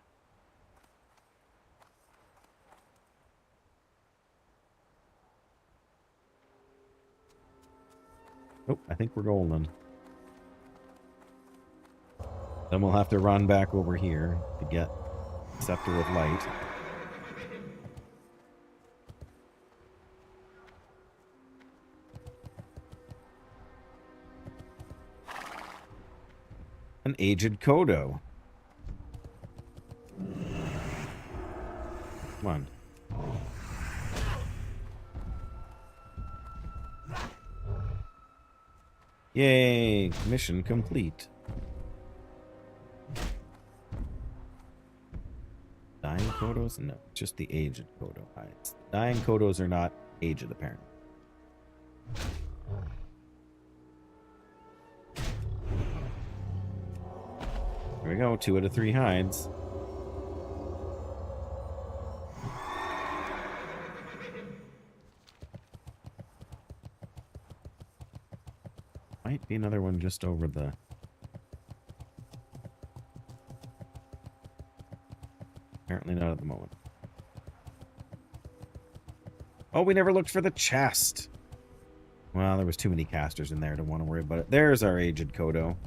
Oh, I think we're golden. Then we'll have to run back over here to get Scepter of Light. An aged Kodo. Come on. Yay! Mission complete. Dying Kodos? No, just the aged Kodo hides. Dying Kodos are not aged, apparently. There we go, 2 out of 3 hides. Might be another one just over the... Apparently not at the moment. Oh, we never looked for the chest. Well, there was too many casters in there to want to worry about it. There's our aged Kodo.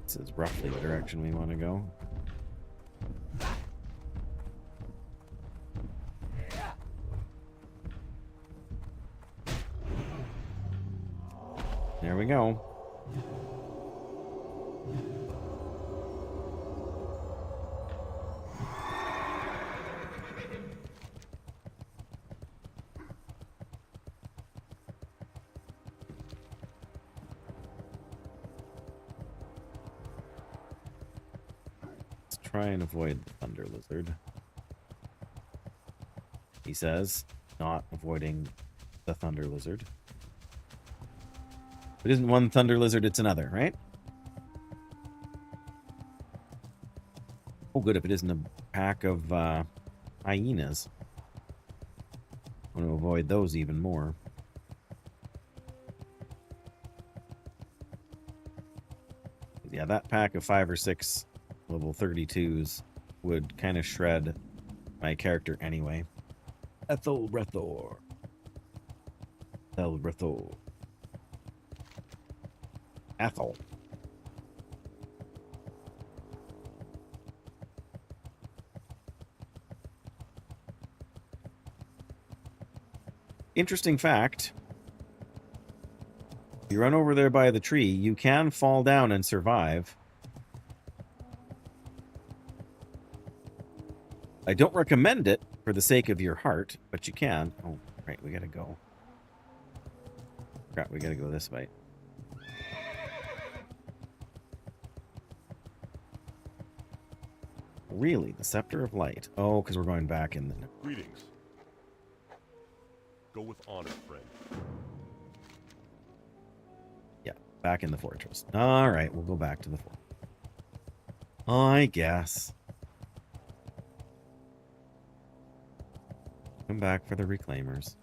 This is roughly the direction we want to go. There we go. try and avoid the Thunder Lizard. He says, not avoiding the Thunder Lizard. If it isn't one Thunder Lizard, it's another, right? Oh, good, if it isn't a pack of hyenas. I want to avoid those even more. Yeah, that pack of 5 or 6 level 32s would kind of shred my character anyway. Ethel Rethor. Ethel. Interesting fact. If you run over there by the tree, you can fall down and survive. I don't recommend it for the sake of your heart, but you can. Oh, right, we gotta go. Crap, we gotta go this way. Really? The Scepter of Light. Oh, because we're going back in the... Greetings. Go with honor, friend. Yeah, back in the fortress. All right, we'll go back to the fort. I guess. Come back for the reclaimers.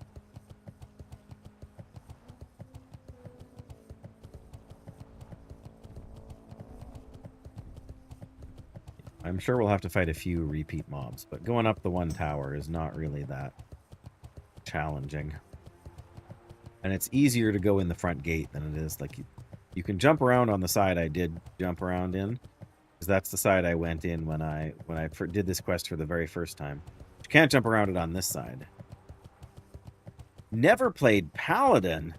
I'm sure we'll have to fight a few repeat mobs, but going up the one tower is not really that challenging. And it's easier to go in the front gate than it is. Like, you can jump around on the side I did jump around in, because that's the side I went in when I did this quest for the very first time. You can't jump around it on this side. Never played Paladin.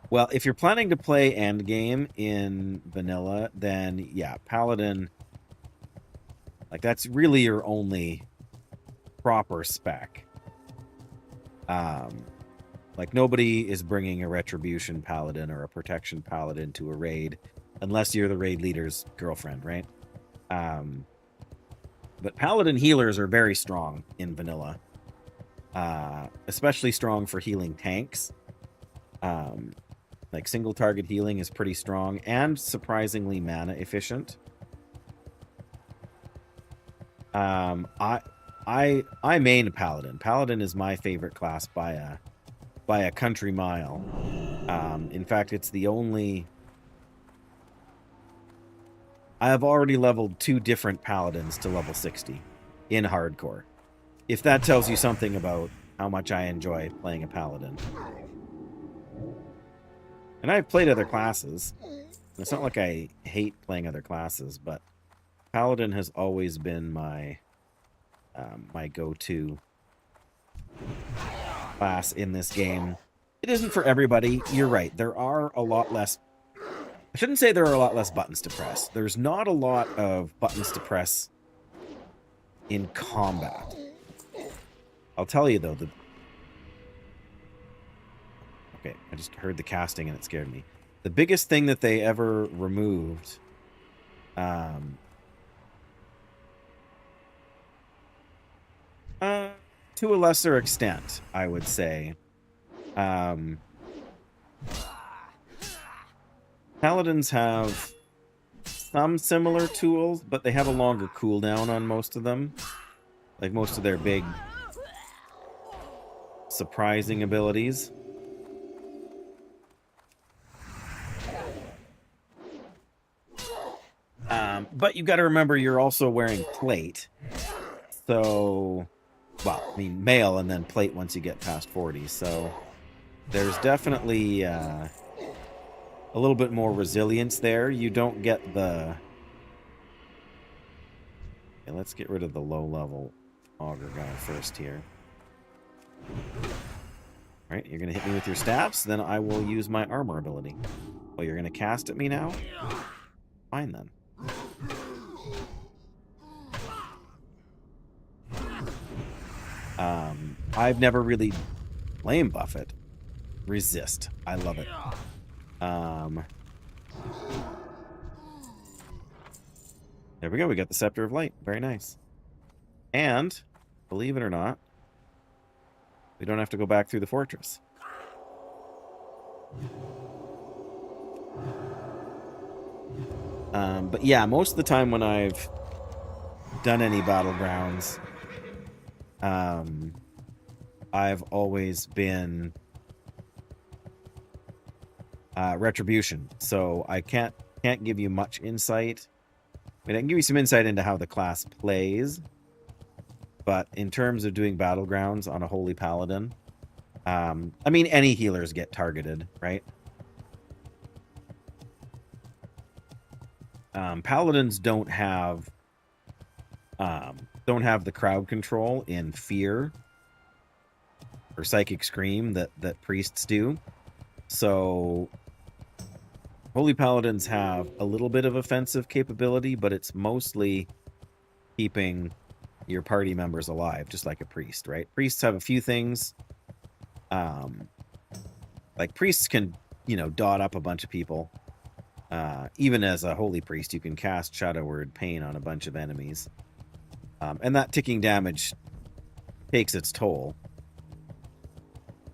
Well, if you're planning to play endgame in vanilla, then yeah, Paladin, like, that's really your only proper spec. Like, nobody is bringing a Retribution Paladin or a Protection Paladin to a raid unless you're the raid leader's girlfriend, right? But Paladin healers are very strong in vanilla. Especially strong for healing tanks. Like, single target healing is pretty strong and surprisingly mana efficient. I main Paladin. Paladin is my favorite class by a country mile. In fact, it's the only... I have already leveled 2 different Paladins to level 60 in hardcore. If that tells you something about how much I enjoy playing a Paladin. And I've played other classes. It's not like I hate playing other classes, but Paladin has always been my my go-to class in this game. It isn't for everybody. You're right. There are a lot less... I shouldn't say there are a lot less buttons to press. There's not a lot of buttons to press in combat. I'll tell you, though, okay, I just heard the casting and it scared me. The biggest thing that they ever removed... to a lesser extent, I would say. Paladins have some similar tools, but they have a longer cooldown on most of them. Like, most of their big surprising abilities. But you got to remember, you're also wearing plate. So, well, I mean, mail and then plate once you get past 40. So there's definitely a little bit more resilience there. You don't get the... Okay, let's get rid of the low-level auger guy first here. All right, you're going to hit me with your staffs, then I will use my armor ability. Oh, you're going to cast at me now? Fine, then. I've never really flame buff it. Resist. I love it. There we go. We got the Scepter of Light. Very nice. And, believe it or not, we don't have to go back through the fortress. But yeah, most of the time when I've done any battlegrounds, I've always been Retribution. So I can't give you much insight. I mean, I can give you some insight into how the class plays, but in terms of doing battlegrounds on a Holy Paladin, I mean, any healers get targeted, right? Paladins don't have the crowd control in Fear or Psychic Scream that priests do. So Holy Paladins have a little bit of offensive capability, but it's mostly keeping your party members alive, just like a priest, right? Priests have a few things. Like priests can, dot up a bunch of people. Even as a holy priest, you can cast Shadow Word Pain on a bunch of enemies. And that ticking damage takes its toll.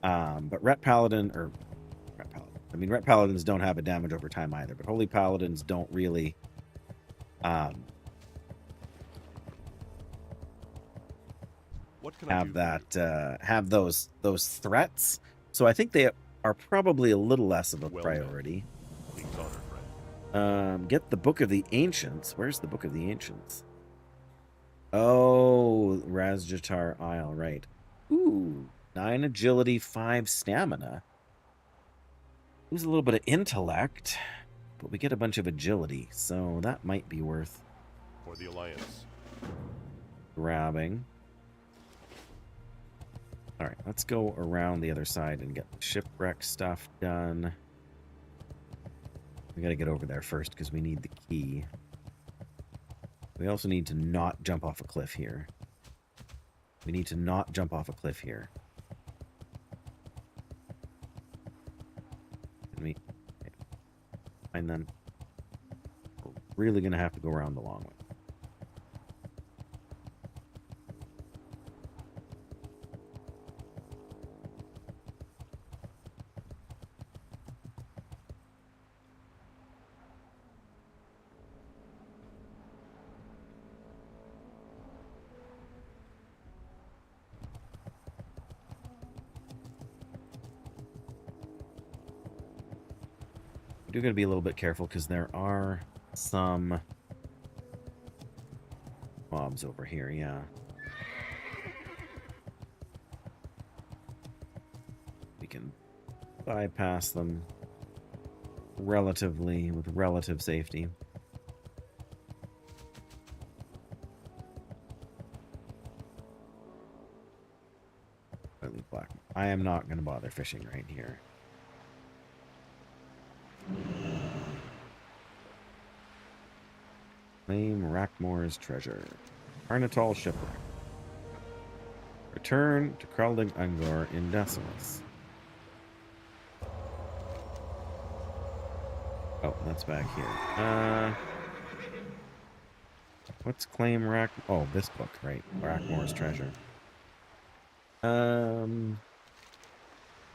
But Ret Paladins don't have a damage over time either, but Holy Paladins don't really What can I have do that have those threats. So I think they are probably a little less of a Well priority. King's honor, friend. Get the Book of the Ancients. Where's the Book of the Ancients? Oh, Razjatar Isle, right. Ooh, 9 agility, 5 stamina. Lose a little bit of intellect, but we get a bunch of agility, so that might be worth For the Alliance. grabbing. All right, let's go around the other side and get the shipwreck stuff done. We got to get over there first because we need the key. We also need to not jump off a cliff here. We need to not jump off a cliff here. Can we find them? We're really going to have to go around the long way. We're going to be a little bit careful because there are some mobs over here, yeah. We can bypass them with relative safety. Black. I am not going to bother fishing right here. Claim Rackmore's treasure. Carnatal shipwreck. Return to Kralding Ungor in Decimus. Oh, that's back here. What's claim Rack? Oh, this book, right? Rackmore's treasure.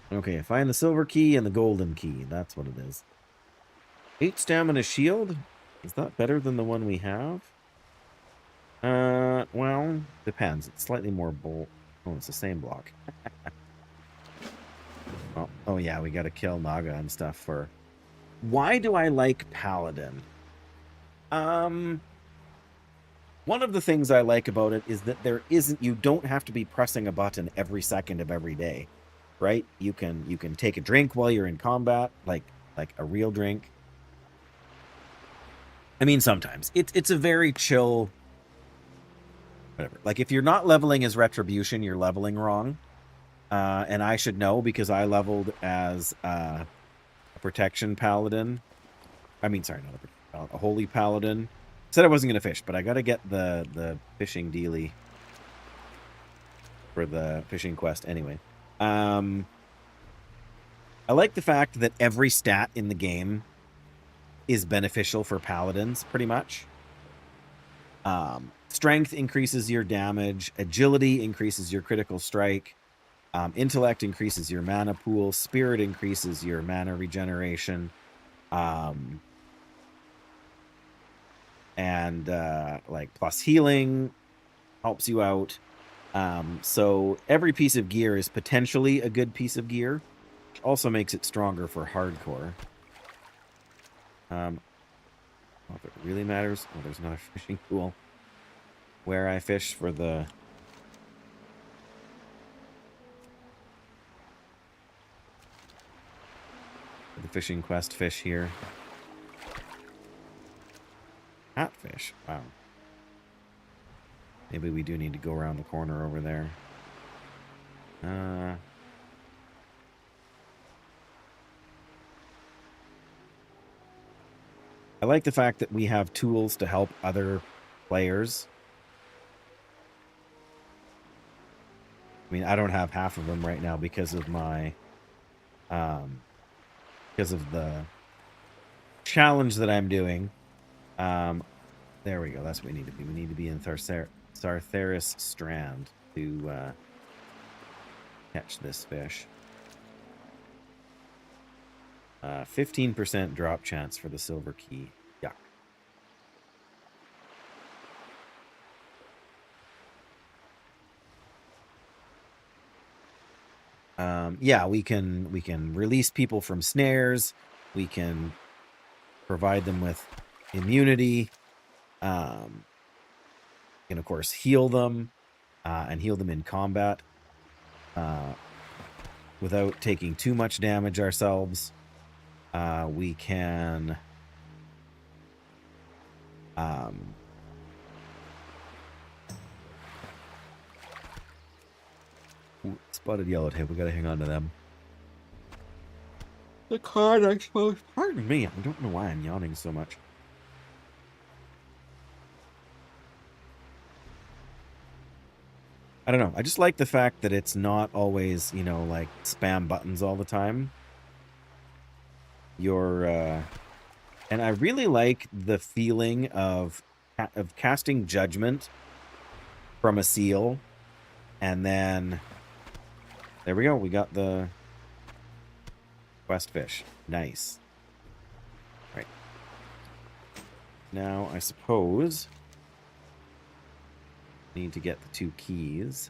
Okay, find the silver key and the golden key. That's what it is. 8 stamina shield. Is that better than the one we have? Well, depends. It's slightly more bold. Oh, it's the same block. oh yeah, we gotta kill Naga and stuff for... Why do I like Paladin? One of the things I like about it is that you don't have to be pressing a button every second of every day, right? You can take a drink while you're in combat, like a real drink. I mean, sometimes it's a very chill, whatever. Like if you're not leveling as Retribution, you're leveling wrong. And I should know because I leveled as a Protection Paladin. I mean, sorry, not a Holy Paladin. Said I wasn't going to fish, but I got to get the fishing dealie for the fishing quest anyway. I like the fact that every stat in the game is beneficial for paladins, pretty much. Strength increases your damage. Agility increases your critical strike. Intellect increases your mana pool. Spirit increases your mana regeneration. And like plus healing helps you out. So every piece of gear is potentially a good piece of gear, which also makes it stronger for hardcore. Well, if it really matters, well, there's another fishing pool where I fish for the fishing quest fish here. Catfish, wow. Maybe we do need to go around the corner over there. I like the fact that we have tools to help other players. I mean, I don't have half of them right now because of my, because of the challenge that I'm doing. There we go. That's what we need to be. We need to be in Sartheris Strand to catch this fish. 15% drop chance for the silver key. Yuck. Yeah, we can release people from snares. We can provide them with immunity. We can, of course, heal them and heal them in combat without taking too much damage ourselves. We can spotted yellowtail. We gotta hang on to them. The card, I suppose. Pardon me. I don't know why I'm yawning so much. I don't know. I just like the fact that it's not always, you know, like spam buttons all the time. And I really like the feeling of casting judgment from a seal, and then there we go. We got the quest fish. Nice. Right. Now I suppose need to get the 2 keys.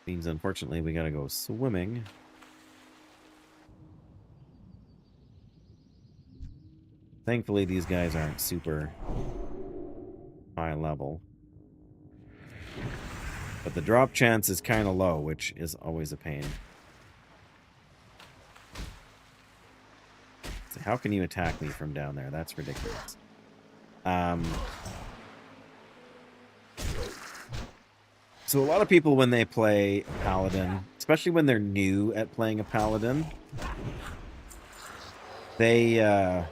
Means unfortunately we gotta go swimming. Thankfully these guys aren't super high level. But the drop chance is kind of low, which is always a pain. So how can you attack me from down there? That's ridiculous. So a lot of people, when they play Paladin, especially when they're new at playing a Paladin, they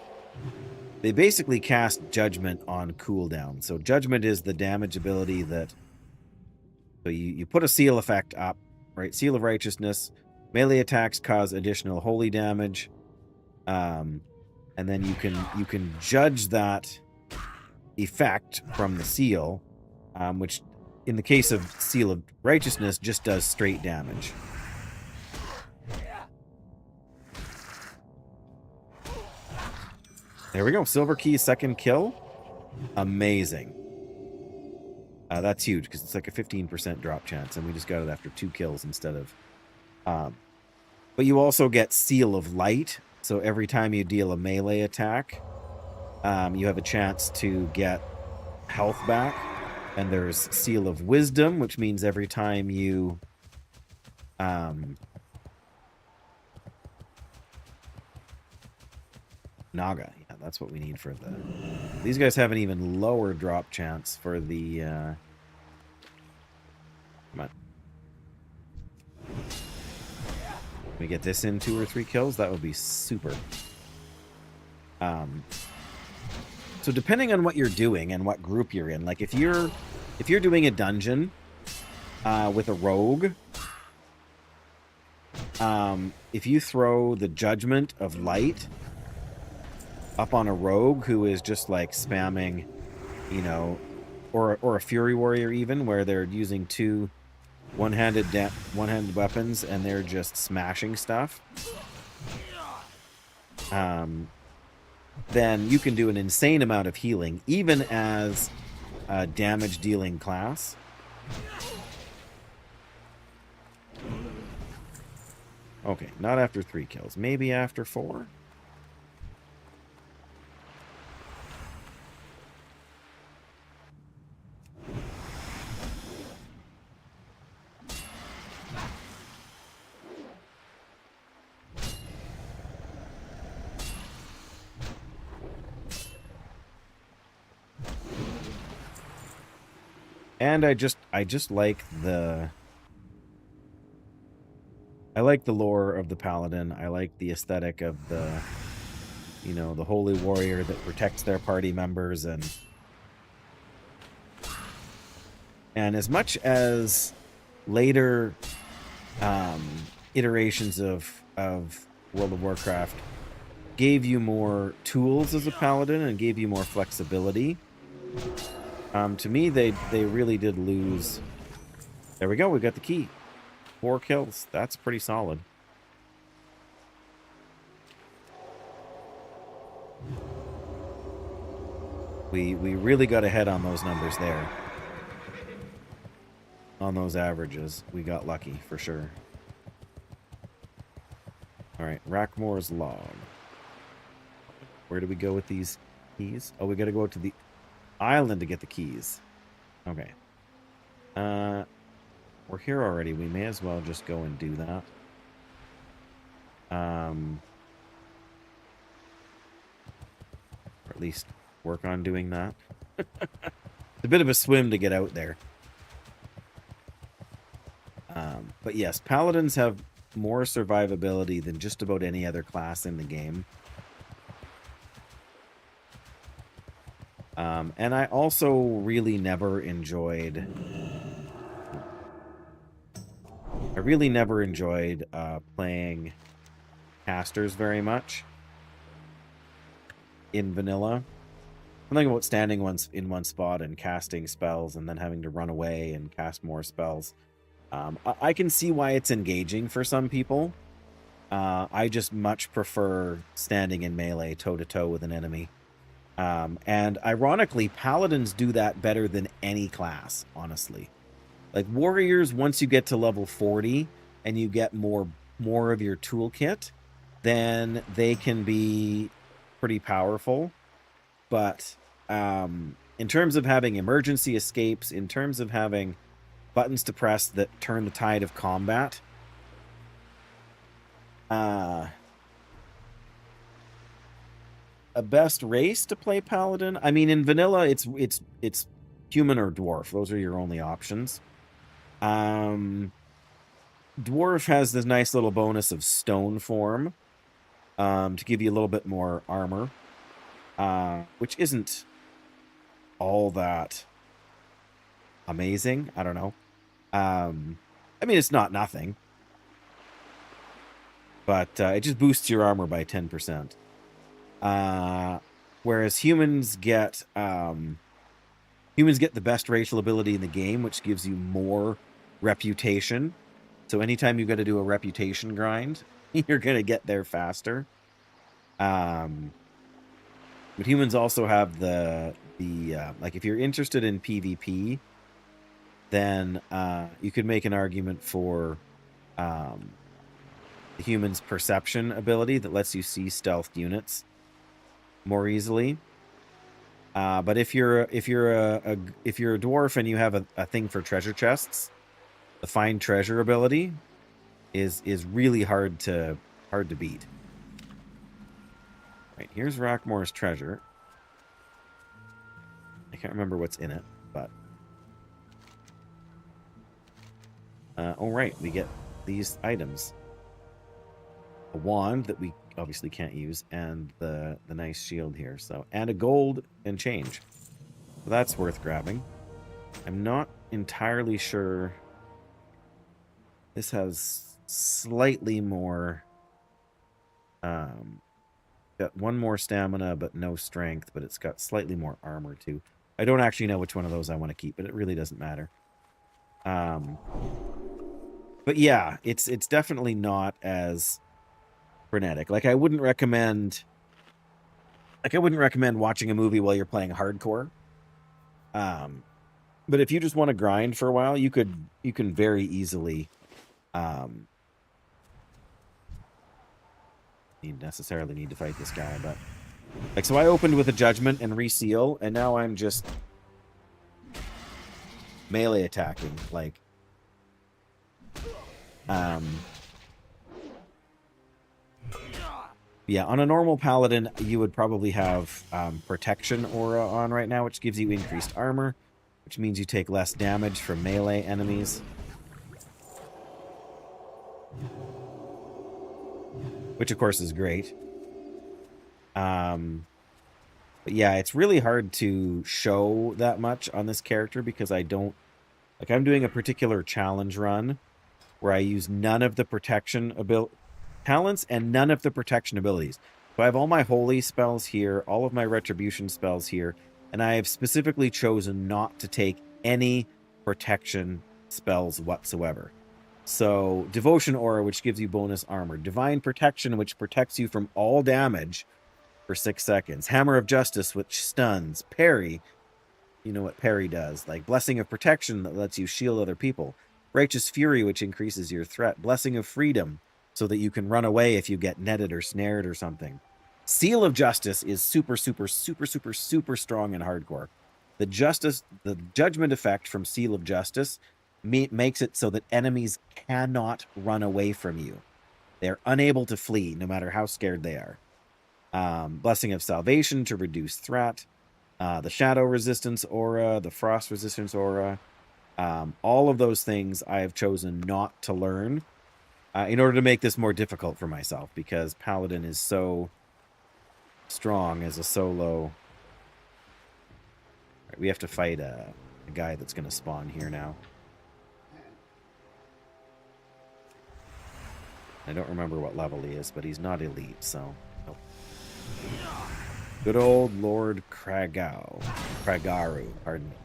basically cast Judgment on cooldown. So Judgment is the damage ability that... So you put a seal effect up, right? Seal of Righteousness. Melee attacks cause additional holy damage. And then you can judge that effect from the seal, which... in the case of Seal of Righteousness, just does straight damage. There we go. Silver Key, second kill. Amazing. That's huge, because it's like a 15% drop chance, and we just got it after 2 kills instead of... but you also get Seal of Light, so every time you deal a melee attack, you have a chance to get health back. And there's Seal of Wisdom, which means every time you Naga. Yeah, that's what we need for the... These guys have an even lower drop chance for the... Come on. Can we get this in 2 or 3 kills? That would be super. So depending on what you're doing and what group you're in, like if you're doing a dungeon with a rogue, if you throw the Judgment of Light up on a rogue who is just like spamming, you know, or a Fury Warrior even, where they're using two one-handed weapons and they're just smashing stuff, then you can do an insane amount of healing, even as a damage-dealing class. Okay, not after 3 kills. Maybe after 4? And I just like the... I like the lore of the Paladin. I like the aesthetic of the, you know, the holy warrior that protects their party members. And as much as later iterations of World of Warcraft gave you more tools as a Paladin and gave you more flexibility, to me, they really did lose. There we go. We got the key. 4 kills. That's pretty solid. We really got ahead on those numbers there. On those averages. We got lucky, for sure. Alright, Rackmore's log. Where do we go with these keys? Oh, we gotta go to the island to get the keys. Okay. We're here already. We may as well just go and do that. Or at least work on doing that. It's a bit of a swim to get out there. But yes, Paladins have more survivability than just about any other class in the game. And I also really never enjoyed... playing casters very much in vanilla. Something about standing in one spot and casting spells and then having to run away and cast more spells. I can see why it's engaging for some people. I just much prefer standing in melee toe-to-toe with an enemy. And ironically, Paladins do that better than any class, honestly. Like warriors, once you get to level 40 and you get more of your toolkit, then they can be pretty powerful. But in terms of having emergency escapes, in terms of having buttons to press that turn the tide of combat, a best race to play Paladin. I mean, in vanilla, it's human or dwarf. Those are your only options. Dwarf has this nice little bonus of stone form to give you a little bit more armor, which isn't all that amazing. I don't know. I mean, it's not nothing, but it just boosts your armor by 10%. Whereas humans get the best racial ability in the game, which gives you more reputation. So anytime you got to do a reputation grind, you're gonna get there faster. But humans also have the like, if you're interested in PvP, then you could make an argument for the human's perception ability that lets you see stealthed units more easily. But if you're a dwarf and you have a thing for treasure chests, the find treasure ability is really hard to beat. Right, here's Rockmore's treasure. I can't remember what's in it, but all right, we get these items: a wand that we obviously can't use, and the nice shield here. So, and a gold and change. So that's worth grabbing. I'm not entirely sure This has slightly more. Got one more stamina, but no strength. But it's got slightly more armor too. I don't actually know which one of those I want to keep, but it really doesn't matter. But yeah, it's definitely not as frenetic. Like I wouldn't recommend watching a movie while you're playing hardcore. But if you just want to grind for a while, you can very easily you necessarily need to fight this guy, but like so I opened with a judgment and reseal, and now I'm just melee attacking. Like yeah, on a normal paladin, you would probably have protection aura on right now, which gives you increased armor, which means you take less damage from melee enemies. Which, of course, is great. But yeah, it's really hard to show that much on this character because I don't... Like, I'm doing a particular challenge run where I use none of the protection talents and none of the protection abilities. So I have all my holy spells here, all of my retribution spells here, and I have specifically chosen not to take any protection spells whatsoever. So, Devotion Aura, which gives you bonus armor. Divine Protection, which protects you from all damage for 6 seconds. Hammer of Justice, which stuns. Parry, you know what parry does. Like Blessing of Protection, that lets you shield other people. Righteous Fury, which increases your threat. Blessing of Freedom, so that you can run away if you get netted or snared or something. Seal of Justice is super, super, super, super, super strong in hardcore. The judgment effect from Seal of Justice makes it so that enemies cannot run away from you. They're unable to flee, no matter how scared they are. Blessing of Salvation to reduce threat. The Shadow Resistance Aura, the Frost Resistance Aura. All of those things I have chosen not to learn in order to make this more difficult for myself, because Paladin is so strong as a solo. Right, we have to fight a guy that's going to spawn here now. I don't remember what level he is, but he's not elite, so... Nope. Good old Lord Kragaru, pardon me.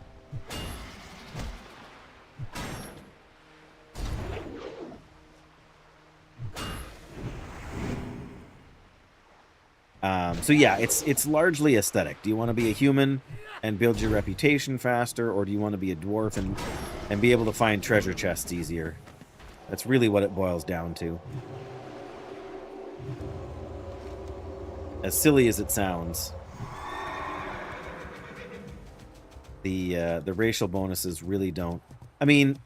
So yeah, it's largely aesthetic. Do you want to be a human and build your reputation faster, or do you want to be a dwarf and be able to find treasure chests easier? That's really what it boils down to. As silly as it sounds, the racial bonuses really don't... I mean,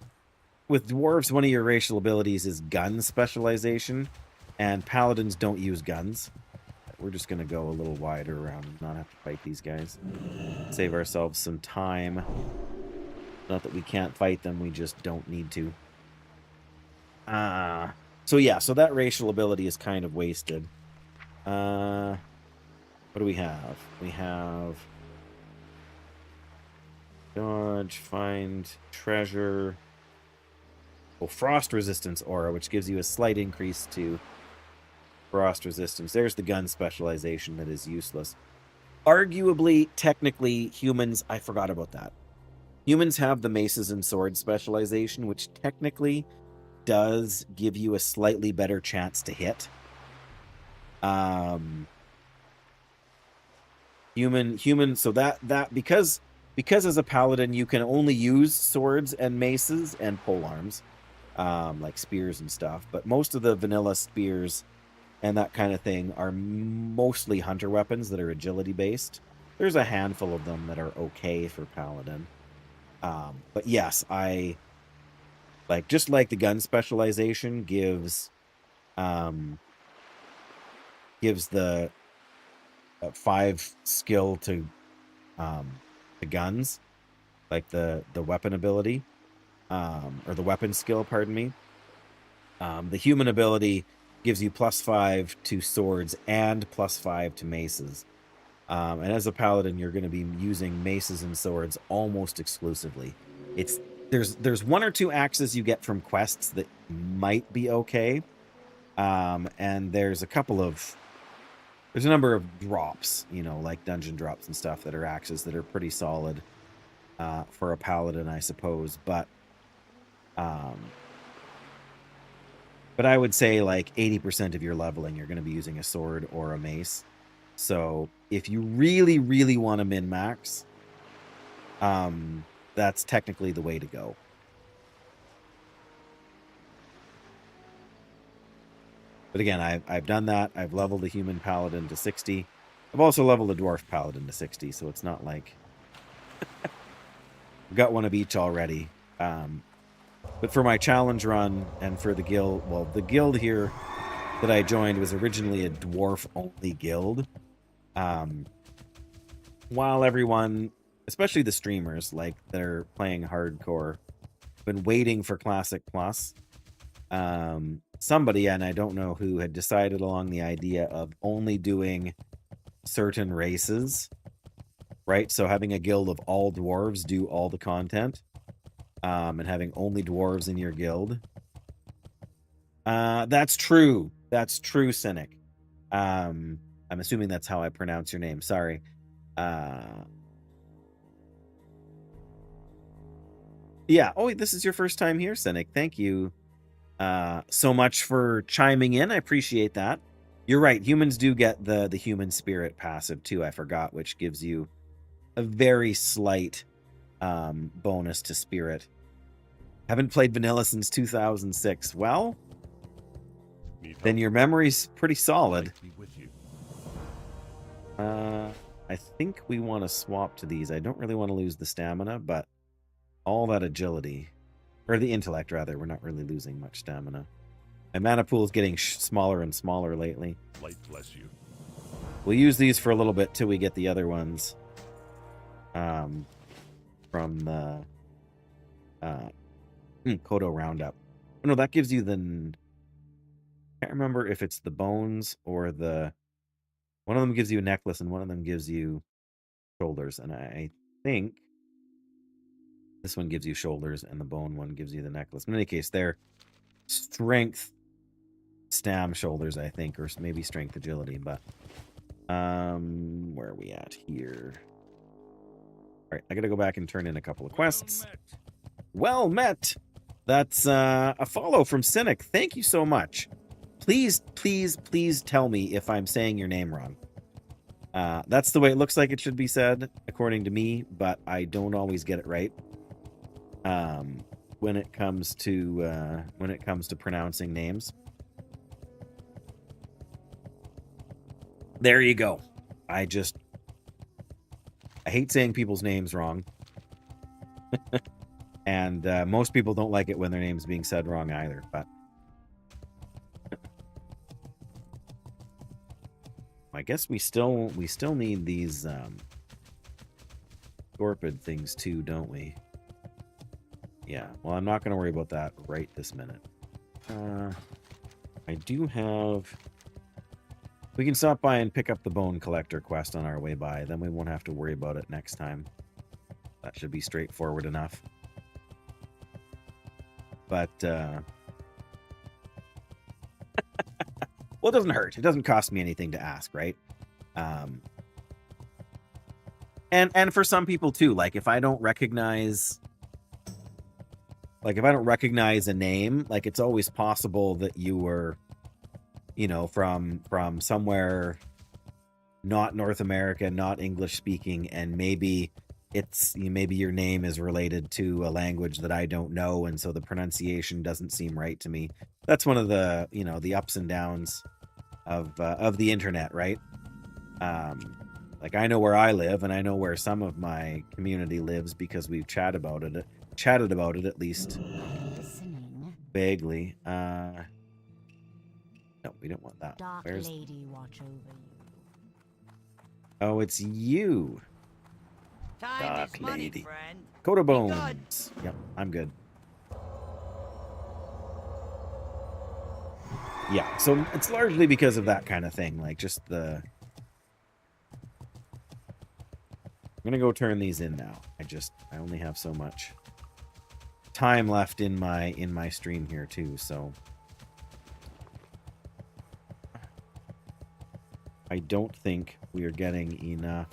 with dwarves, one of your racial abilities is gun specialization, and paladins don't use guns. We're just going to go a little wider around and not have to fight these guys. Save ourselves some time. Not that we can't fight them, we just don't need to. So yeah, so that racial ability is kind of wasted. What do we have? We have dodge, find, treasure. Oh, frost resistance aura, which gives you a slight increase to frost resistance. There's the gun specialization that is useless. Arguably, technically, humans... I forgot about that. Humans have the maces and swords specialization, which technically does give you a slightly better chance to hit. Human, so that because as a paladin you can only use swords and maces and polearms, like spears and stuff, but most of the vanilla spears and that kind of thing are mostly hunter weapons that are agility based. There's a handful of them that are okay for paladin. But yes, I like, just like the gun specialization gives the 5 skill to the guns, like the weapon ability, or the weapon skill, pardon me. The human ability gives you +5 to swords and +5 to maces. And as a paladin, you're going to be using maces and swords almost exclusively. It's there's one or two axes you get from quests that might be okay. And there's a number of drops, you know, like dungeon drops and stuff that are axes that are pretty solid for a paladin, I suppose. But I would say like 80% of your leveling, you're going to be using a sword or a mace. So if you really, really want to min-max, that's technically the way to go. But again, I've done that. I've leveled a human paladin to 60. I've also leveled a dwarf paladin to 60, so it's not like... got one of each already. But for my challenge run and for the guild... Well, the guild here that I joined was originally a dwarf-only guild. While everyone, especially the streamers, like, they're playing hardcore, been waiting for Classic Plus... somebody, and I don't know who, had decided along the idea of only doing certain races, right? So having a guild of all dwarves do all the content, and having only dwarves in your guild. That's true. That's true, Cynic. I'm assuming that's how I pronounce your name. Sorry. Yeah. Oh, this is your first time here, Cynic. Thank you so much for chiming in. I appreciate that. You're right. Humans do get the human spirit passive too. I forgot, which gives you a very slight bonus to spirit. Haven't played vanilla since 2006. Well, then your memory's pretty solid. I think we want to swap to these. I don't really want to lose the stamina, but all that agility. Or the intellect, rather. We're not really losing much stamina. My mana pool is getting smaller and smaller lately. Light bless you. We'll use these for a little bit till we get the other ones. From the Kodo Roundup. Oh, no, that gives you the... Can't remember if it's the bones or the... One of them gives you a necklace and one of them gives you shoulders. And I think... This one gives you shoulders, and the bone one gives you the necklace. In any case, they're strength stam shoulders, I think, or maybe strength agility, but where are we at here? All right, I gotta go back and turn in a couple of quests. Well met! That's a follow from Cynic. Thank you so much. Please, please, please tell me if I'm saying your name wrong. That's the way it looks like it should be said, according to me, but I don't always get it right. When it comes to pronouncing names. There you go. I hate saying people's names wrong. And most people don't like it when their name's being said wrong either, but I guess we still need these Scorpid things too, don't we? Yeah, well, I'm not going to worry about that right this minute. I do have... We can stop by and pick up the Bone Collector quest on our way by. Then we won't have to worry about it next time. That should be straightforward enough. But, well, it doesn't hurt. It doesn't cost me anything to ask, right? And for some people, too. Like, if I don't recognize... Like, if I don't recognize a name, like, it's always possible that you were, you know, from somewhere not North America, not English speaking, and maybe maybe your name is related to a language that I don't know, and so the pronunciation doesn't seem right to me. That's one of the, you know, the ups and downs of the internet, right? Like, I know where I live, and I know where some of my community lives because we've chatted about it at least vaguely. No, we don't want that. Dark Where's... lady watch over you. Oh, it's you. Time Dark is money, lady. friend. Coat of Be bones. Yep, I'm good. Yeah, so it's largely because of that kind of thing. Like, just the... I'm gonna go turn these in now. I only have so much. time left in my stream here too, so I don't think we are getting enough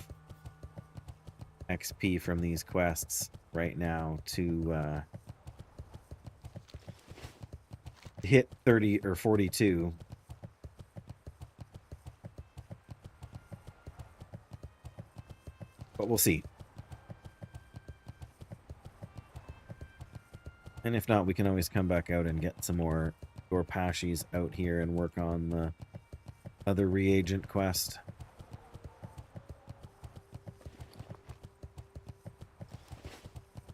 XP from these quests right now to hit 30 or 42. But we'll see. And if not, we can always come back out and get some more Gorpashis out here and work on the other reagent quest.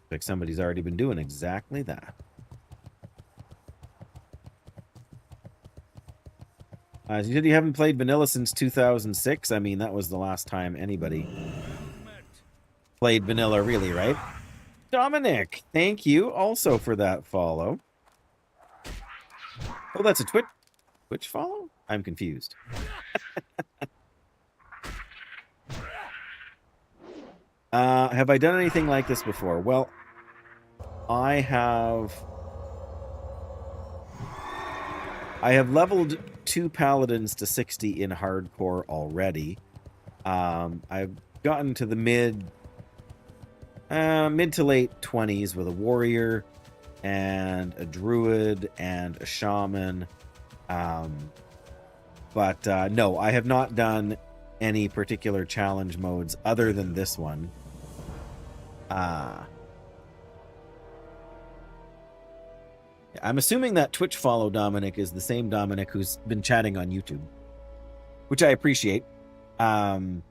Like somebody's already been doing exactly that. You said you haven't played vanilla since 2006? I mean, that was the last time anybody played vanilla, really, right? Dominic, thank you also for that follow. Oh, that's a Twitch follow? I'm confused. Have I done anything like this before? Well, I have leveled 2 paladins to 60 in hardcore already. I've gotten to the mid to late 20s with a warrior and a druid and a shaman. But no, I have not done any particular challenge modes other than this one. I'm assuming that Twitch follow Dominic is the same Dominic who's been chatting on YouTube, which I appreciate. But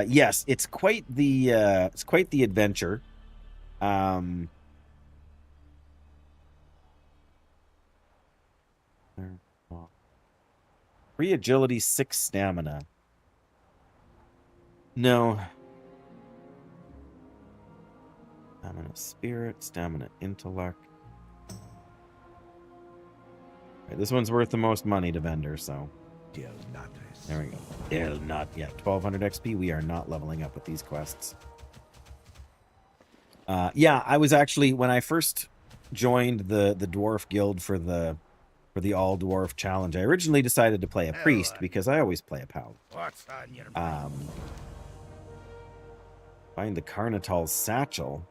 yes, it's quite the adventure. Free agility, 6 stamina. No. Stamina spirit, stamina intellect. Right, this one's worth the most money to vendor, so. There we go. Del not yet. 1200 XP. We are not leveling up with these quests. Yeah, I was actually, when I first joined the dwarf guild for the all dwarf challenge, I originally decided to play a priest because I always play a paladin. What's on your mind? Find the Carnital's satchel.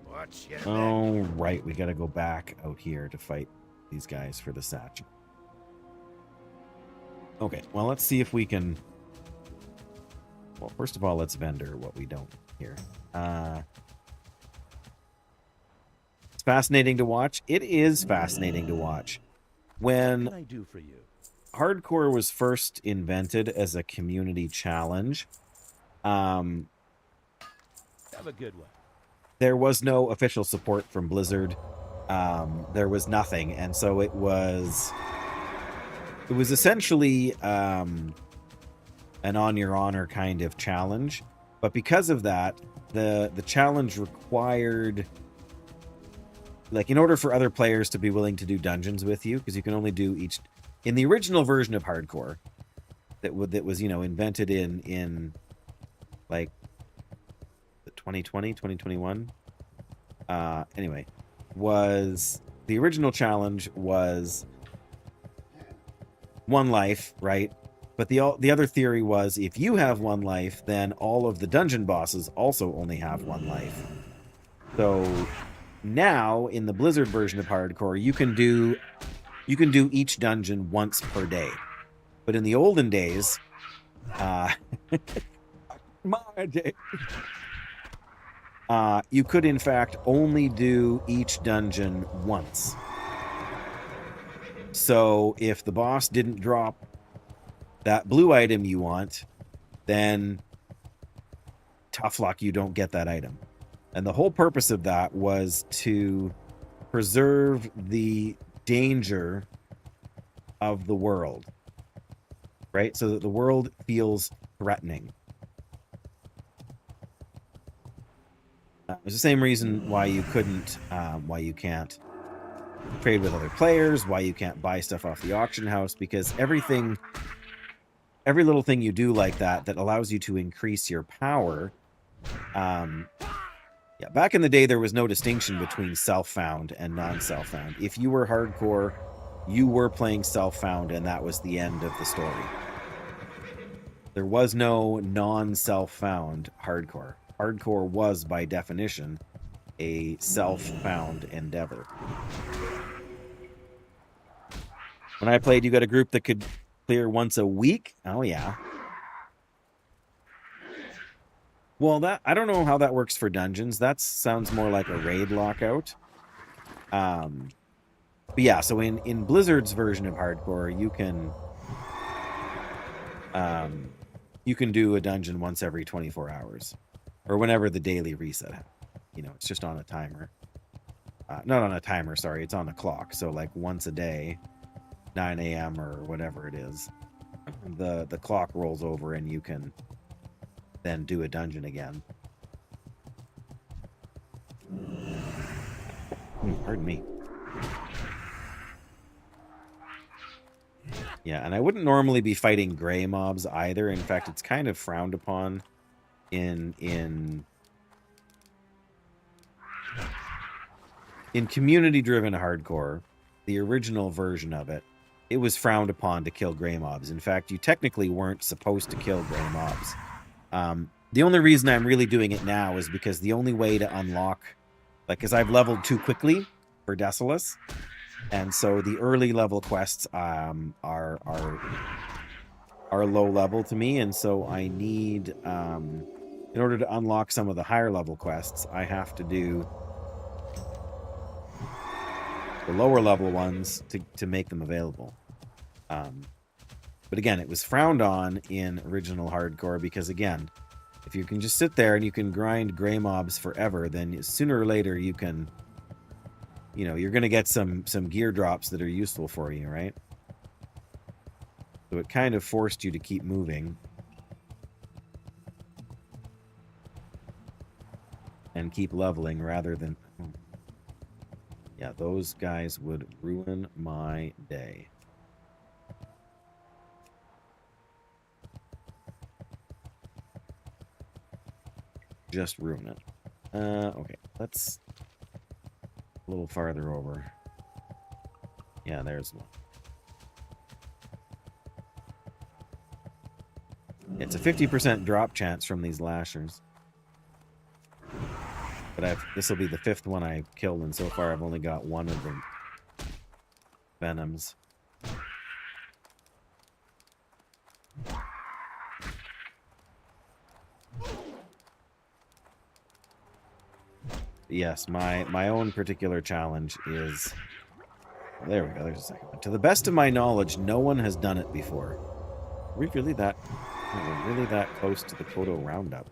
What's your Oh, right. We got to go back out here to fight these guys for the satchel. Okay, well, let's see if we can... Well, first of all, let's vendor what we don't here. It's fascinating to watch. It is fascinating to watch. When What can I do for you? hardcore was first invented as a community challenge, Have a good one. there was no official support from Blizzard. There was nothing, and so it was essentially an on your honor kind of challenge. But because of that, the challenge required, like, in order for other players to be willing to do dungeons with you, because you can only do each in the original version of hardcore that was, you know, invented in like 2020, 2021. Anyway, was the original challenge was 1 life, right? But the other theory was if you have 1 life, then all of the dungeon bosses also only have 1 life. So now in the Blizzard version of hardcore, you can do each dungeon once per day. But in the olden days, my day, you could in fact only do each dungeon once. So if the boss didn't drop that blue item you want, then tough luck, you don't get that item. And the whole purpose of that was to preserve the danger of the world, right? So that the world feels threatening. It's the same reason why you can't trade with other players, why you can't buy stuff off the auction house, because everything every little thing you do like that allows you to increase your power. Yeah, back in the day, there was no distinction between self-found and non-self-found. If you were hardcore, you were playing self-found, and that was the end of the story. There was no non-self-found hardcore. Hardcore was, by definition, a self-found endeavor. When I played, you got a group that could clear once a week? Oh, yeah. Well, that I don't know how that works for dungeons. That sounds more like a raid lockout. But yeah, so in Blizzard's version of hardcore, you can do a dungeon once every 24 hours, or whenever the daily reset happens. You know, it's just on a timer. Not on a timer, sorry. It's on a clock. So like once a day, 9 a.m. or whatever it is, the clock rolls over and you can then do a dungeon again. Pardon me. Yeah, and I wouldn't normally be fighting gray mobs either. In fact, it's kind of frowned upon in community-driven hardcore, the original version of it. It was frowned upon to kill gray mobs. In fact, you technically weren't supposed to kill gray mobs. The only reason I'm really doing it now is because the only way to unlock, like, because I've leveled too quickly for Defenseless, and so the early level quests are low level to me, and so I need, in order to unlock some of the higher level quests, I have to do the lower level ones to make them available. But again, it was frowned on in original hardcore because, again, if you can just sit there and you can grind gray mobs forever, then sooner or later you can, you know, you're going to get some gear drops that are useful for you, right? So it kind of forced you to keep moving and keep leveling rather than... Yeah, those guys would ruin my day. Just ruin it. Okay, let's a little farther over. Yeah, there's one. It's a 50% drop chance from these lashers. But this will be the 5th one I've killed, and so far I've only got one of the venoms. Yes, my own particular challenge is... There we go, there's a second one. To the best of my knowledge, no one has done it before. We're really that close to the Kodo Roundup.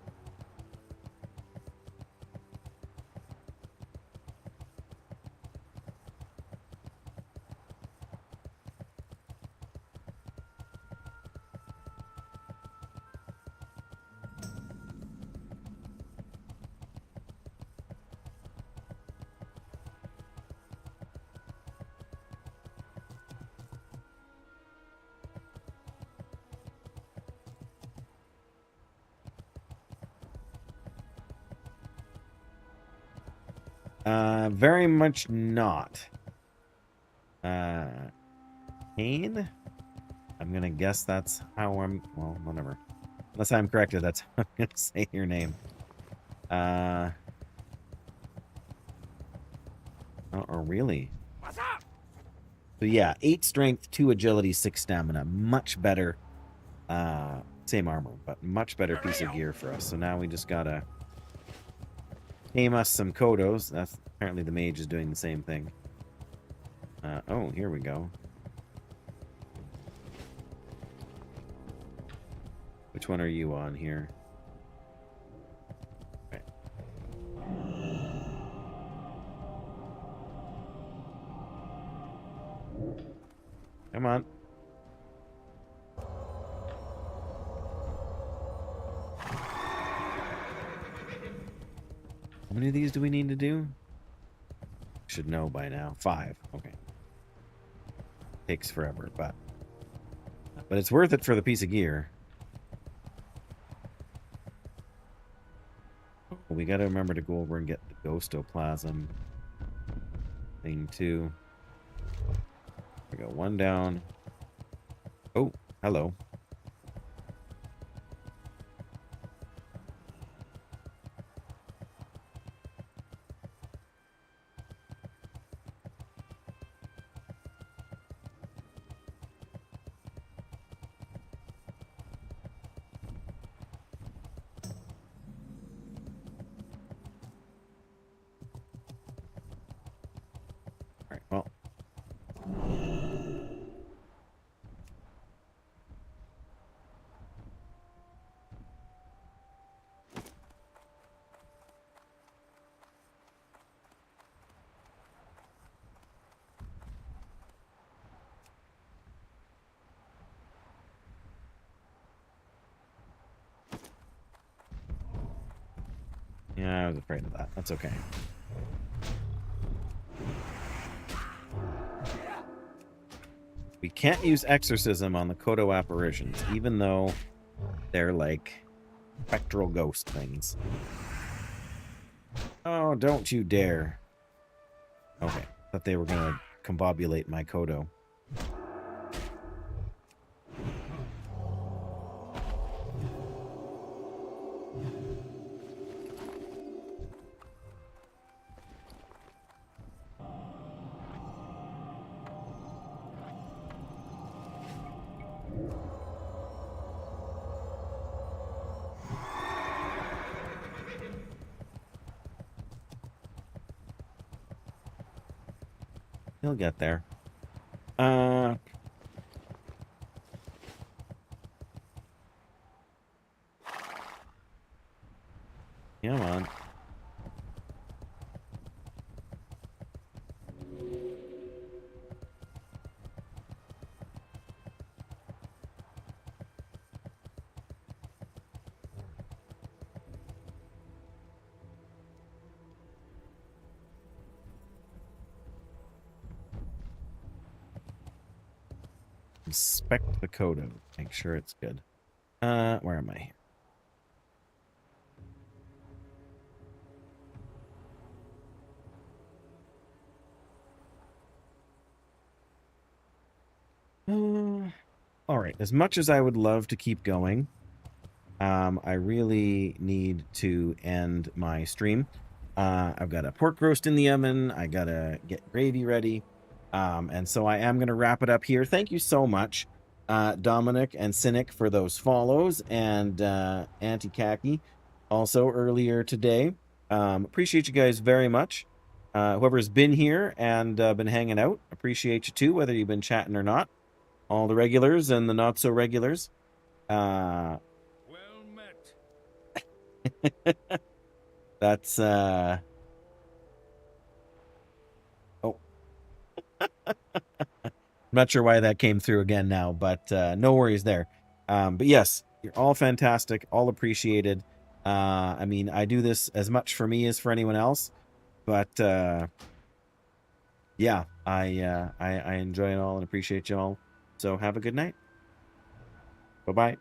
Very much not. Kane? I'm gonna guess that's how I'm... Well, whatever. Unless I'm corrected, that's how I'm gonna say your name. Oh, really? What's up? So yeah, 8 strength, 2 agility, 6 stamina. Much better. Same armor, but much better piece of gear for us. So now we just gotta aim us some Kodos. That's apparently the mage is doing the same thing. Oh, here we go. Which one are you on here? Okay. Come on. How many of these do we need to do? Should know by now. 5. Okay. Takes forever, but But it's worth it for the piece of gear. We got to remember to go over and get the ghostoplasm thing too. We got one down. Oh, hello. All right, well. Yeah, I was afraid of that. That's okay. We can't use exorcism on the Kodo apparitions, even though they're like spectral ghost things. Oh, don't you dare. Okay, thought they were gonna combobulate my Kodo. He'll get there. Come on. Inspect the Kodo. Make sure it's good. Where am I? All right. As much as I would love to keep going, I really need to end my stream. I've got a pork roast in the oven. I gotta get gravy ready. And so I am gonna wrap it up here. Thank you so much, Dominic and Cynic, for those follows, and Anti-Khaki also earlier today. Appreciate you guys very much. Whoever's been here and been hanging out, appreciate you too, whether you've been chatting or not. All the regulars and the not so regulars. Well met. That's oh. I'm not sure why that came through again now, but no worries there. But yes, you're all fantastic, all appreciated. I mean, I do this as much for me as for anyone else, but yeah, I enjoy it all and appreciate you all. So have a good night. Bye-bye.